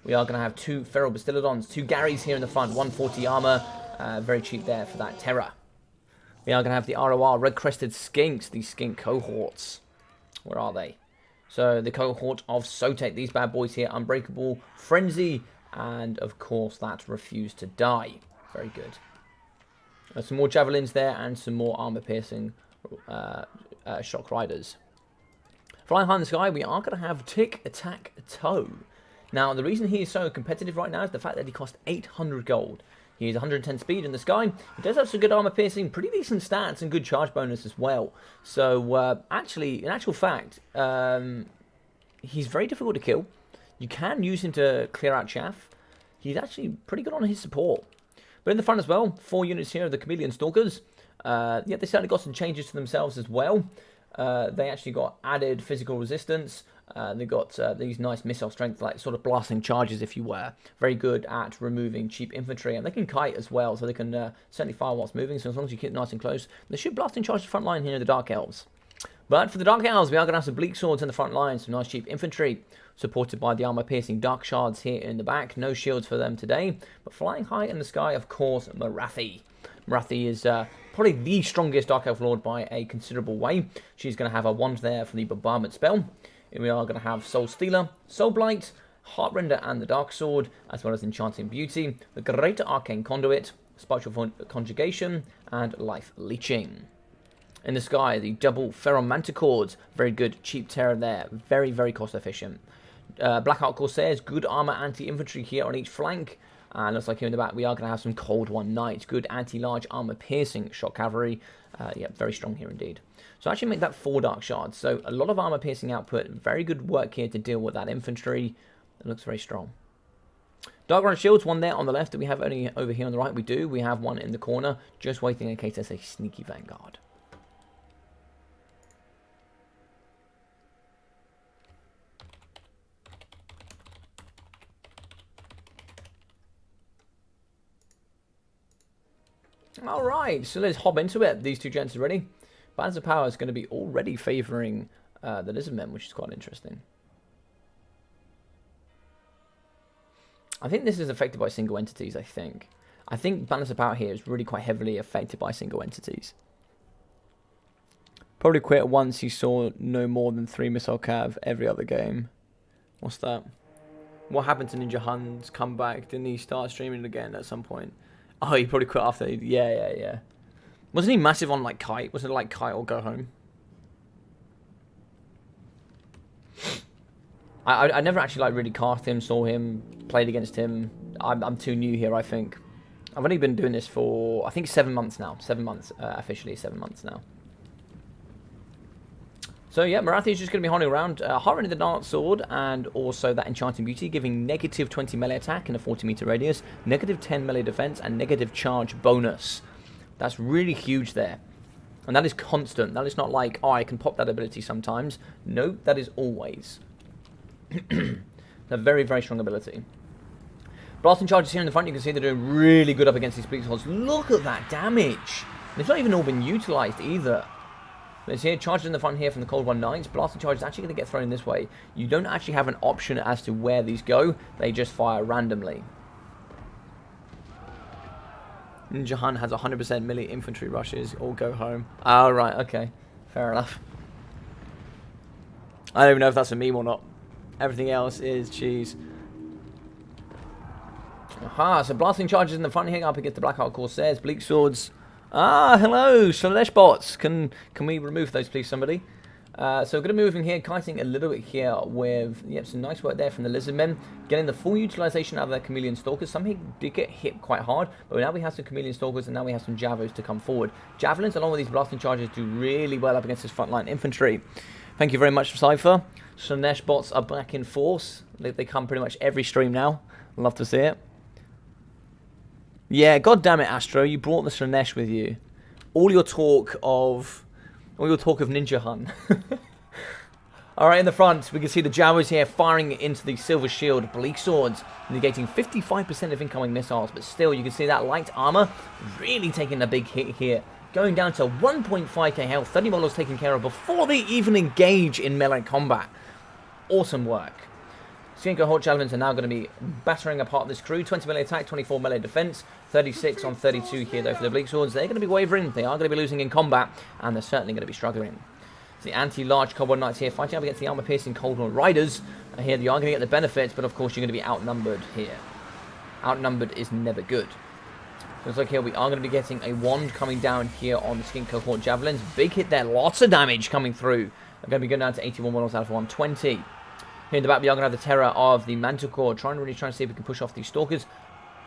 We are going to have 2 feral bastillodons, 2 Garys here in the front, 140 armor, very cheap there for that terror. We are going to have the ROR red-crested skinks, the skink cohorts. Where are they? So the cohort of Sotek, these bad boys here, Unbreakable, Frenzy, and of course that Refuse to Die. Very good. Some more javelins there and some more armor-piercing shock riders. Flying high in the sky, we are going to have Tick, Attack, Toe. Now, the reason he is so competitive right now is the fact that he costs 800 gold. He has 110 speed in the sky. He does have some good armor piercing, pretty decent stats, and good charge bonus as well. So, actually, in actual fact, he's very difficult to kill. You can use him to clear out chaff. He's actually pretty good on his support. But in the front as well, 4 units here of the Chameleon Stalkers. Yeah, they certainly got some changes to themselves as well. They actually got added physical resistance. They got these nice missile strength, like sort of blasting charges, if you were. Very good at removing cheap infantry, and they can kite as well, so they can certainly fire whilst moving. So as long as you keep nice and close, they should blasting charge the front line here in the Dark Elves. But for the Dark Elves, we are going to have some bleak swords in the front line, some nice cheap infantry, supported by the armor-piercing Dark Shards here in the back. No shields for them today, but flying high in the sky, of course, Morathi. Morathi is probably the strongest Dark Elf Lord by a considerable way. She's going to have a wand there for the bombardment spell. And we are going to have Soul Stealer, Soul Blight, Heartrender and the Dark Sword, as well as Enchanting Beauty, the Greater Arcane Conduit, Spiritual Conjugation, and Life Leeching. In the sky, the double Feral Manticords, very good, cheap terror there, very, very cost efficient. Blackheart Corsairs, good armor anti-infantry here on each flank. And looks like here in the back, we are going to have some Cold One Knights, good anti-large armor piercing shock cavalry. Yeah, very strong here indeed. So actually make that 4 Dark Shards. So a lot of armor piercing output. Very good work here to deal with that infantry. It looks very strong. Dark Run Shields, one there on the left. Do we have any over here on the right? We do. We have one in the corner. Just waiting in case there's a sneaky vanguard. Alright, so let's hop into it. These 2 gents are ready. Balance of Power is going to be already favouring the Lizardmen, which is quite interesting. I think this is affected by single entities, I think. I think Balance of Power here is really quite heavily affected by single entities. Probably quit once you saw no more than 3 missile cav every other game. What's that? What happened to Ninja Hun's comeback? Didn't he start streaming again at some point? Oh, he probably quit after. Yeah. Wasn't he massive on, like, Kite? Wasn't it, like, Kite or Go Home? I never actually, like, really cast him, saw him, played against him. I'm too new here, I think. I've only been doing this for, I think, 7 months now. 7 months, officially 7 months now. So, yeah, Morathi is just going to be holding around. Heartrender the Dark Sword, and also that Enchanting Beauty, giving negative 20 melee attack in a 40-meter radius, negative 10 melee defense, and negative charge bonus. That's really huge there. And that is constant. That is not like, oh, I can pop that ability sometimes. No, that is always. A very, very strong ability. Blasting charges here in the front, you can see they're doing really good up against these bleak swords. Look at that damage. And it's not even all been utilised either. Let's see, charges in the front here from the Cold One Knights. Blasting charge is actually going to get thrown this way. You don't actually have an option as to where these go. They just fire randomly. Ninja Hun has 100% melee infantry rushes or Go Home. Oh, right, okay. Fair enough. I don't even know if that's a meme or not. Everything else is cheese. Aha, so blasting charges in the front here up against the Blackheart Corsairs. Bleak Swords. Ah, hello, Slanesh bots. Can we remove those, please, somebody? So we're going to move in here, kiting a little bit here with, yep, some nice work there from the Lizardmen. Getting the full utilization out of their Chameleon Stalkers. Some did get hit quite hard, but now we have some Chameleon Stalkers and now we have some Javos to come forward. Javelins, along with these blasting charges, do really well up against this frontline infantry. Thank you very much, Cypher. Slanesh bots are back in force. They come pretty much every stream now. Love to see it. Yeah, god damn it, Astro, you brought the Slanesh with you. All your talk of Ninja Hun. Alright, in the front, we can see the Jawas here firing into the Silver Shield Bleak Swords, negating 55% of incoming missiles, but still, you can see that light armor really taking a big hit here. Going down to 1.5k health, 30 models taken care of before they even engage in melee combat. Awesome work. Skinko Hawk Javelins are now going to be battering apart this crew. 20 melee attack, 24 melee defense, 36 on 32 here though for the Bleak Swords. They're going to be wavering, they are going to be losing in combat, and they're certainly going to be struggling. So the anti-large Cold War Knights here fighting up against the armor-piercing Cold War Riders. Here you are going to get the benefits, but of course you're going to be outnumbered here. Outnumbered is never good. Looks like here we are going to be getting a wand coming down here on the Skin Cohort Javelins. Big hit there, lots of damage coming through. They're going to be going down to 81 models out of 120. Here in the back we are going to have the terror of the Manticore, trying to see if we can push off these Stalkers.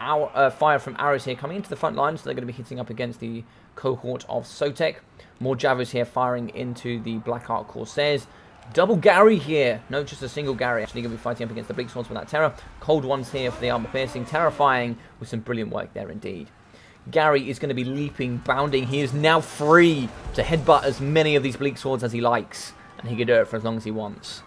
Fire from arrows here coming into the front line, so they're going to be hitting up against the cohort of Sotek. More Javos here firing into the Blackheart Corsairs. Double Gary here. No, just a single Gary. Actually going to be fighting up against the Bleak Swords with that terror. Cold ones here for the armor piercing. Terrifying with some brilliant work there indeed. Gary is going to be leaping, bounding. He is now free to headbutt as many of these Bleak Swords as he likes. And he can do it for as long as he wants.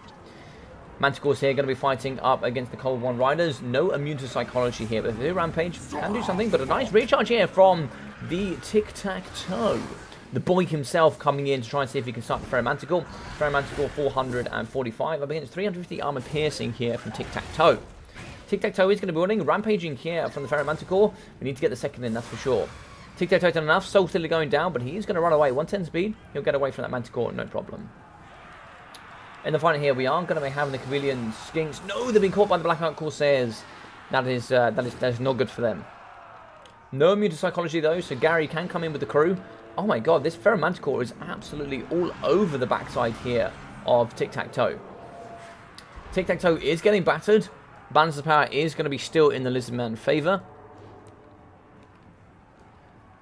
Manticores here going to be fighting up against the Cold One Riders. No immune to psychology here, but if they do Rampage, can do something. But a nice recharge here from the Tic-Tac-Toe. The boy himself coming in to try and see if he can start the Ferromanticore. Ferromanticore 445 up against 350 armor piercing here from Tic-Tac-Toe. Tic-Tac-Toe is going to be running, rampaging here from the Ferromanticore. We need to get the second in, that's for sure. Tic-Tac-Toe done enough, Soul Stealer going down, but he is going to run away. 110 speed, he'll get away from that Manticore, no problem. In the front here, we are going to be having the Chameleon Skinks. No, they've been caught by the Blackheart Corsairs. That is not good for them. No immune to psychology though, so Gary can come in with the crew. Oh my god, this Ferromanticore is absolutely all over the backside here of Tic-Tac-Toe. Tic-Tac-Toe is getting battered. Balance of power is going to be still in the Lizardman favour.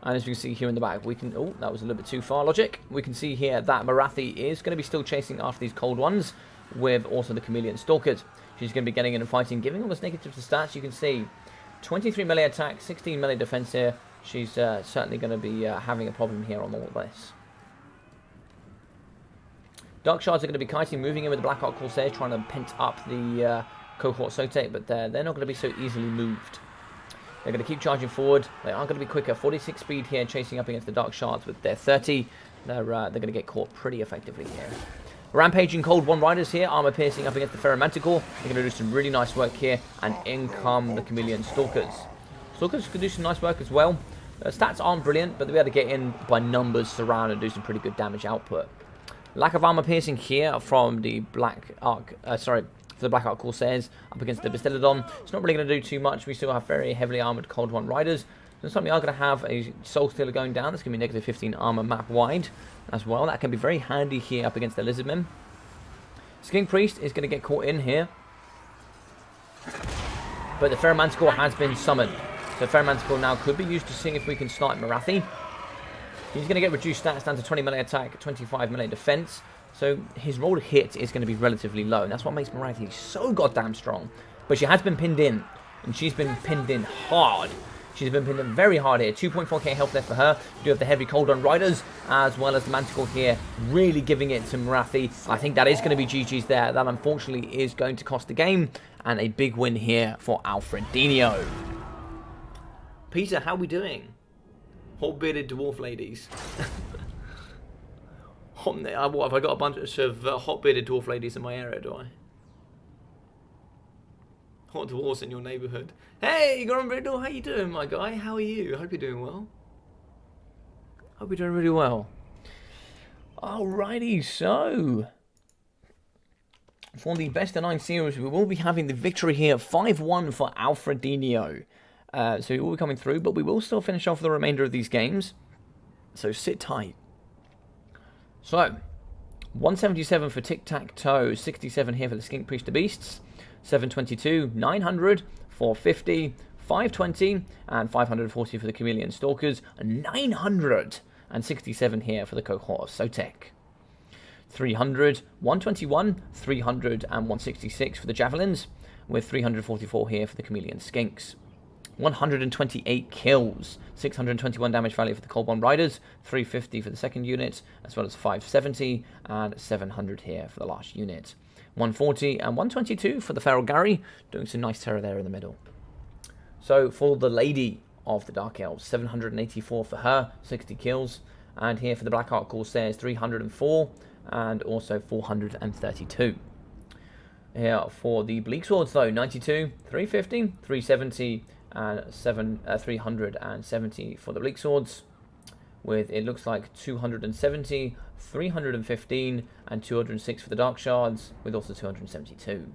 And as we can see here in the back, we can... Oh, that was a little bit too far, logic. We can see here that Marathi is going to be still chasing after these cold ones with also the Chameleon Stalkers. She's going to be getting in and fighting, giving all those negative stats. You can see 23 melee attack, 16 melee defense here. She's certainly going to be having a problem here on all of this. Dark Shards are going to be kiting, moving in with the Blackheart Corsairs, trying to pent up the cohort Sotek, but they're not going to be so easily moved. They're going to keep charging forward. They are going to be quicker. 46 speed here, chasing up against the Dark Shards with their 30. They're going to get caught pretty effectively here. Rampaging Cold One Riders here, armor piercing up against the Ferromanticore. They're going to do some really nice work here, and in come the Chameleon Stalkers. Stalkers can do some nice work as well. Stats aren't brilliant, but they'll be able to get in by numbers, surround, and do some pretty good damage output. Lack of armor piercing here from the the Blackheart Corsairs up against the Bastillodon. It's not really going to do too much. We still have very heavily armored Cold One Riders. So something are going to have a Soul Stealer going down. That's going to be negative 15 armor map wide as well. That can be very handy here up against the Lizardmen. Skink Priest is going to get caught in here. But the Ferromanticore has been summoned. So Ferromanticore now could be used to seeing if we can snipe Marathi. He's going to get reduced stats down to 20 melee attack, 25 melee defense. So his roll to hit is going to be relatively low. And that's what makes Marathi so goddamn strong. But she has been pinned in. And she's been pinned in hard. She's been pinned in very hard here. 2.4k health left for her. We do have the heavy Cold One Riders, as well as the Manticore here, really giving it to Marathi. I think that is going to be GG's there. That unfortunately is going to cost the game. And a big win here for Alfredino. Peter, how are we doing? Hot-bearded dwarf ladies. What, have I got a bunch of hot-bearded dwarf ladies in my area, do I? Hot dwarves in your neighbourhood. Hey, Grombriddle, how you doing, my guy? How are you? I hope you're doing well. Hope you're doing really well. Alrighty, so... For the Best of 9 series, we will be having the victory here, 5-1 for Alfredino. So he will be coming through, but we will still finish off the remainder of these games. So sit tight. So, 177 for Tic-Tac-Toe, 67 here for the Skink Priest of Beasts, 722, 900, 450, 520, and 540 for the Chameleon Stalkers, and 967 here for the Cohort of Sotek. 300, 121, 300, and 166 for the Javelins, with 344 here for the Chameleon Skinks. 128 kills, 621 damage value for the Cold One Riders, 350 for the second unit, as well as 570 and 700 here for the last unit. 140 and 122 for the Feral Gary, doing some nice terror there in the middle. So for the Lady of the Dark Elves, 784 for her, 60 kills, and here for the Blackheart Corsairs, 304 and also 432. Here for the Bleak Swords though, 92, 350, 370, and 370 for the Bleak Swords, with it looks like 270, 315, and 206 for the Dark Shards, with also 272.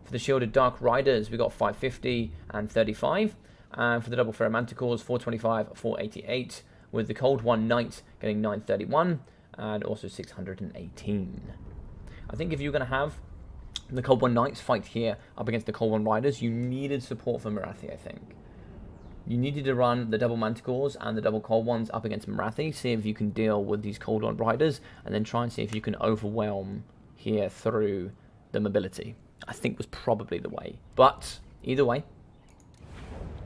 For the Shielded Dark Riders, we got 550 and 35, and for the Double Fair Manticores, 425, 488, with the Cold One Knight getting 931, and also 618. I think if you're going to have the Cold One Knights fight here up against the Cold One Riders, you needed support for Marathi, I think. You needed to run the double Manticores and the double Cold Ones up against Marathi, see if you can deal with these Cold One Riders, and then try and see if you can overwhelm here through the mobility. I think was probably the way. But, either way, it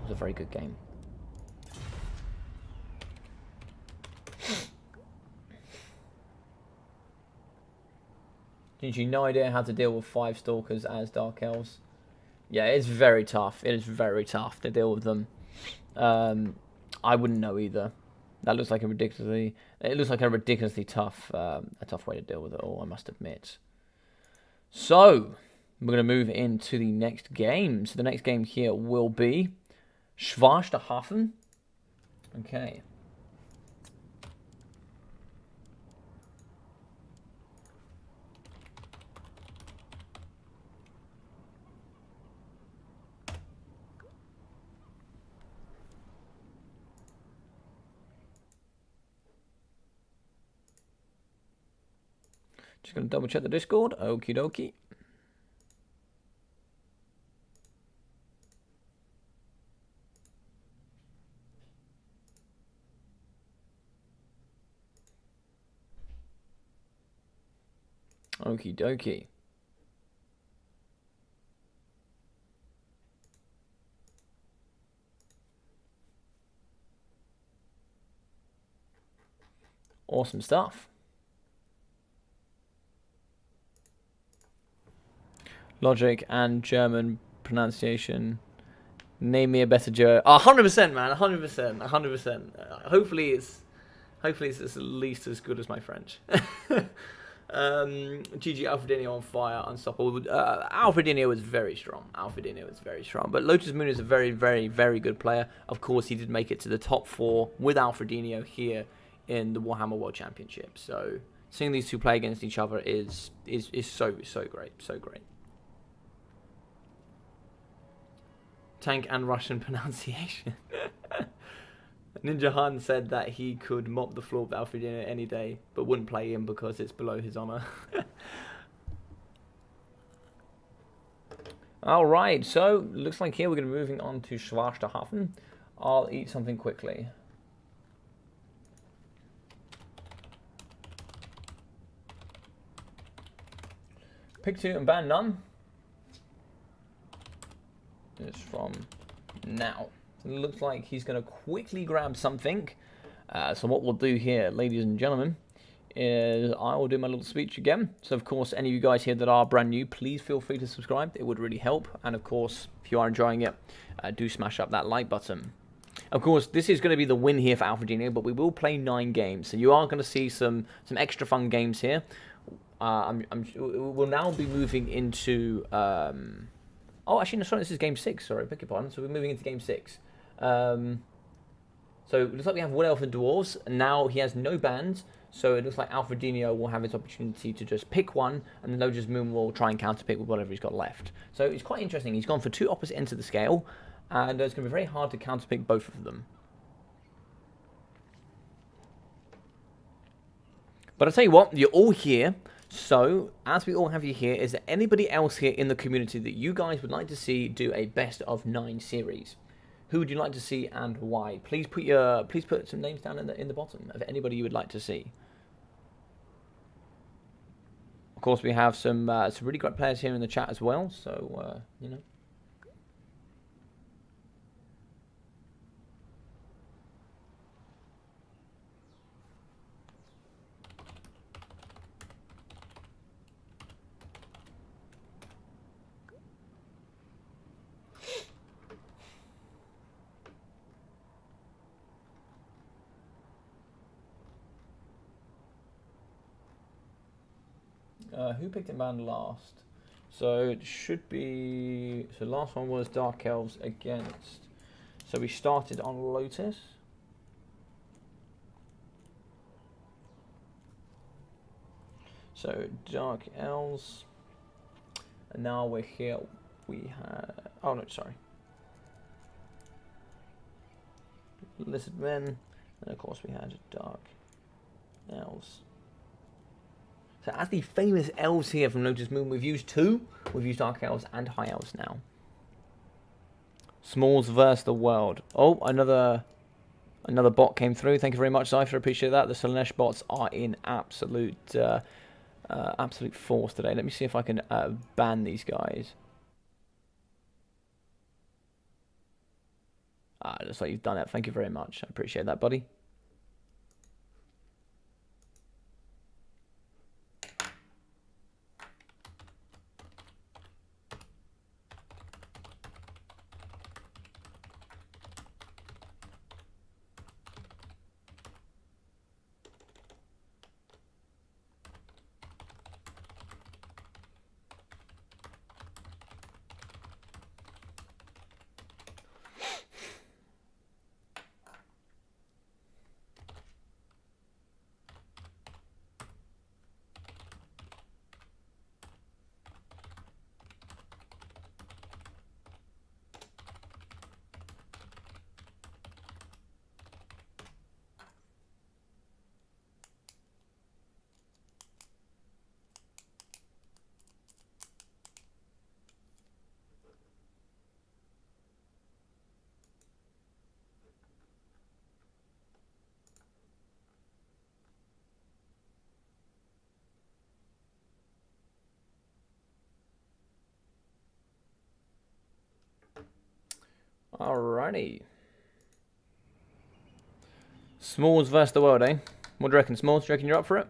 was a very good game. Ginger, no idea how to deal with 5 Stalkers as Dark Elves. Yeah, it's very tough. It is very tough to deal with them. I wouldn't know either. That looks like a ridiculously... It looks like a ridiculously tough way to deal with it all, I must admit. So, we're going to move into the next game. So the next game here will be Schwarsterhafen. Okay. Just going to double check the Discord. Okie dokie. Okie dokie. Awesome stuff. Logic and German pronunciation. Name me a better Joe. 100%, man. 100%. 100%. Hopefully it's at least as good as my French. GG Alfredino on fire, unstoppable. Alfredino was very strong. But Lotus Moon is a very, very, very good player. Of course, he did make it to the top 4 with Alfredino here in the Warhammer World Championship. So seeing these two play against each other is so great, so great. Tank and Russian pronunciation. Ninja Han said that he could mop the floor with Alfredino any day, but wouldn't play him because it's below his honor. Alright, so looks like here we're going to be moving on to Schwarsterhafen. I'll eat something quickly. Pick 2 and ban none. It's from now. So it looks like he's going to quickly grab something. So what we'll do here, ladies and gentlemen, is I will do my little speech again. So of course, any of you guys here that are brand new, please feel free to subscribe. It would really help. And of course, if you are enjoying it, do smash up that like button. Of course, this is going to be the win here for Alfredino, but we will play 9 games. So you are going to see some extra fun games here. We'll now be moving into... Oh, actually, no, sorry, this is game 6. Sorry, beg your pardon. So we're moving into game 6. So it looks like we have Wood Elf and Dwarves, and now he has no bands, so it looks like Alfredino will have his opportunity to just pick one, and then Lotus Moon will try and counterpick with whatever he's got left. So it's quite interesting. He's gone for two opposite ends of the scale, and it's going to be very hard to counterpick both of them. But I'll tell you what, you're all here, so as we all have you here, is there anybody else here in the community that you guys would like to see do a best of 9 series? Who would you like to see and why? Please put some names down in the bottom of anybody you would like to see. Of course, we have some really great players here in the chat as well. So you know. Who picked it band last? So it should be... So last one was Dark Elves against... So we started on Lotus. So Dark Elves. And now we're here. We have... Oh no, sorry. Lizard Men. And of course we had Dark Elves. So as the famous elves here from Lotus Moon, we've used 2. We've used Dark Elves and High Elves now. Smalls versus the world. Oh, another bot came through. Thank you very much, Cypher. Appreciate that. The Slanesh bots are in absolute force today. Let me see if I can ban these guys. Looks like you've done it. Thank you very much. I appreciate that, buddy. Alrighty. Smalls versus the world, eh? What do you reckon, Smalls? Do you reckon you're up for it?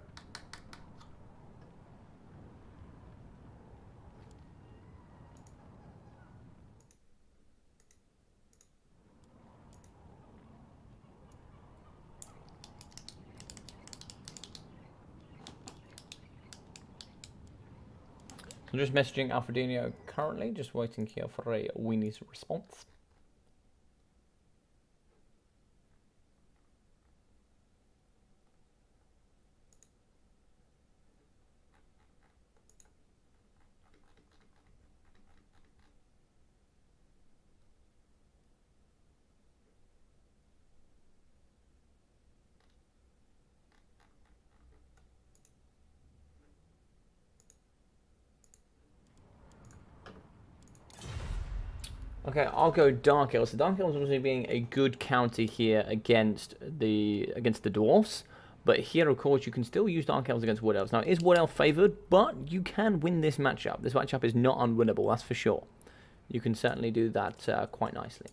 I'm just messaging Alfredino currently, just waiting here for a Weenie's response. Okay, I'll go Dark Elves. So Dark Elves obviously being a good counter here against the dwarfs, but here of course you can still use Dark Elves against Wood Elves. Now it is Wood Elf favoured, but you can win this matchup. This matchup is not unwinnable, that's for sure. You can certainly do that quite nicely.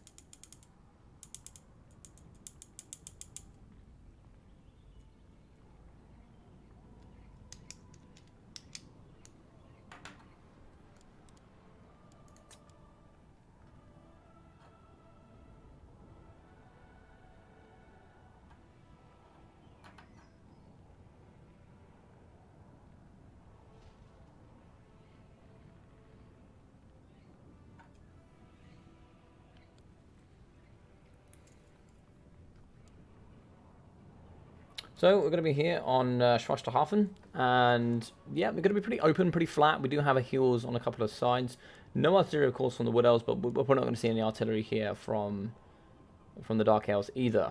So we're going to be here on Schwesterhafen, and yeah, we're going to be pretty open, pretty flat. We do have a hills on a couple of sides. No artillery, of course, from the Wood Elves, but we're probably not going to see any artillery here from the Dark Elves either.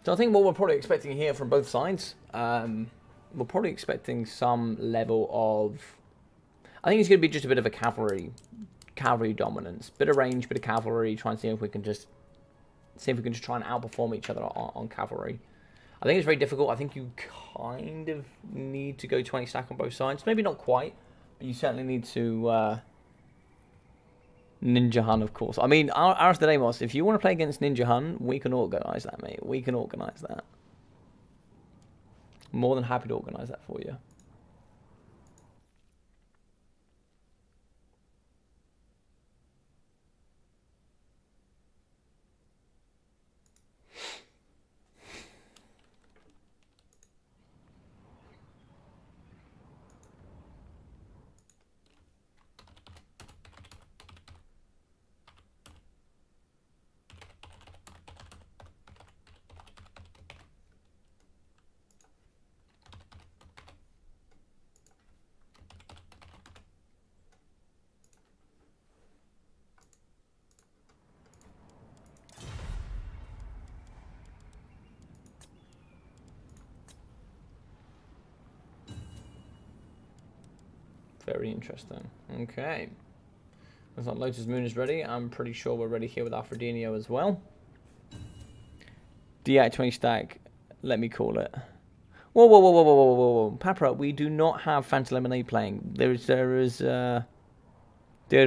So I think what we're probably expecting here from both sides, we're probably expecting some level of... I think it's going to be just a bit of a cavalry dominance. Bit of range, bit of cavalry, try and see if we can just try and outperform each other on cavalry. I think it's very difficult. I think you kind of need to go 20 stack on both sides. Maybe not quite, but you certainly need to... Ninja Hun, of course. I mean, Alfredino, if you want to play against Ninja Hun, we can organise that, mate. We can organise that. More than happy to organise that for you. Very interesting. Okay. Looks like Lotus Moon is ready. I'm pretty sure we're ready here with Alfredino as well. D8 20 stack. Let me call it. Whoa, whoa, whoa, whoa, whoa, whoa, whoa. Papra, we do not have Phantom Lemonade playing. Did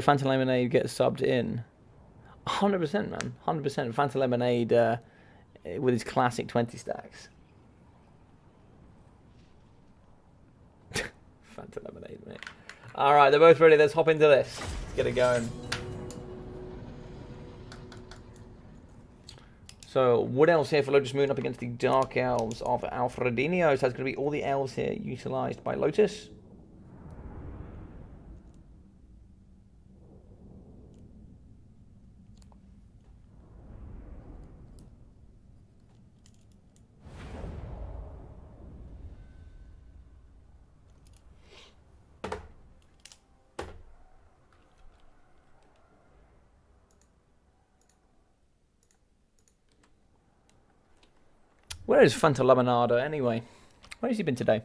Phantom Lemonade get subbed in? 100%, man. 100%. Phantom Lemonade with his classic 20 stacks. Phantom Lemonade, mate. Alright, they're both ready. Let's hop into this. Let's get it going. So, Wood Elves here for Lotus Moon up against the Dark Elves of Alfredino. So, it's going to be all the Elves here utilised by Lotus. Where is Fanta Laminada anyway? Where has he been today?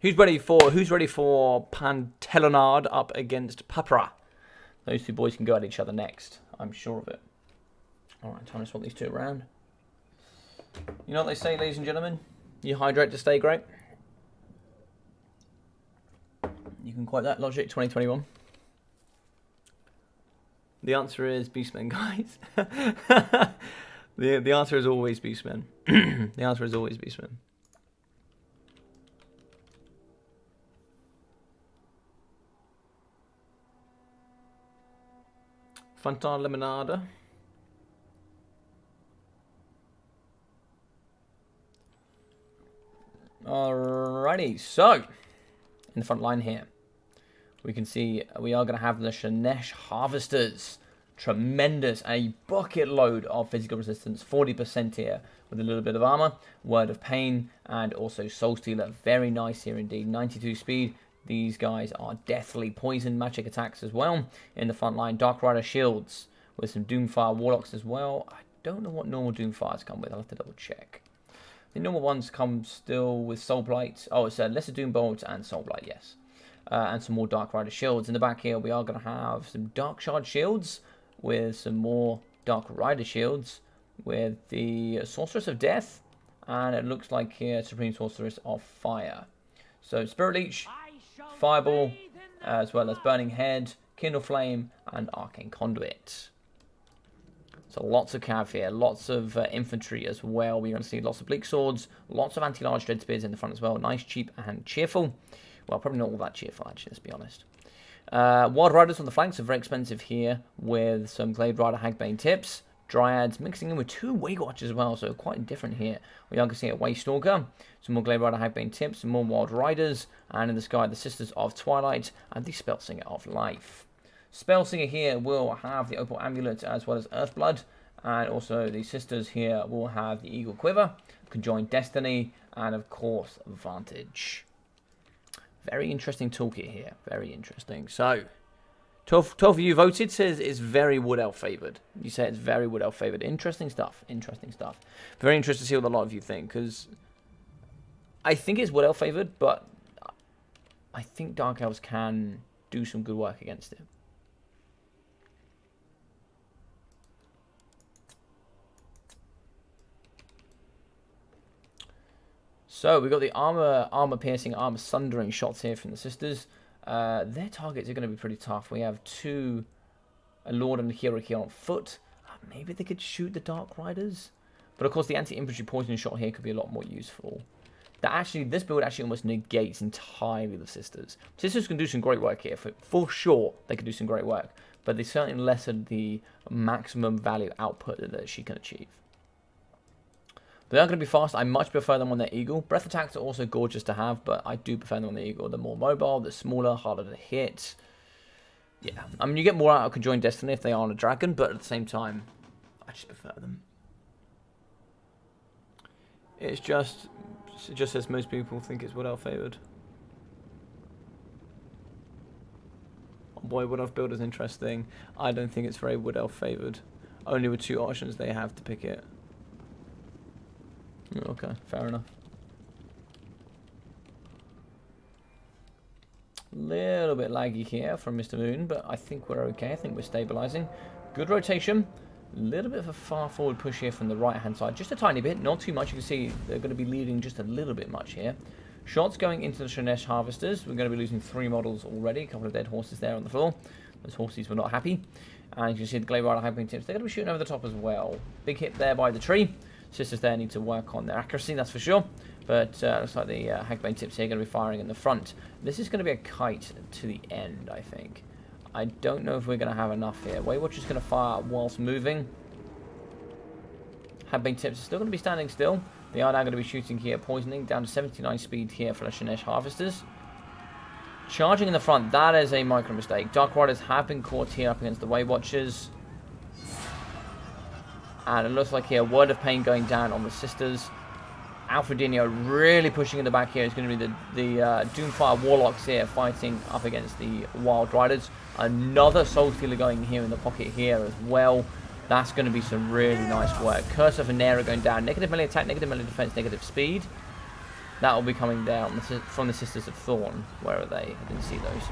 Who's ready for Pantelonard up against Papra? Those two boys can go at each other next. I'm sure of it. Alright, time to swap these two around. You know what they say, ladies and gentlemen? You hydrate to stay great. You can quote that, Logic 2021. The answer is Beastmen, guys. the answer is always Beastmen. The answer is always Beastmen. Fanta Limonada. Alrighty, so in the front line here, we can see we are going to have the Shanesh Harvesters. Tremendous. A bucket load of physical resistance. 40% here with a little bit of armor. Word of Pain. And also Soul Stealer. Very nice here indeed. 92 speed. These guys are deathly poison magic attacks as well. In the front line, Dark Rider Shields. With some Doomfire Warlocks as well. I don't know what normal Doomfires come with. I'll have to double check. The normal ones come still with Soul Blight. Oh, it's Lesser Doom Bolts and Soul Blight, yes. And some more Dark Rider Shields. In the back here, we are going to have some Dark Shard Shields with some more Dark Rider Shields with the Sorceress of Death. And it looks like here, Supreme Sorceress of Fire. So, Spirit Leech, Fireball, as well as Burning Head, Kindle Flame, and Arcane Conduit. So lots of cav here, lots of infantry as well. We're going to see lots of Bleak Swords, lots of anti-large Dread Spears in the front as well. Nice, cheap, and cheerful. Well, probably not all that cheerful, actually, let's be honest. Wild Riders on the flanks are very expensive here with some Glade Rider Hagbane tips. Dryads mixing in with 2 Wake Watchers as well, so quite different here. We are going to see a Waste Stalker, some more Glade Rider Hagbane tips, some more Wild Riders, and in the sky, the Sisters of Twilight and the Spellsinger of Life. Spellsinger here will have the Opal Amulet as well as Earthblood. And also the sisters here will have the Eagle Quiver, Conjoined Destiny, and of course Vantage. Very interesting toolkit here. Very interesting. So, 12 of you voted, says it's very Wood Elf favoured. You say it's very Wood Elf favoured. Interesting stuff. Interesting stuff. Very interested to see what a lot of you think, because I think it's Wood Elf favoured, but I think Dark Elves can do some good work against it. So we've got the armor piercing, armor sundering shots here from the sisters. Their targets are going to be pretty tough. We have a Lord and a hero here on foot. Maybe they could shoot the Dark Riders. But of course the anti-infantry poisoning shot here could be a lot more useful. This build actually almost negates entirely the sisters. Sisters can do some great work here. For sure they can do some great work. But they certainly lessen the maximum value output that she can achieve. They are going to be fast. I much prefer them on their Eagle. Breath attacks are also gorgeous to have, but I do prefer them on the Eagle. They're more mobile, they're smaller, harder to hit. Yeah, I mean, you get more out of Conjoined Destiny if they are on a dragon, but at the same time, I just prefer them. It just as most people think it's Wood Elf favoured. Oh boy, Wood Elf build is interesting. I don't think it's very Wood Elf favoured. Only with 2 options they have to pick it. Okay, fair enough. Little bit laggy here from Mr. Moon, but I think we're okay. I think we're stabilizing. Good rotation. A little bit of a far forward push here from the right hand side. Just a tiny bit, not too much. You can see they're going to be leading just a little bit much here. Shots going into the Shanesh Harvesters. We're going to be losing 3 models already. A couple of dead horses there on the floor. Those horses were not happy. And you can see the Glade Rider Hyping Tips. They're going to be shooting over the top as well. Big hit there by the tree. Sisters there need to work on their accuracy, that's for sure. But looks like the Hagbane Tips here are going to be firing in the front. This is going to be a kite to the end, I think. I don't know if we're going to have enough here. Waywatcher's going to fire whilst moving. Hagbane Tips are still going to be standing still. They are now going to be shooting here, poisoning, down to 79 speed here for the Shanesh Harvesters. Charging in the front, that is a micro mistake. Dark Riders have been caught here up against the Waywatchers. And it looks like here, Word of Pain going down on the sisters. Alfredino really pushing in the back here. It's going to be the Doomfire Warlocks here fighting up against the Wild Riders. Another Soul Stealer going here in the pocket here as well. That's going to be some really nice work. Curse of Venera going down. Negative melee attack, negative melee defense, negative speed. That will be coming down from the Sisters of Thorn. Where are they? I didn't see those.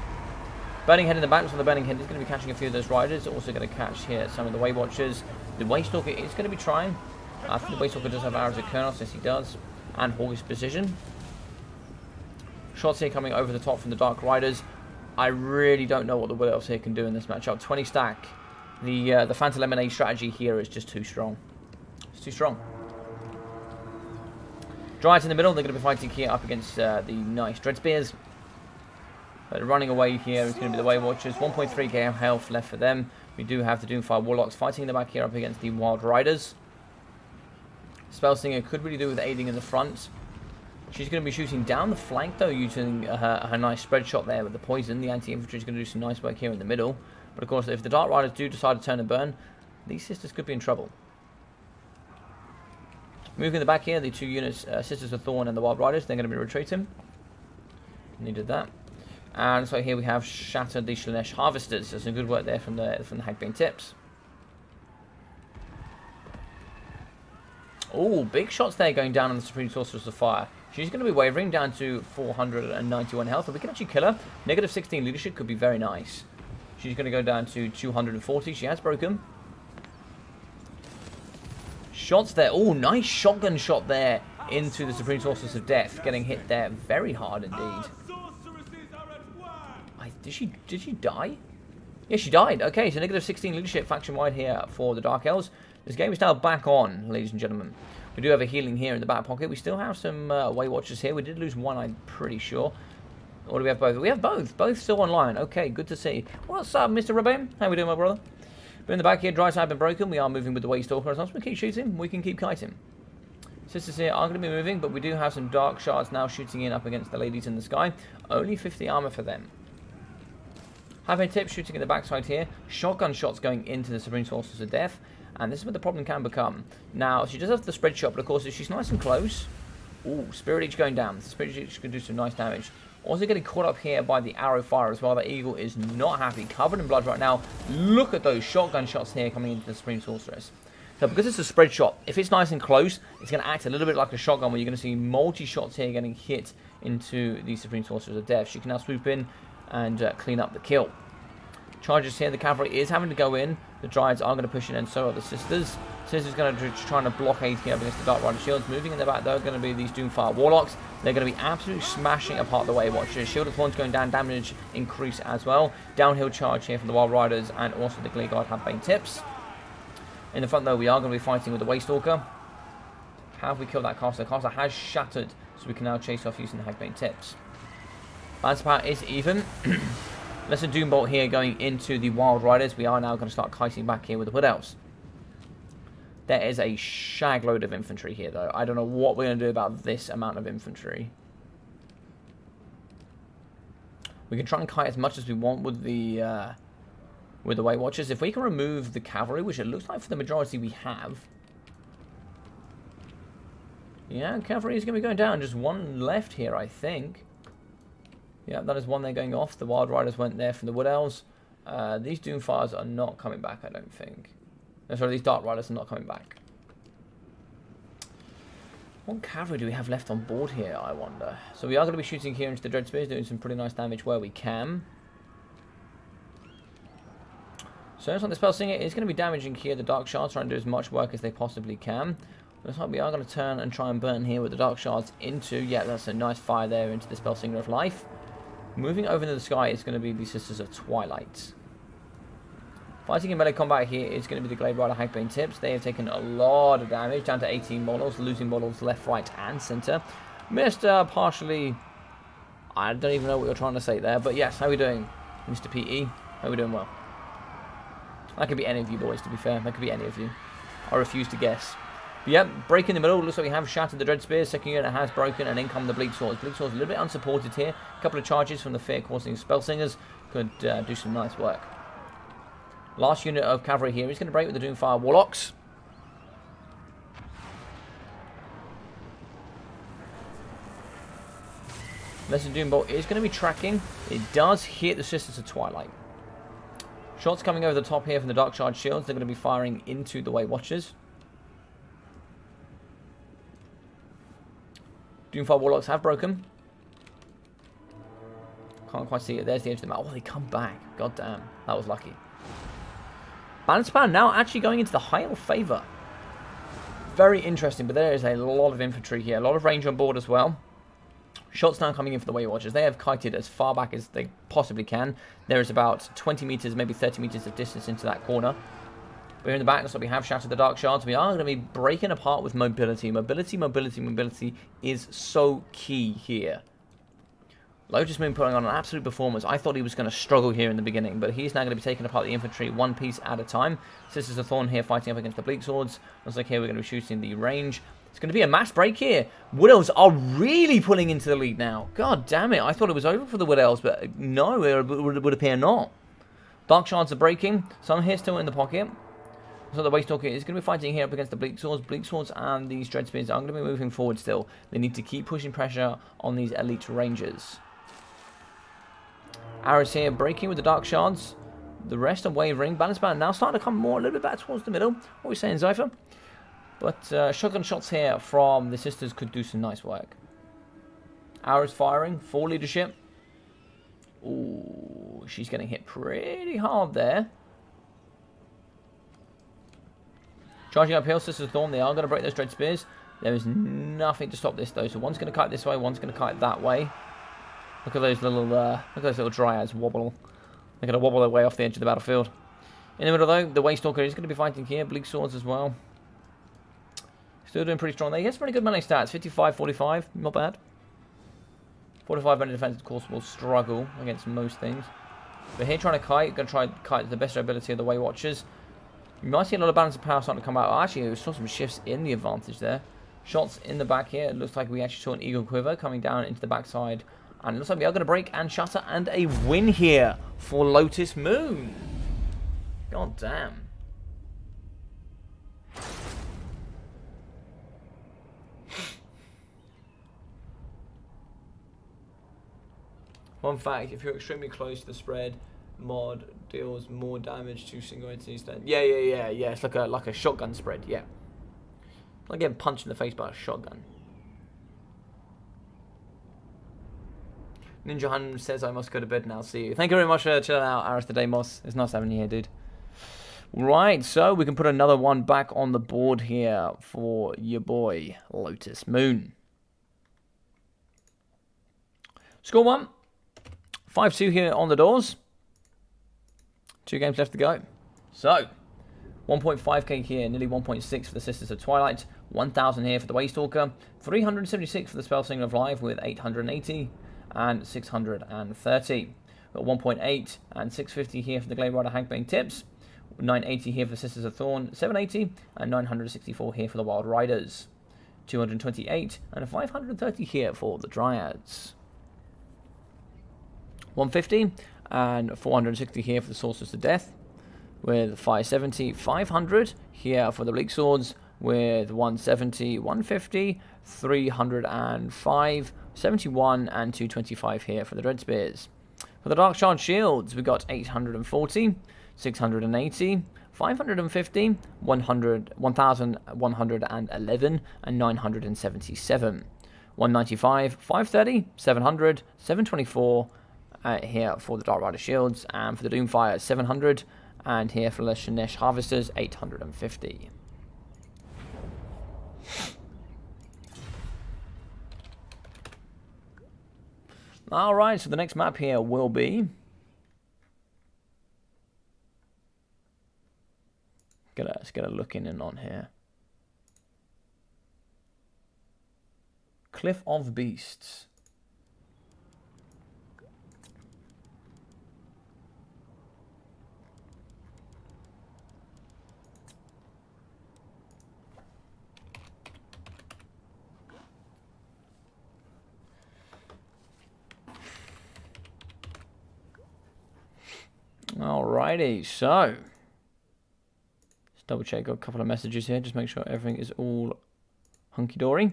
Burning Head in the back, so the Burning Head is going to be catching a few of those riders. Also going to catch here some of the Waywatchers. The Waystalker is going to be trying. I think the Waystalker does have arrows of Kernos, yes he does. And Hawk's Precision. Shots here coming over the top from the Dark Riders. I really don't know what the Wood Elves here can do in this matchup. 20 stack. The Phantom Lemonade strategy here is just too strong. It's too strong. Dryads in the middle, they're going to be fighting here up against the nice Dreadspears. But running away here is going to be the Waywatchers. 1.3k health left for them. We do have the Doomfire Warlocks fighting in the back here up against the Wild Riders. Spellsinger could really do with aiding in the front. She's going to be shooting down the flank though, using her nice spread shot there with the poison. The anti-infantry is going to do some nice work here in the middle. But of course, if the Dark Riders do decide to turn and burn, these sisters could be in trouble. Moving the back here, the 2 units, Sisters of Thorn and the Wild Riders, they're going to be retreating. Needed that. And so here we have shattered the Shanesh Harvesters. So some good work there from the Hagbane Tips. Oh, big shots there going down on the Supreme Sorceress of Fire. She's going to be wavering down to 491 health. If we can actually kill her, negative 16 leadership could be very nice. She's going to go down to 240. She has broken. Shots there. Oh, nice shotgun shot there into the Supreme Sorceress of Death. Getting hit there very hard indeed. Did she die? Yeah, she died. Okay, so negative 16 leadership faction-wide here for the Dark Elves. This game is now back on, ladies and gentlemen. We do have a healing here in the back pocket. We still have some Waywatchers here. We did lose one, I'm pretty sure. Or do we have both? We have both. Both still online. Okay, good to see. What's up, Mr. Rabin? How we doing, my brother? But in the back here, Dry Side been broken. We are moving with the Waystalker. As long as we keep shooting, we can keep kiting. Sisters here are going to be moving, but we do have some Dark Shards now shooting in up against the ladies in the sky. Only 50 armor for them. Having tips shooting in the backside here. Shotgun shots going into the Supreme Sorceress of Death. And this is where the problem can become. Now, she does have the spread shot, but of course, if she's nice and close... Ooh, Spirit Leech going down. Spirit Leech can do some nice damage. Also getting caught up here by the arrow fire as well. The Eagle is not happy. Covered in blood right now. Look at those shotgun shots here coming into the Supreme Sorceress. So because it's a spread shot, if it's nice and close, it's going to act a little bit like a shotgun where you're going to see multi-shots here getting hit into the Supreme Sorceress of Death. She can now swoop in and clean up the kill. Charges here. The cavalry is having to go in. The Dryads are going to push in, and so are the Sisters. Sisters going to try to blockade here against the Dark Rider shields. Moving in the back, though, are going to be these Doomfire Warlocks. They're going to be absolutely smashing apart the Way Watchers. Shield of Thorns going down, damage increase as well. Downhill charge here from the Wild Riders, and also the Glee Guard have Bane tips. In the front, though, we are going to be fighting with the Waystalker. Have we killed that caster? The caster has shattered, so we can now chase off using the Hagbane tips. Balance power is even. Lesser Doombolt here going into the Wild Riders. We are now going to start kiting back here with the Wood Elves. There is a shag load of infantry here, though. I don't know what we're going to do about this amount of infantry. We can try and kite as much as we want with the Way Watchers. If we can remove the cavalry, which it looks like for the majority we have. Yeah, cavalry is going to be going down. Just one left here, I think. Yeah, that is one they're going off. The Wild Riders went there from the Wood Elves. These Doomfires are not coming back, I don't think. No, sorry, these Dark Riders are not coming back. What cavalry do we have left on board here, I wonder? So we are going to be shooting here into the Dread Spears, doing some pretty nice damage where we can. So it's like the Spell Singer is going to be damaging here the Dark Shards, trying to do as much work as they possibly can. Looks like we are going to turn and try and burn here with the Dark Shards into... Yeah, that's a nice fire there into the Spell Singer of Life. Moving over into the sky is going to be the Sisters of Twilight. Fighting in melee combat here is going to be the Glade Rider Hagbane tips. They have taken a lot of damage, down to 18 models, losing models left, right, and centre. Missed partially... I don't even know what you're trying to say there, but yes, how are we doing, Mr. PE? How are we doing? Well? That could be any of you boys, to be fair. That could be any of you. I refuse to guess. But yep, break in the middle. Looks like we have shattered the Dread Spears. Second unit has broken, and in come the Bleak Swords. Bleak Swords a little bit unsupported here. A couple of charges from the fear-causing Spell Singers could do some nice work. Last unit of cavalry here is going to break with the Doomfire Warlocks. Lesser Doombolt is going to be tracking. It does hit the Sisters of Twilight. Shots coming over the top here from the Dark Shard shields. They're going to be firing into the Way Watchers. Doomfire Warlocks have broken. Can't quite see it. There's the edge of the map. Oh, they come back. God damn. That was lucky. Balance power now actually going into the Heil Favour. Very interesting, but there is a lot of infantry here. A lot of range on board as well. Shots now coming in for the Way Watchers. They have kited as far back as they possibly can. There is about 20 meters, maybe 30 meters of distance into that corner. But here in the back, looks like we have shattered the Dark Shards. We are going to be breaking apart with mobility. Mobility is so key here. Lotus Moon putting on an absolute performance. I thought he was going to struggle here in the beginning, but he's now going to be taking apart the infantry one piece at a time. Sisters of Thorn here fighting up against the Bleak Swords. Looks like here we're going to be shooting the range. It's going to be a mass break here. Wood Elves are really pulling into the lead now. God damn it. I thought it was over for the Wood Elves, but no, it would appear not. Dark Shards are breaking. Some here still in the pocket. So the Waystalker is going to be fighting here up against the Bleak Swords. Bleak Swords and these Dread Spears are going to be moving forward still. They need to keep pushing pressure on these elite rangers. Arrows here breaking with the Dark Shards. The rest are wavering. Balance band now starting to come more a little bit back towards the middle. What are we saying, Zypher? But shotgun shots here from the Sisters could do some nice work. Arrows firing. Full leadership. Ooh, she's getting hit pretty hard there. Charging uphill, Sisters of Thorn. They are going to break those Dread Spears. There is nothing to stop this, though. So one's going to kite this way, one's going to kite that way. Look at those little dryads wobble. They're going to wobble their way off the edge of the battlefield. In the middle, though, the Waystalker is going to be fighting here. Bleak Swords as well. Still doing pretty strong there. He has pretty good melee stats. 55, 45. Not bad. 45 melee defense, of course, will struggle against most things. But here trying to kite. Going to try and kite the best ability of the Way Watchers. You might see a lot of balance of power starting to come out. Oh, actually, we saw some shifts in the advantage there. Shots in the back here. It looks like we actually saw an Eagle Quiver coming down into the backside And it looks like we are going to break and shutter and a win here for Lotus Moon. God damn. One fact, if you're extremely close to the spread, mod deals more damage to single entities than... Yeah. It's like a shotgun spread, yeah. Like getting punched in the face by a shotgun. Ninja Hun says I must go to bed now. See you. Thank you very much for chilling out, Aristodemos. It's nice having you here, dude. Right, so we can put another one back on the board here for your boy, Lotus Moon. Score 1. 5-2 here on the doors. 2 games left to go. So, 1.5k here, nearly 1.6 for the Sisters of Twilight. 1,000 here for the Waystalker. 376 for the Spell Singer of Life with 880 and 630. Got 1.8 and 650 here for the Glade Rider Hagbane Tips. 980 here for the Sisters of Thorn. 780 and 964 here for the Wild Riders. 228 and 530 here for the Dryads. 150 and 460 here for the Sorcerers of Death, with 570, 500 here for the Bleak Swords, with 170, 150, 305, 71 and 225 here for the Dread Spears. For the Dark Shard Shields, we got 840, 680, 550, 100, 1,111 and 977. 195, 530, 700, 724 here for the Dark Rider Shields, and for the Doomfire 700, and here for the Shanesh Harvesters 850. Alright, so the next map here will be... Let's get a look in and on here. Cliff of Beasts. Alrighty, so let's double check. Got a couple of messages here. Just make sure everything is all hunky dory.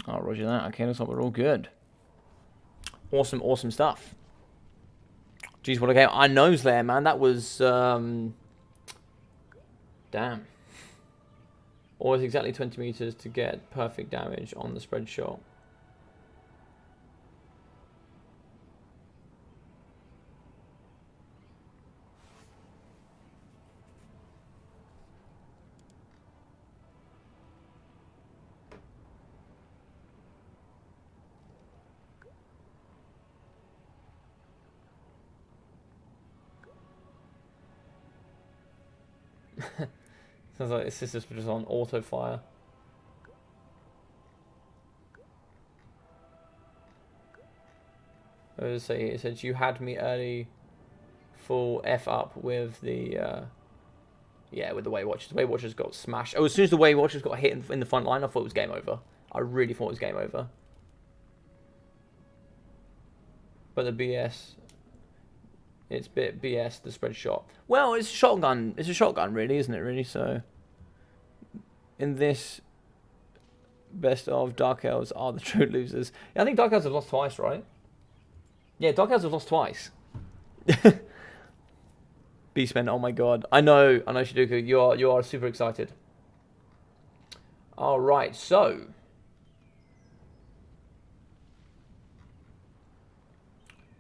Oh, roger that. Okay, looks like we're all good. Awesome stuff. Jeez, what a game. I knows there, man. That was damn. Always exactly 20 meters to get perfect damage on the spread shot. Sounds like his sister's just on auto fire. I was say it said you had me early, full F up with the yeah, with the Way Watchers. The Way Watchers got smashed. Oh, as soon as the Way Watchers got hit in the front line, I thought it was game over. I really thought it was game over. But the BS, it's bit BS, the spread shot. Well, it's a shotgun. It's a shotgun, really, isn't it? Really, so in this best of, Dark Elves are the true losers. Yeah, I think Dark Elves have lost twice, right? Yeah, Dark Elves have lost twice. Beastmen, oh my god. I know, Shiduku, you are super excited. Alright, so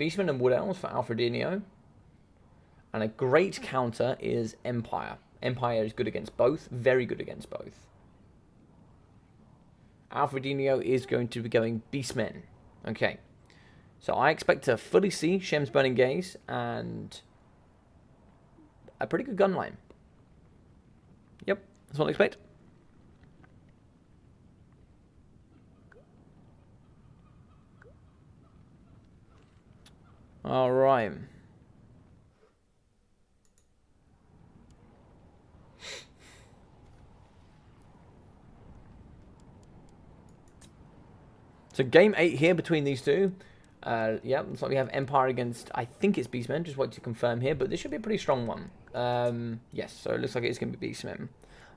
Beastmen and Wood Elves for Alfredino. And a great counter is Empire. Empire is good against both, very good against both. Alfredino is going to be going Beastmen. Okay. So I expect to fully see Shem's Burning Gaze and a pretty good gun line. Yep, that's what I expect. Alright. So game 8 here between these two. Yeah, looks like we have Empire against, I think it's Beastmen. Just wait to confirm here, but this should be a pretty strong one. Yes, so it looks like it's going to be Beastmen.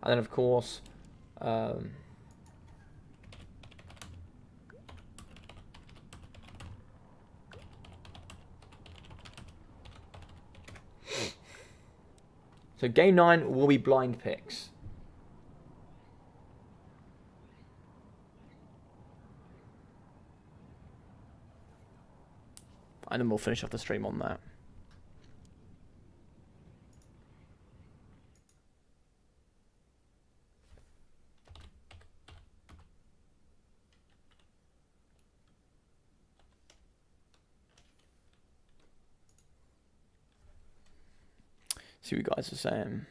And then, of course... So game 9 will be blind picks. And then we'll finish off the stream on that. See what you guys are saying.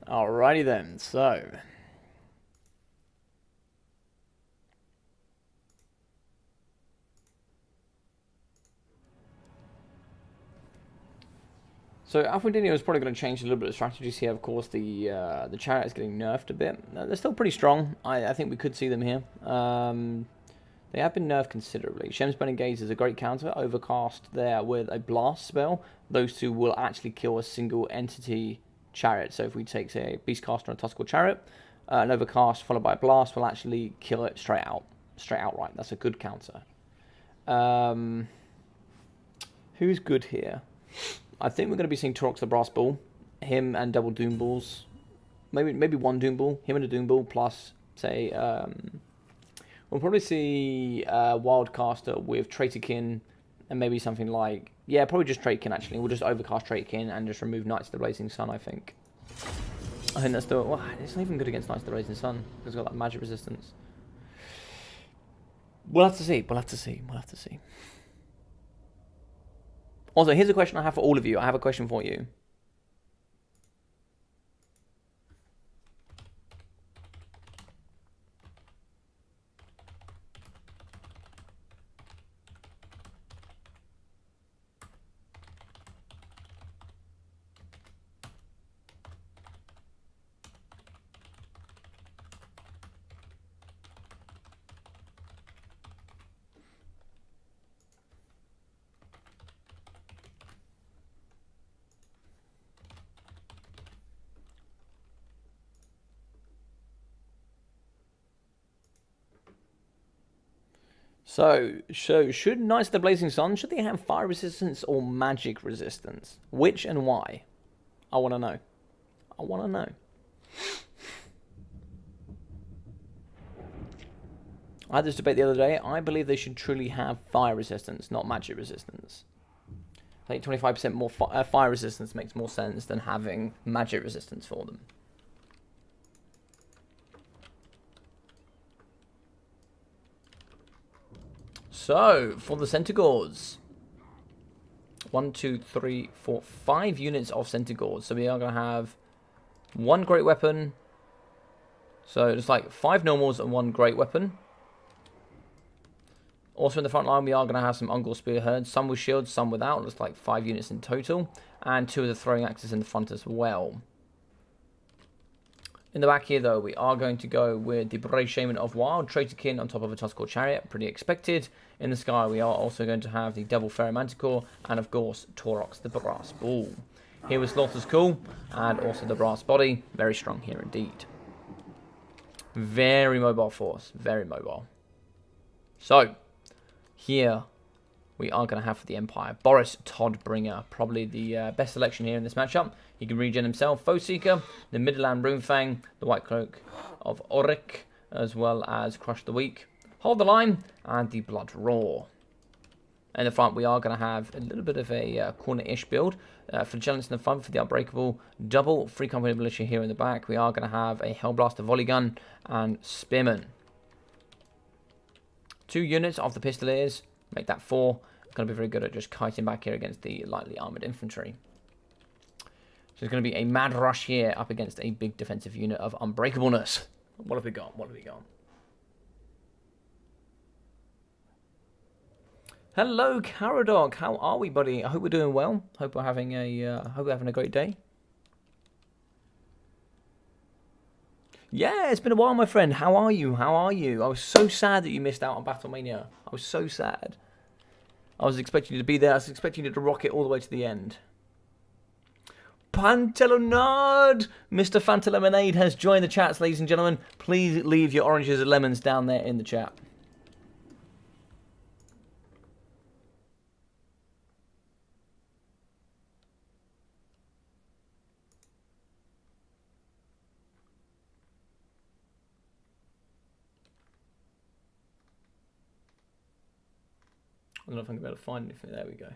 Alrighty then, so... So Alfredino is probably going to change a little bit of strategies here. Of course, the chariot is getting nerfed a bit. They're still pretty strong. I think we could see them here. They have been nerfed considerably. Shem's Burning Gaze is a great counter. Overcast there with a blast spell. Those two will actually kill a single entity chariot. So if we take, say, a Beastcaster and a Tuskal Chariot, an Overcast followed by a blast will actually kill it straight outright. That's a good counter. Who's good here? I think we're going to be seeing Torox the Brass Bull, him and double Doom Bulls. Maybe one Doom Bull, him and a Doom Bull, plus, say, we'll probably see Wildcaster with Traitorkin and maybe something like... Yeah, probably just Traitorkin, actually. We'll just overcast Traitorkin and just remove Knights of the Blazing Sun, I think. I think that's the... Well, it's not even good against Knights of the Blazing Sun, because it's got that magic resistance. We'll have to see. We'll have to see. We'll have to see. Also, here's a question I have for all of you. I have a question for you. So should Knights of the Blazing Sun, should they have fire resistance or magic resistance? Which and why? I want to know. I want to know. I had this debate the other day. I believe they should truly have fire resistance, not magic resistance. I think 25% more fire resistance makes more sense than having magic resistance for them. So, for the Centaurs, 1, 2, 3, 4, 5 units of Centaurs. So we are going to have 1 great weapon. So it's like 5 normals and 1 great weapon. Also in the front line, we are going to have some Ungol Spearheads, some with shields, some without. Looks like 5 units in total. And 2 of the throwing axes in the front as well. In the back here, though, we are going to go with the Brave Shaman of Wild, Traitorkin on top of a Tuskal Chariot, pretty expected. In the sky, we are also going to have the Double Fairy Manticore, and of course, Torox the Brass Bull. Here was Lotus cool, and also the Brass Body, very strong here indeed. Very mobile force, very mobile. So, here we are going to have for the Empire, Boris Toddbringer, probably the best selection here in this matchup. He can regen himself, Foe Seeker, the Midland Runefang, the White Cloak of Auric, as well as Crush the Weak, Hold the Line, and the Blood Roar. In the front, we are going to have a little bit of a corner-ish build. For Gelatinous in the front, for the Unbreakable, double free company militia here in the back. We are going to have a Hellblaster volley gun and Spearman. 2 units of the Pistoliers, make that 4. Going to be very good at just kiting back here against the lightly armoured infantry. So it's going to be a mad rush here up against a big defensive unit of Unbreakableness. What have we got? What have we got? Hello, Caradog. How are we, buddy? I hope we're doing well. Hope we're having a great day. Yeah, it's been a while, my friend. How are you? How are you? I was so sad that you missed out on Battlemania. I was so sad. I was expecting you to be there. I was expecting you to rock it all the way to the end. Pantelonard! Mr. Fanta Lemonade has joined the chats, ladies and gentlemen. Please leave your oranges and lemons down there in the chat. I don't know if I'm going to be able to find anything. There we go.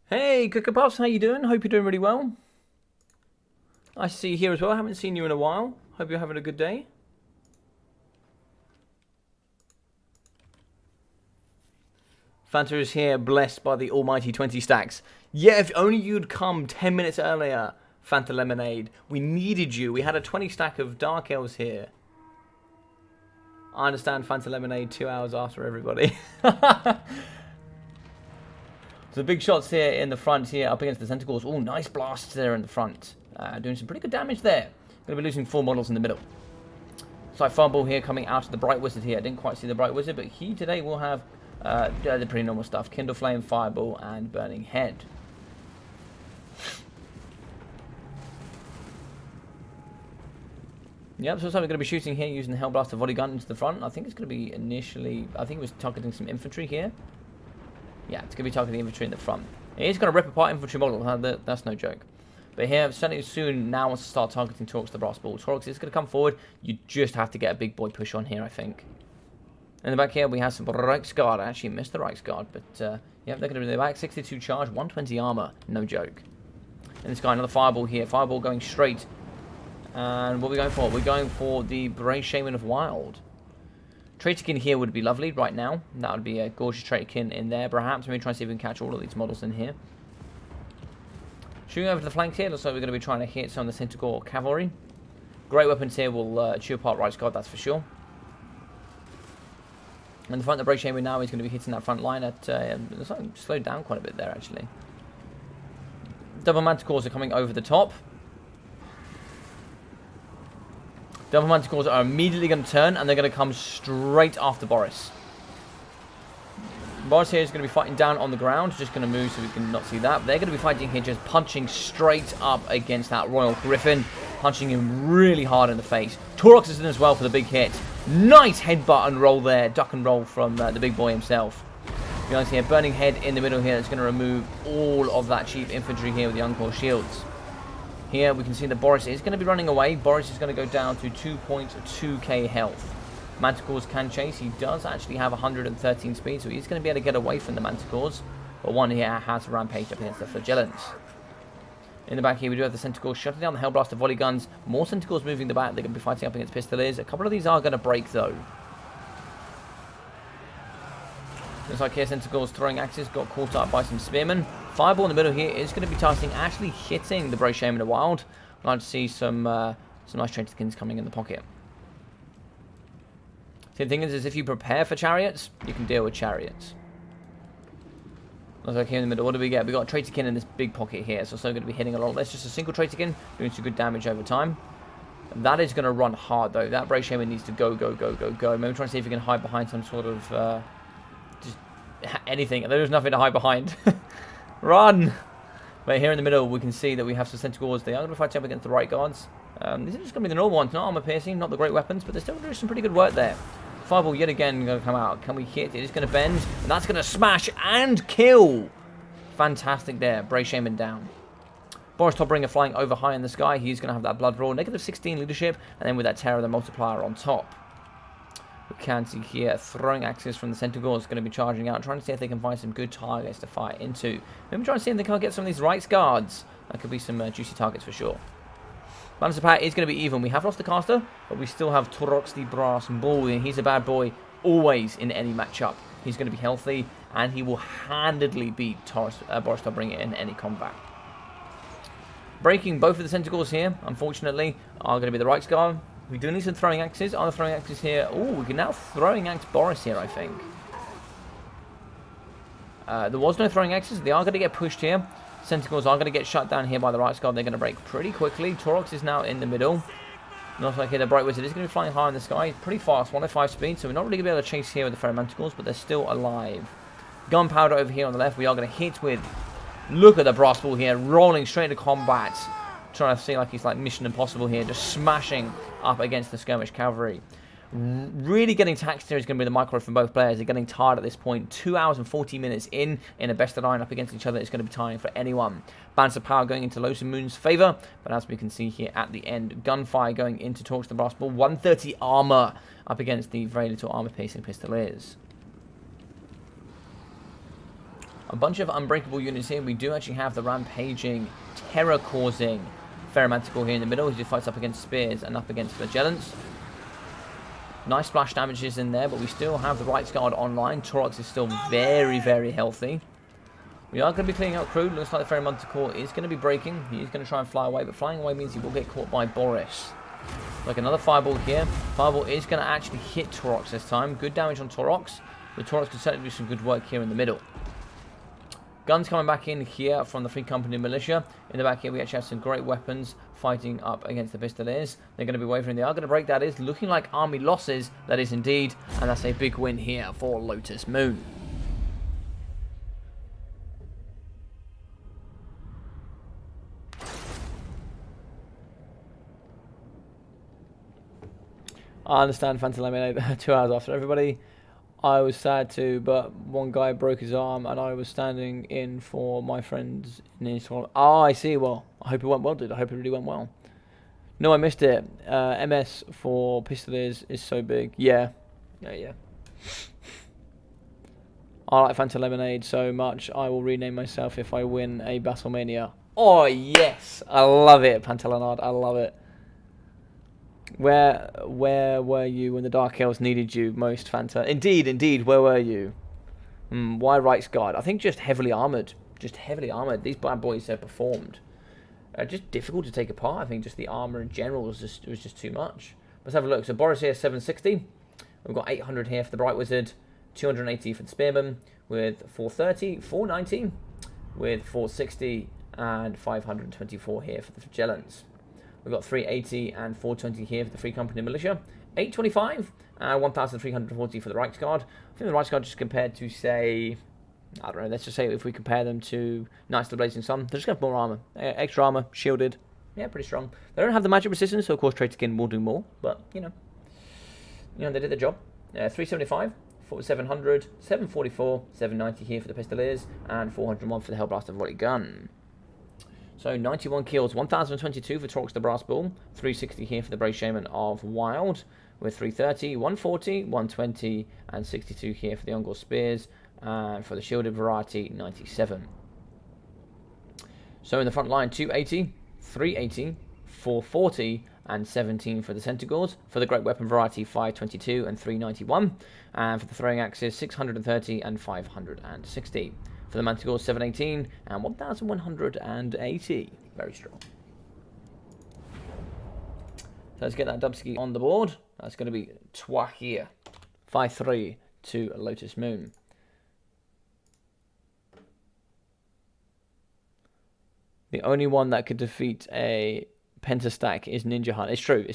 Hey, Cooker Puffs, how you doing? Hope you're doing really well. I see you here as well. I haven't seen you in a while. Hope you're having a good day. Fanta is here, blessed by the almighty 20 stacks. Yeah, if only you'd come 10 minutes earlier, Fanta Lemonade. We needed you. We had a 20 stack of Dark Elves here. I understand Fanta Lemonade 2 hours after everybody. So big shots here in the front here, up against the Tentacles. Oh, nice blasts there in the front. Doing some pretty good damage there. Going to be losing 4 models in the middle. So Fireball here coming out of the Bright Wizard here. I didn't quite see the Bright Wizard, but he today will have the pretty normal stuff. Kindle Flame, Fireball, and Burning Head. Yep, so we're going to be shooting here using the Hellblaster volley gun into the front. I think it's going to be initially, I think it was targeting some infantry here. Yeah, it's going to be targeting infantry in the front. It is going to rip apart infantry model, that's no joke. But here, certainly soon, now wants to start targeting Torx the Brass Ball. Torx is going to come forward. You just have to get a big boy push on here, I think. In the back here, we have some Reichsguard. I actually missed the Reichsguard, but yeah, they're going to be in the back. 62 charge, 120 armor, no joke. And this guy, another Fireball here. Fireball going straight. And what are we going for? We're going for the Brave Shaman of Wild. Traitorkin here would be lovely right now. That would be a gorgeous Traitorkin in there, perhaps. Maybe try and see if we can catch all of these models in here. Shooting over to the flanks here, looks like we're going to be trying to hit some of the Centaur Cavalry. Great weapons here will chew apart Reichsguard, that's for sure. And the front of the Brave Shaman now is going to be hitting that front line at... looks like slowed down quite a bit there, actually. Double Manticores are coming over the top. Double Manticores are immediately going to turn, and they're going to come straight after Boris. Boris here is going to be fighting down on the ground, just going to move so we can not see that. They're going to be fighting here, just punching straight up against that Royal Griffin, punching him really hard in the face. Taurox is in as well for the big hit. Nice headbutt and roll there, duck and roll from the big boy himself. You guys here, Burning Head in the middle here, that's going to remove all of that cheap infantry here with the Uncore Shields. Here we can see that Boris is going to be running away. Boris is going to go down to 2.2k health. Manticores can chase. He does actually have 113 speed, so he's going to be able to get away from the Manticores. But one here has to rampage up against the Flagellants. In the back here we do have the Centaurs shutting down the Hellblaster volley guns. More Centaurs moving the back. They're going to be fighting up against Pistoliers. A couple of these are going to break though. Looks like here Centaurs throwing axes got caught up by some Spearmen. Fireball in the middle here is going to be targeting, actually hitting the Brave Shaman of the Wild. I'd like to see some nice Traitorkins coming in the pocket. The thing is if you prepare for chariots, you can deal with chariots. Looks like here in the middle, what do we get? We got a Traitorkin in this big pocket here, so it's going to be hitting a lot less. Just a single Traitorkin, doing some good damage over time. That is going to run hard though. That Brave Shaman needs to go. Maybe try and see if we can hide behind some sort of just anything. There's nothing to hide behind. Run! But here in the middle, we can see that we have some Centaurs. They are going to fight up against the right guards. These are just going to be the normal ones, not armor piercing, not the great weapons, but they're still doing some pretty good work there. Fireball yet again going to come out. Can we hit? It is going to bend, and that's going to smash and kill. Fantastic there. Brave Shaman down. Boris Tobringer flying over high in the sky. He's going to have that blood roar. Negative 16 leadership. And then with that terror, the multiplier on top. We can see here throwing axes from the Centaurs going to be charging out. Trying to see if they can find some good targets to fire into. Maybe trying to see if they can't get some of these Rights Guards. That could be some juicy targets for sure. Balance of power is going to be even. We have lost the caster, but we still have Torox the Brass Bull. He's a bad boy always in any matchup. He's going to be healthy, and he will handedly beat Boris Tobringer in any combat. Breaking both of the Centaurs here, unfortunately, are going to be the Reichsguard. We do need some throwing axes. Are the throwing axes here? Oh, we can now throwing axe Boris here, I think. There was no throwing axes. They are going to get pushed here. Centaurs are going to get shut down here by the Reichsguard. They're going to break pretty quickly. Torox is now in the middle. Not like here, the Bright Wizard is going to be flying high in the sky. Pretty fast, 105 speed, so we're not really going to be able to chase here with the Ferromanticores, but they're still alive. Gunpowder over here on the left. We are going to hit with... Look at the Brass Bull here, rolling straight into combat. Trying to see like he's like Mission Impossible here, just smashing up against the skirmish cavalry. Really getting taxed here is going to be the micro from both players. They're getting tired at this point. 2 hours and 40 minutes in a best of 9 up against each other is going to be tiring for anyone. Balance of power going into Lotus Moon's favour, but as we can see here at the end, gunfire going into Torx the Brass Bull. 130 armour up against the very little armour-piercing Pistoliers. A bunch of unbreakable units here. We do actually have the rampaging, terror-causing Ferromanticore here in the middle. He fights up against Spears and up against Flagellants. Nice splash damages in there, but we still have the Reichsguard online. Torox is still very, very healthy. We are going to be cleaning out crew. Looks like the Ferromanticore is going to be breaking. He is going to try and fly away, but flying away means he will get caught by Boris. Like another Fireball here. Fireball is going to actually hit Torox this time. Good damage on Torox. The Torox can certainly do some good work here in the middle. Guns coming back in here from the Free Company Militia. In the back here, we actually have some great weapons fighting up against the Pistoliers. They're going to be wavering. They are going to break. That is looking like army losses. That is indeed. And that's a big win here for Lotus Moon. I understand, Phantom Lemonade. 2 hours after everybody. I was sad too, but one guy broke his arm and I was standing in for my friends in his tournament. Oh, I see. Well, I hope it went well, dude. I hope it really went well. No, I missed it. MS for Pistoliers is so big. Yeah. I like Fanta Lemonade so much, I will rename myself if I win a Battlemania. Oh, yes. I love it, Pantelanard. I love it. Where were you when the Dark Elves needed you most, Fanta? Indeed, where were you? Why Reichsguard? I think just heavily armoured. These bad boys have performed. Just difficult to take apart. I think just the armour in general was just too much. Let's have a look. So Boris here, 760. We've got 800 here for the Bright Wizard. 280 for the Spearman. With 430, 490. With 460 and 524 here for the Flagellants. We've got 380 and 420 here for the Free Company Militia. 825 and 1,340 for the Reichsguard. I think the Reichsguard just compared to, say, I don't know, let's just say if we compare them to Knights of the Blazing Sun, they just have more armour. Extra armour, shielded. Yeah, pretty strong. They don't have the magic resistance, so of course Traitor Skin will do more, but, you know, they did their job. 375, 700, 744, 790 here for the Pistoliers, and 401 for the Hellblaster Volley Gun. So 91 kills, 1,022 for Torx the Brass Bull, 360 here for the Brave Shaman of Wild, with 330, 140, 120, and 62 here for the Ungor Spears, and for the Shielded variety, 97. So in the front line, 280, 380, 440, and 17 for the Centaurs. For the Great Weapon variety, 522 and 391. And for the Throwing Axes, 630 and 560. For the Manticores, 718 and 1,180. Very strong. So let's get that Dubsky on the board. That's going to be Twa here. 5-3 to Lotus Moon. The only one that could defeat a Pentastack is Ninja Hunt. It's true.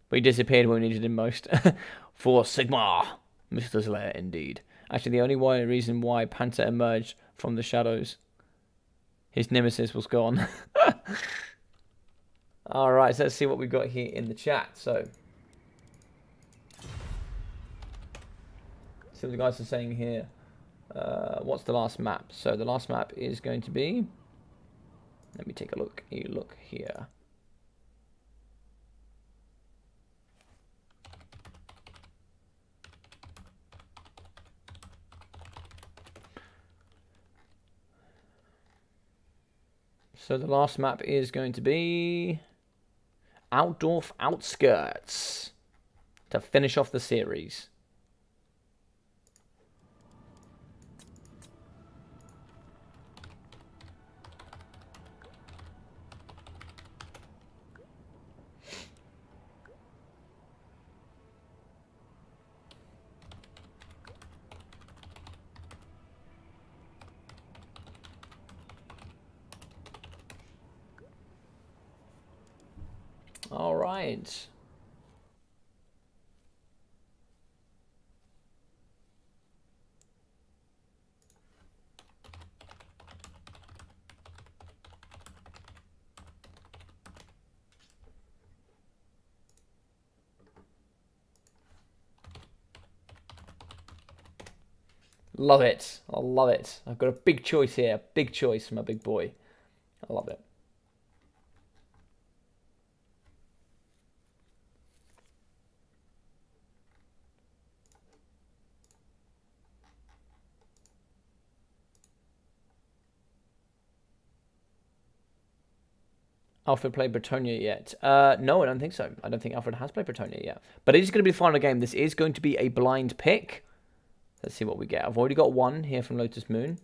But he disappeared when we needed him most. For Sigma. Mr. Slayer, indeed. Actually, the only reason why Panta emerged from the shadows, his nemesis was gone. Alright, so let's see what we've got here in the chat. So, see what the guys are saying here. What's the last map? So the last map is going to be Let me take a look here. So the last map is going to be Outdorf Outskirts to finish off the series. All right. Love it. I love it. I've got a big choice here. Big choice from a big boy. I love it. Alfred played Bretonia yet? No, I don't think so. I don't think Alfred has played Bretonia yet. But it is going to be the final game. This is going to be a blind pick. Let's see what we get. I've already got one here from Lotus Moon.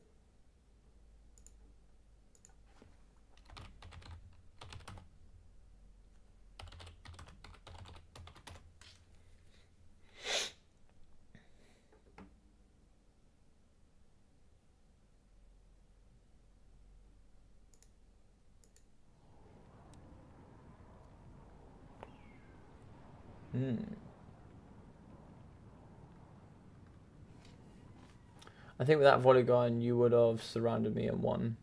I think with that volley gun, you would have surrounded me and won.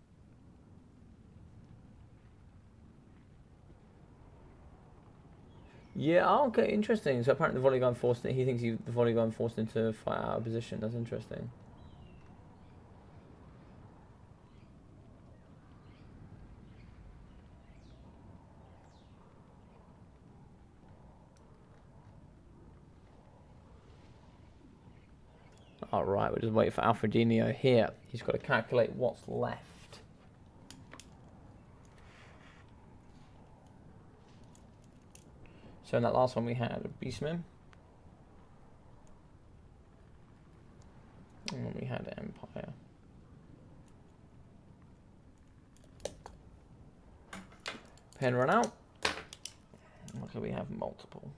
Yeah, okay, interesting. So apparently the volley gun forced it. He thinks the volley gun forced him to fight out of position. That's interesting. Alright, we'll just wait for Alfredino here. He's got to calculate what's left. So in that last one we had a Beastman. And then we had Empire. Pen run out. Okay, we have multiple.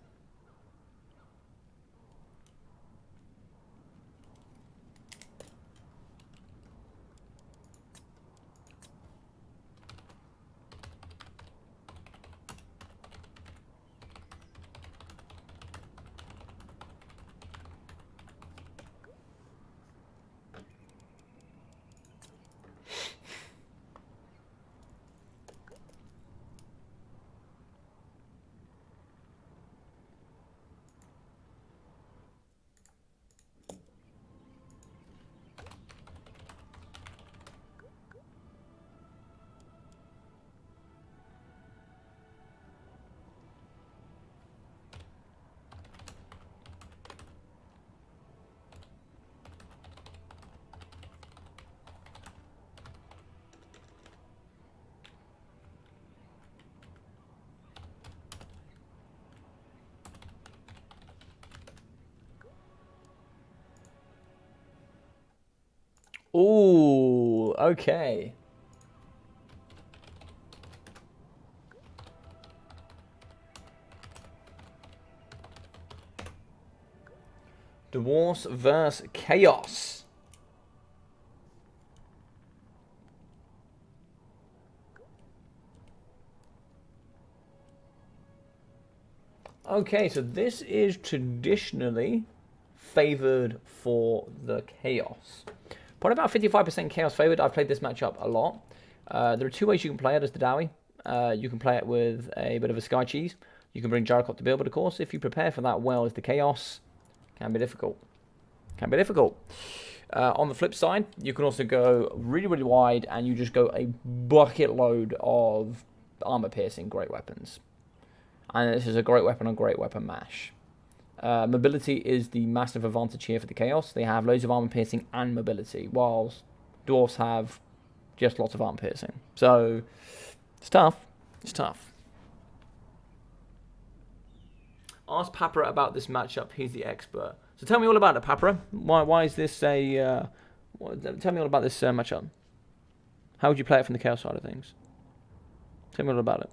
Ooh, okay. Dwarfs vs. Chaos. Okay, so this is traditionally favored for the Chaos. Probably about 55% Chaos favored. I've played this matchup a lot. There are two ways you can play it as the Dowie. You can play it with a bit of a Sky Cheese. You can bring Gyrocop to build, but of course, if you prepare for that well as the Chaos, can be difficult. Can be difficult. On the flip side, you can also go really, really wide, and you just go a bucket load of armor-piercing great weapons. And this is a great weapon on great weapon mash. Mobility is the massive advantage here for the Chaos. They have loads of armor-piercing and mobility, whilst Dwarves have just lots of armor-piercing. So, it's tough. It's tough. Ask Papra about this matchup. He's the expert. So tell me all about it, Papra. Why is this a... tell me all about this matchup. How would you play it from the Chaos side of things? Tell me all about it.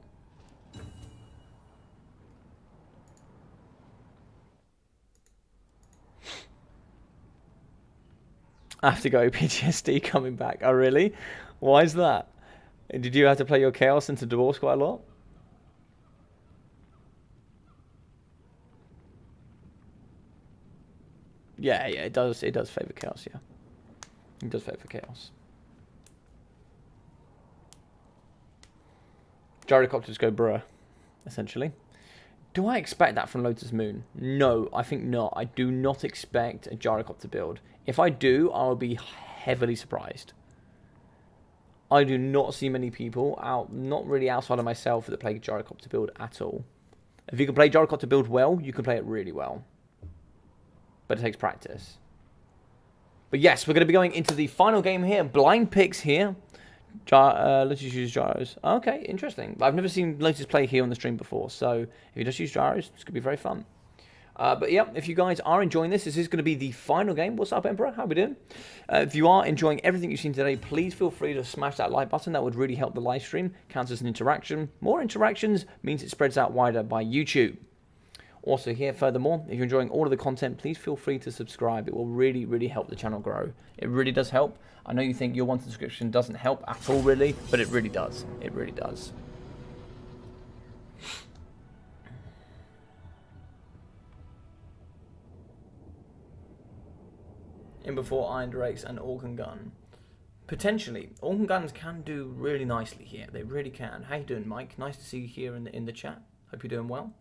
I have to go PTSD coming back. Oh, really? Why is that? Did you have to play your Chaos into Dwarves quite a lot? Yeah, it does favour Chaos, yeah. It does favour Chaos. Gyrocopters go bruh, essentially. Do I expect that from Lotus Moon? No, I think not. I do not expect a gyrocopter build. If I do, I will be heavily surprised. I do not see many people out, not really outside of myself, that play gyrocopter build at all. If you can play gyrocopter build well, you can play it really well. But it takes practice. But yes, we're going to be going into the final game here. Blind picks here. Let's just use gyros. Okay, interesting. I've never seen Lotus play here on the stream before, so if you just use gyros, it's going to be very fun. But yeah, if you guys are enjoying this is going to be the final game. What's up, Emperor? How we doing? If you are enjoying everything you've seen today, please feel free to smash that like button. That would really help the live stream. Counts as an interaction. More interactions means it spreads out wider by YouTube. Also here, furthermore, if you're enjoying all of the content, please feel free to subscribe. It will really, really help the channel grow. It really does help. I know you think your one subscription doesn't help at all, really, but it really does. It really does. In before Iron Drakes and Organ Gun. Potentially. Organ Guns can do really nicely here. They really can. How you doing, Mike? Nice to see you here in the chat. Hope you're doing well.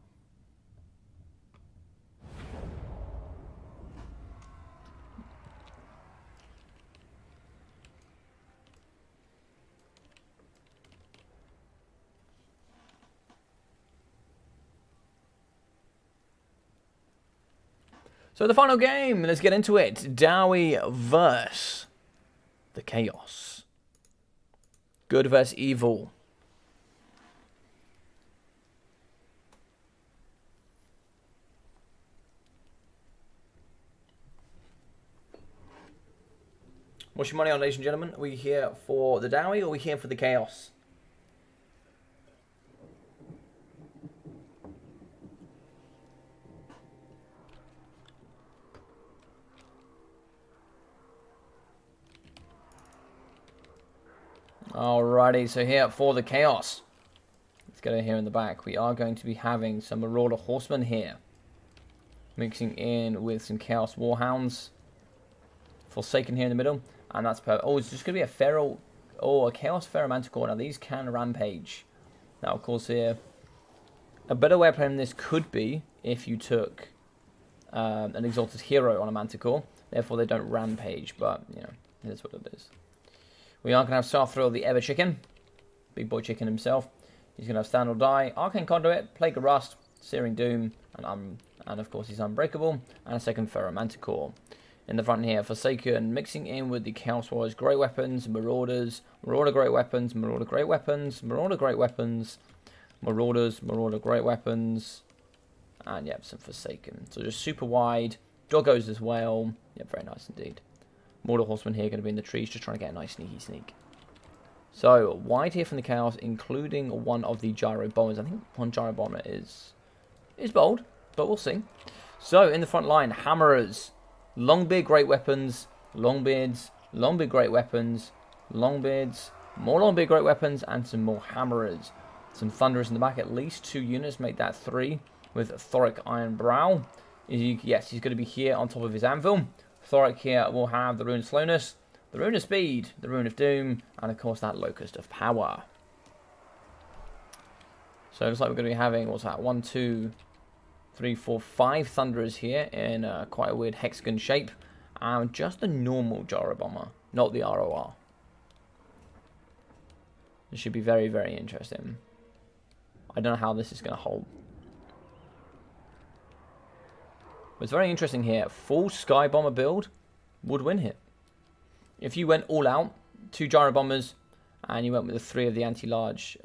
So the final game, let's get into it. Dowie versus the Chaos. Good versus evil. What's your money on, ladies and gentlemen? Are we here for the Dowie or are we here for the Chaos? Alrighty, so here for the Chaos. Let's get it here in the back. We are going to be having some Marauder Horsemen here. Mixing in with some Chaos Warhounds. Forsaken here in the middle. And that's perfect. Oh, it's just going to be a Feral... Oh, a Chaos Feral Manticore. Now, these can rampage. Now, of course, here... A better way of playing this could be if you took an Exalted Hero on a Manticore. Therefore, they don't rampage. But, you know, it is what it is. We are going to have Sorcerer, the Ever Chicken. Big boy chicken himself. He's going to have Stand or Die, Arcane Conduit, Plague of Rust, Searing Doom, and of course he's Unbreakable, and a second Feral Manticore. In the front here, Forsaken, mixing in with the Chaos Warriors Great Weapons, Marauders, Marauder Great Weapons, Marauder Great Weapons, Marauder Great Weapons, Marauders, Marauder Great Weapons, and yep, some Forsaken. So just super wide, Doggos as well. Yep, very nice indeed. Mortar Horsemen here going to be in the trees, just trying to get a nice sneaky sneak. So, wide here from the Chaos, including one of the Gyro Bombers. I think one Gyro Bomber is bold, but we'll see. So, in the front line, Hammerers, Longbeard Great Weapons, Longbeards, Longbeard Great Weapons, Longbeards, more Longbeard Great Weapons, and some more Hammerers. Some Thunderers in the back, at least 2 units, make that 3, with Thoric Iron Brow. Yes, he's going to be here on top of his Anvil. Thoric here will have the Rune of Slowness, the Rune of Speed, the Rune of Doom, and of course that Locust of Power. So it looks like we're going to be having, what's that, 1, 2, 3, 4, 5 Thunderers here in quite a weird hexagon shape. and just the normal gyro bomber, not the ROR. This should be very, very interesting. I don't know how this is going to hold. But it's very interesting here. Full Sky Bomber build would win here. If you went all out, 2 gyro bombers, and you went with the 3 of the anti-large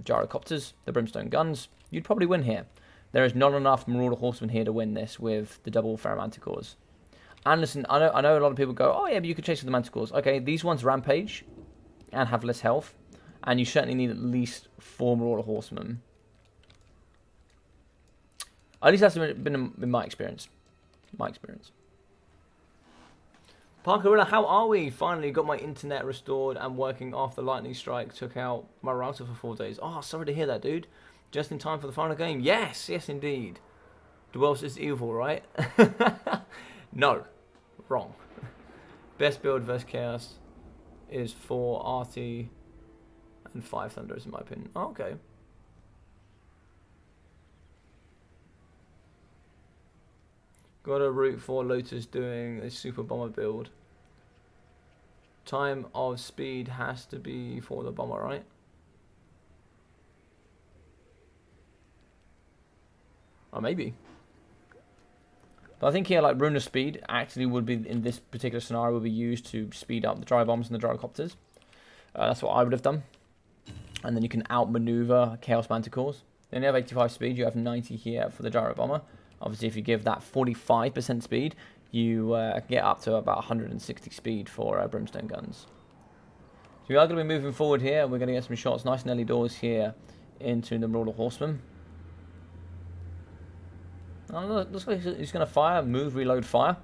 gyrocopters, the brimstone guns, you'd probably win here. There is not enough Marauder Horsemen here to win this with the double Ferromanticores. And listen, I know a lot of people go, oh yeah, but you could chase with the Manticores. Okay, these ones rampage and have less health, and you certainly need at least 4 Marauder Horsemen. At least that's been in my experience. Parkerilla, how are we? Finally got my internet restored and working after lightning strike took out my router for 4 days. Oh, sorry to hear that, dude. Just in time for the final game. Yes, yes indeed. Dwells is evil, right? No, wrong. Best build versus Chaos is 4 RT and 5 Thunders in my opinion. Oh, okay. Got a route for Lotus doing a super bomber build. Time of speed has to be for the bomber, right? Or maybe. But I think here, like, Rune of Speed actually would be, in this particular scenario, would be used to speed up the gyro bombs and the gyrocopters. That's what I would have done. And then you can outmaneuver Chaos Manticores. Then you have 85 speed, you have 90 here for the gyro bomber. Obviously, if you give that 45% speed, you get up to about 160 speed for brimstone guns. So we are going to be moving forward here. We're going to get some shots, nice and early doors here into the Marauder Horseman. Oh, looks like he's going to fire, move, reload, fire.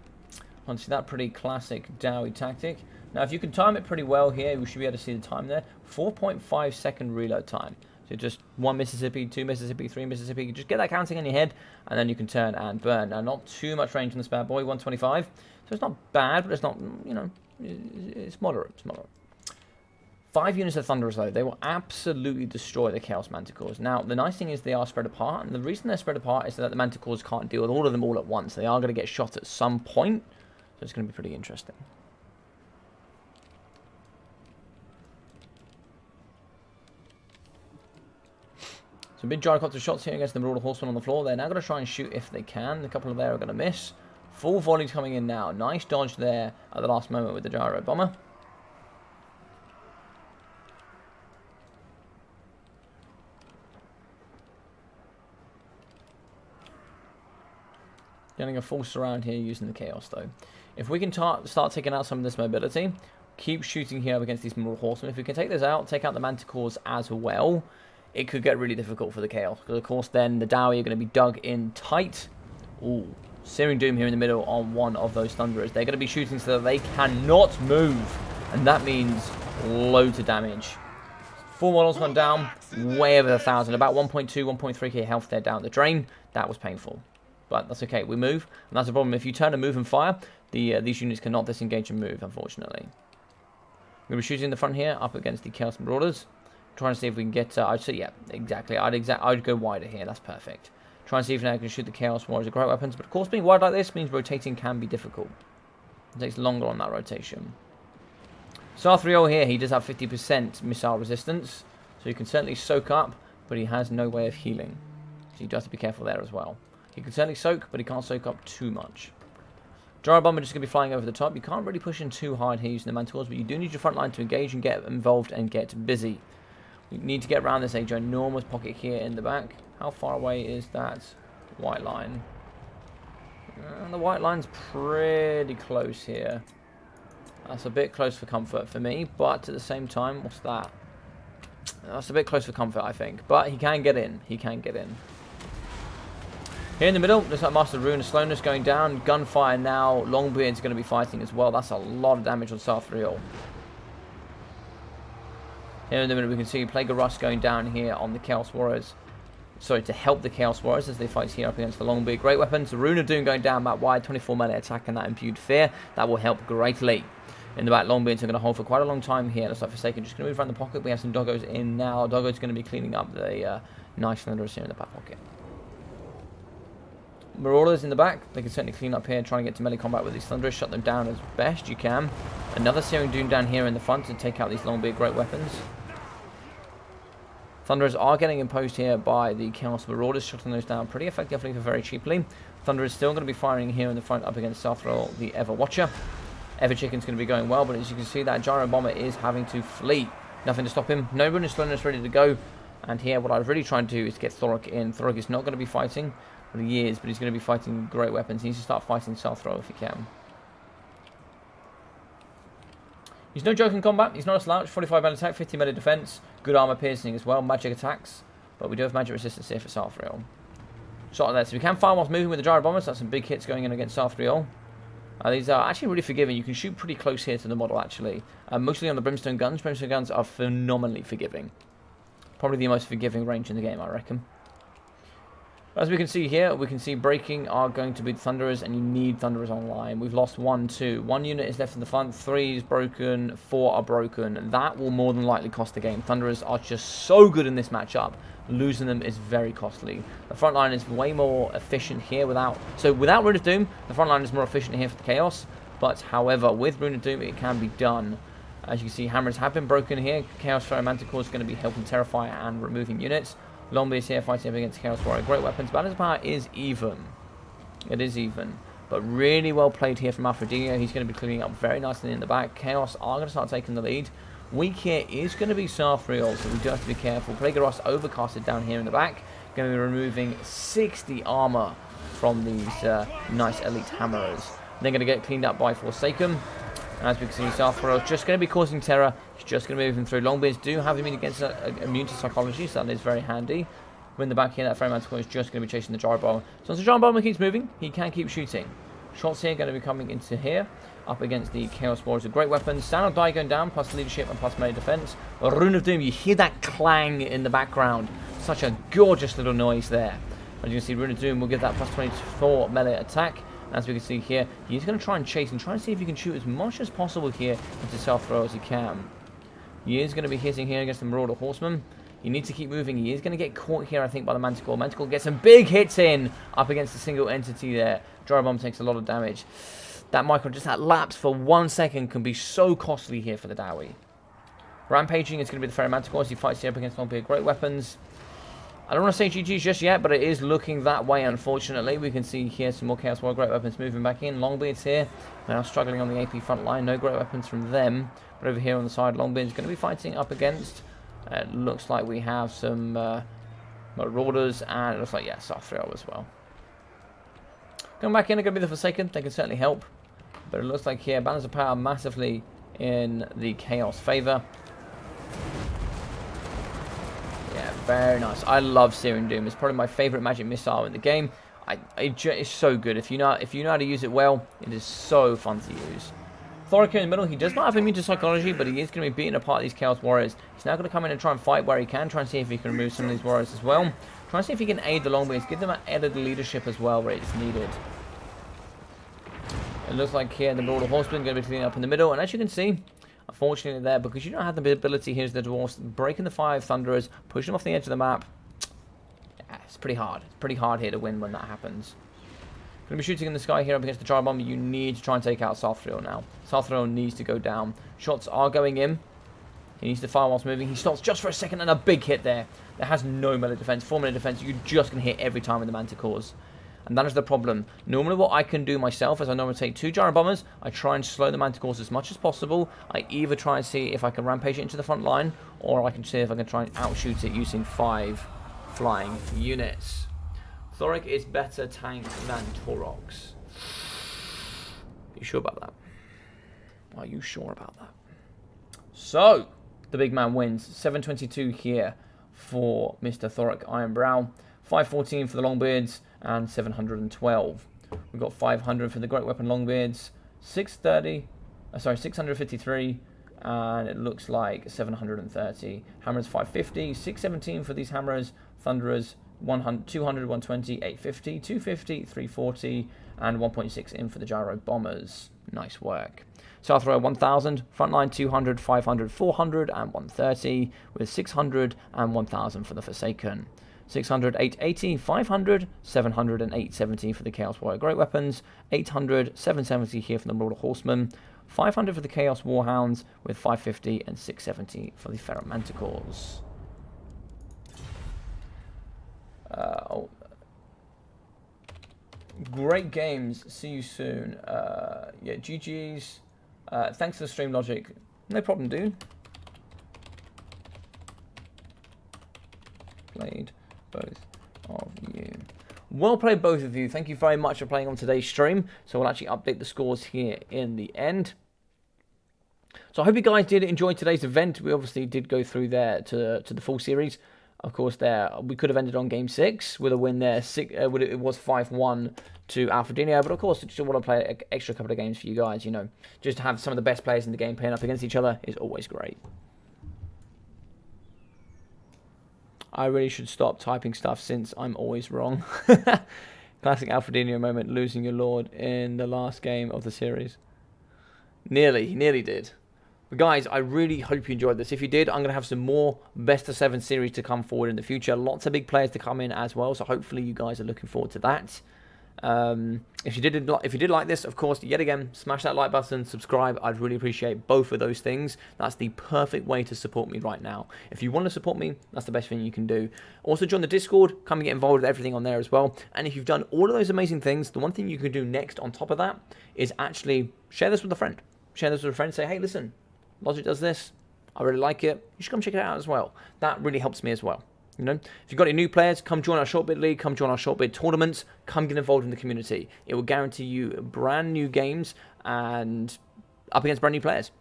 Honestly, that pretty classic Dowie tactic. Now, if you can time it pretty well here, we should be able to see the time there. 4.5 second reload time. So just 1 Mississippi, 2 Mississippi, 3 Mississippi. Just get that counting in your head, and then you can turn and burn. Now, not too much range on this bad boy, 125. So it's not bad, but it's not, you know, it's moderate. It's moderate. 5 units of Thunderers, though. They will absolutely destroy the Chaos Manticores. Now, the nice thing is they are spread apart, and the reason they're spread apart is that the Manticores can't deal with all of them all at once. They are going to get shot at some point, so it's going to be pretty interesting. So big gyrocopter shots here against the Marauder Horseman on the floor. They're now going to try and shoot if they can. A couple of there are going to miss. Full volleys coming in now. Nice dodge there at the last moment with the gyro bomber. Getting a full surround here using the Chaos though. If we can start taking out some of this mobility, keep shooting here against these Marauder Horsemen. If we can take this out, take out the Manticores as well, it could get really difficult for the Chaos. Because, of course, then the Dowie are going to be dug in tight. Ooh, Searing Doom here in the middle on one of those Thunderers. They're going to be shooting so that they cannot move. And that means loads of damage. 4 models gone down, way over 1,000. About 1.2, 1.3k health there down the drain. That was painful. But that's okay, we move. And that's the problem. If you turn and move and fire, these units cannot disengage and move, unfortunately. We're going to be shooting in the front here, up against the Chaos Marauders. Trying to see if we can get, I'd say, yeah, exactly. I'd go wider here, that's perfect. Try and see if now I can shoot the Chaos Warriors with great weapons. But of course, being wide like this means rotating can be difficult. It takes longer on that rotation. Sarthriel here, he does have 50% missile resistance. So you can certainly soak up, but he has no way of healing. So you do have to be careful there as well. He can certainly soak, but he can't soak up too much. Gyro Bomber just going to be flying over the top. You can't really push in too hard here using the Manticores, but you do need your front line to engage and get involved and get busy. You need to get around this ginormous pocket here in the back. How far away is that white line? The white line's pretty close here. That's a bit close for comfort for me, but at the same time, what's that? That's a bit close for comfort, I think. But he can get in. He can get in. Here in the middle, looks like Master Rune of Slowness going down. Gunfire now. Longbeard's going to be fighting as well. That's a lot of damage on Sarthriel. Here in the middle, we can see Plague of Rust going down here on the Chaos Warriors. Sorry, to help the Chaos Warriors as they fight here up against the Longbeard. Great weapons. Rune of Doom going down that wide. 24 melee attack and that imbued fear. That will help greatly. In the back, Longbeards are going to hold for quite a long time here. Looks like Forsaken just going to move around the pocket. We have some Doggos in now. Doggos going to be cleaning up the nice Thunderers here in the back pocket. Marauders in the back. They can certainly clean up here, trying to get to melee combat with these Thunderers, shut them down as best you can. Another Searing Doom down here in the front to take out these Longbeard great weapons. Thunderers are getting imposed here by the Chaos Marauders, shutting those down pretty effectively for very cheaply. Thunder is still going to be firing here in the front up against Sorcerer, the Ever Watcher. Ever Chicken's going to be going well, but as you can see, that Gyro Bomber is having to flee. Nothing to stop him. No rune of slowness ready to go. And here, what I was really trying to do is get Thoric in. Thoric is not going to be fighting, but he is, but he's going to be fighting great weapons. He needs to start fighting Sorcerer if he can. He's no joke in combat. He's not a slouch. 45 melee attack, 50 melee defense, good armor piercing as well, magic attacks. But we do have magic resistance here for Sorcerer. Shot there, so we can fire whilst moving with the Gyro Bombers. That's some big hits going in against Sorcerer. These are actually really forgiving. You can shoot pretty close here to the model, actually. Mostly on the Brimstone guns. Brimstone guns are phenomenally forgiving. Probably the most forgiving range in the game, I reckon. As we can see here, we can see breaking are going to be Thunderers, and you need Thunderers online. We've lost 1, 2. 1 unit is left in the front, 3 is broken, 4 are broken. That will more than likely cost the game. Thunderers are just so good in this matchup. Losing them is very costly. The front line is way more efficient here without Rune of Doom. The front line is more efficient here for the Chaos. But however, with Rune of Doom, it can be done. As you can see, hammers have been broken here. Chaos Pharaoh Manticore is going to be helping Terrify and removing units. Longbeard here fighting up against Chaos Warrior. Great weapons. Balance of power is even. It is even. But really well played here from Alfredino. He's going to be cleaning up very nicely in the back. Chaos are going to start taking the lead. Weak here is going to be Sorcerer, so we do have to be careful. Plagueros overcasted down here in the back. Going to be removing 60 armor from these nice elite hammerers. They're going to get cleaned up by Forsaken. As we can see, Sorcerer is just going to be causing terror. He's just going to be moving through. Longbeards do have immune to psychology, so that is very handy. We're in the back here. That Pharaoh Manticore is just going to be chasing the Gyro Bomber. So once the Gyro Bomber keeps moving, he can keep shooting. Shots here going to be coming into here, up against the Chaos Warriors. A great weapon. Stand up die going down, plus leadership and plus melee defense. A Rune of Doom. You hear that clang in the background. Such a gorgeous little noise there. As you can see, Rune of Doom will give that plus 24 melee attack. As we can see here, he's going to try and chase and try and see if he can shoot as much as possible here into Sorcerer as he can. He is going to be hitting here against the Marauder Horseman. He needs to keep moving. He is going to get caught here, I think, by the Manticore. Manticore gets some big hits in up against a single entity there. Gyro Bomb takes a lot of damage. That micro, just that lapse for 1 second, can be so costly here for the Dowie. Rampaging is going to be the Pharaoh Manticore as he fights here up against Longbeard Great Weapons. I don't want to say GG's just yet, but it is looking that way, unfortunately. We can see here some more Chaos War Great Weapons moving back in. Longbeard's here. They're now struggling on the AP front line. No Great Weapons from them. But over here on the side, Longbeard's going to be fighting up against... it looks like we have some Marauders, and it looks like, yeah, Sorcerer as well. Going back in are going to be the Forsaken. They can certainly help. But it looks like here, balance of power massively in the Chaos favour. Yeah, very nice. I love Searing Doom. It's probably my favourite magic missile in the game. It's so good. If you know how to use it well, it is so fun to use. Thoric in the middle, he does not have immune to psychology, but he is going to be beating apart these Chaos Warriors. He's now going to come in and try and fight where he can, try and see if he can remove some of these warriors as well. Try and see if he can aid the Longbeards, give them an added leadership as well where it's needed. It looks like here the Lord of Horsemen going to be cleaning up in the middle, and as you can see, unfortunately there, because you don't have the ability, here's the Dwarfs, breaking the 5 Thunderers, pushing them off the edge of the map. Yeah, it's pretty hard. It's pretty hard here to win when that happens. Going to be shooting in the sky here up against the Gyro Bomber. You need to try and take out Sorcerer now. Sorcerer needs to go down. Shots are going in. He needs to fire whilst moving. He stops just for a second and a big hit there. That has no melee defense. 4 melee defense. You're just going to hit every time with the Manticores. And that is the problem. Normally what I can do myself is I normally take 2 Gyro Bombers. I try and slow the Manticores as much as possible. I either try and see if I can rampage it into the front line, or I can see if I can try and outshoot it using 5 flying units. Thoric is better tank than Taurox. Are you sure about that? Are you sure about that? So, the big man wins. 722 here for Mr. Thoric Ironbrow. 514 for the Longbeards, and 712. We've got 500 for the Great Weapon Longbeards, 653, and it looks like 730. Hammers 550, 617 for these Hammerers, Thunderers 100, 200, 120, 850, 250, 340, and 1.6 in for the Gyro Bombers. Nice work. South Row 1000, frontline 200, 500, 400, and 130, with 600 and 1000 for the Forsaken. 600, 880, 500, 700, and 870 for the Chaos Warrior Great Weapons, 800, 770 here for the Mortar Horsemen, 500 for the Chaos Warhounds, with 550 and 670 for the Feral Manticores. Great games. See you soon. Yeah, GG's. Thanks for the stream, Logic. No problem, dude. Played both of you. Well played, both of you. Thank you very much for playing on today's stream. So we'll actually update the scores here in the end. So I hope you guys did enjoy today's event. We obviously did go through there to the full series. Of course, there we could have ended on game 6 with a win there. It was 5-1 to Alfredino, but of course, I just want to play an extra couple of games for you guys. You know, just to have some of the best players in the game playing up against each other is always great. I really should stop typing stuff since I'm always wrong. Classic Alfredino moment, losing your lord in the last game of the series. Nearly did. But guys, I really hope you enjoyed this. If you did, I'm going to have some more Best of 7 series to come forward in the future. Lots of big players to come in as well, so hopefully you guys are looking forward to that. If you did like this, of course, yet again, smash that like button, subscribe. I'd really appreciate both of those things. That's the perfect way to support me right now. If you want to support me, that's the best thing you can do. Also, join the Discord. Come and get involved with everything on there as well. And if you've done all of those amazing things, the one thing you can do next on top of that is actually share this with a friend. Share this with a friend. Say, hey, listen, Logic does this. I really like it. You should come check it out as well. That really helps me as well. You know, if you've got any new players, come join our short bid league, come join our short bid tournaments, come get involved in the community. It will guarantee you brand new games and up against brand new players.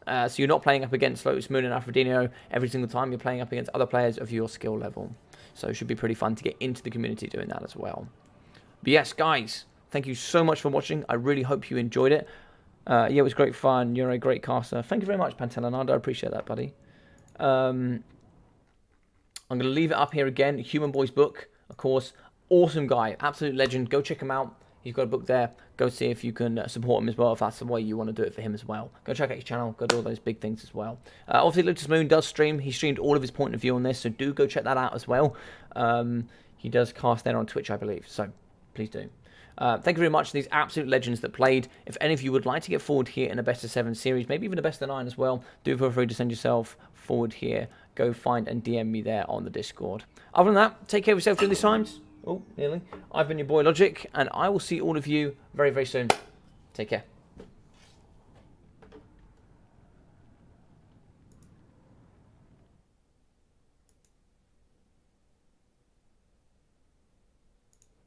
So you're not playing up against Lotus, Moon and Alfredino every single time. You're playing up against other players of your skill level. So it should be pretty fun to get into the community doing that as well. But yes, guys, thank you so much for watching. I really hope you enjoyed it. Yeah, it was great fun. You're a great caster. Thank you very much, Pantelanado. I appreciate that, buddy. I'm going to leave it up here again. Human Boy's book, of course. Awesome guy. Absolute legend. Go check him out. He's got a book there. Go see if you can support him as well, if that's the way you want to do it for him as well. Go check out his channel. Go do all those big things as well. Obviously, Lotus Moon does stream. He streamed all of his point of view on this, so do go check that out as well. He does cast there on Twitch, I believe. So please do. Thank you very much to these absolute legends that played. If any of you would like to get forward here in a best of 7 series, maybe even a best of 9 as well, do feel free to send yourself forward here. Go find and DM me there on the Discord. Other than that, take care of yourself during these times. Oh, nearly. I've been your boy Logic, and I will see all of you very, very soon. Take care.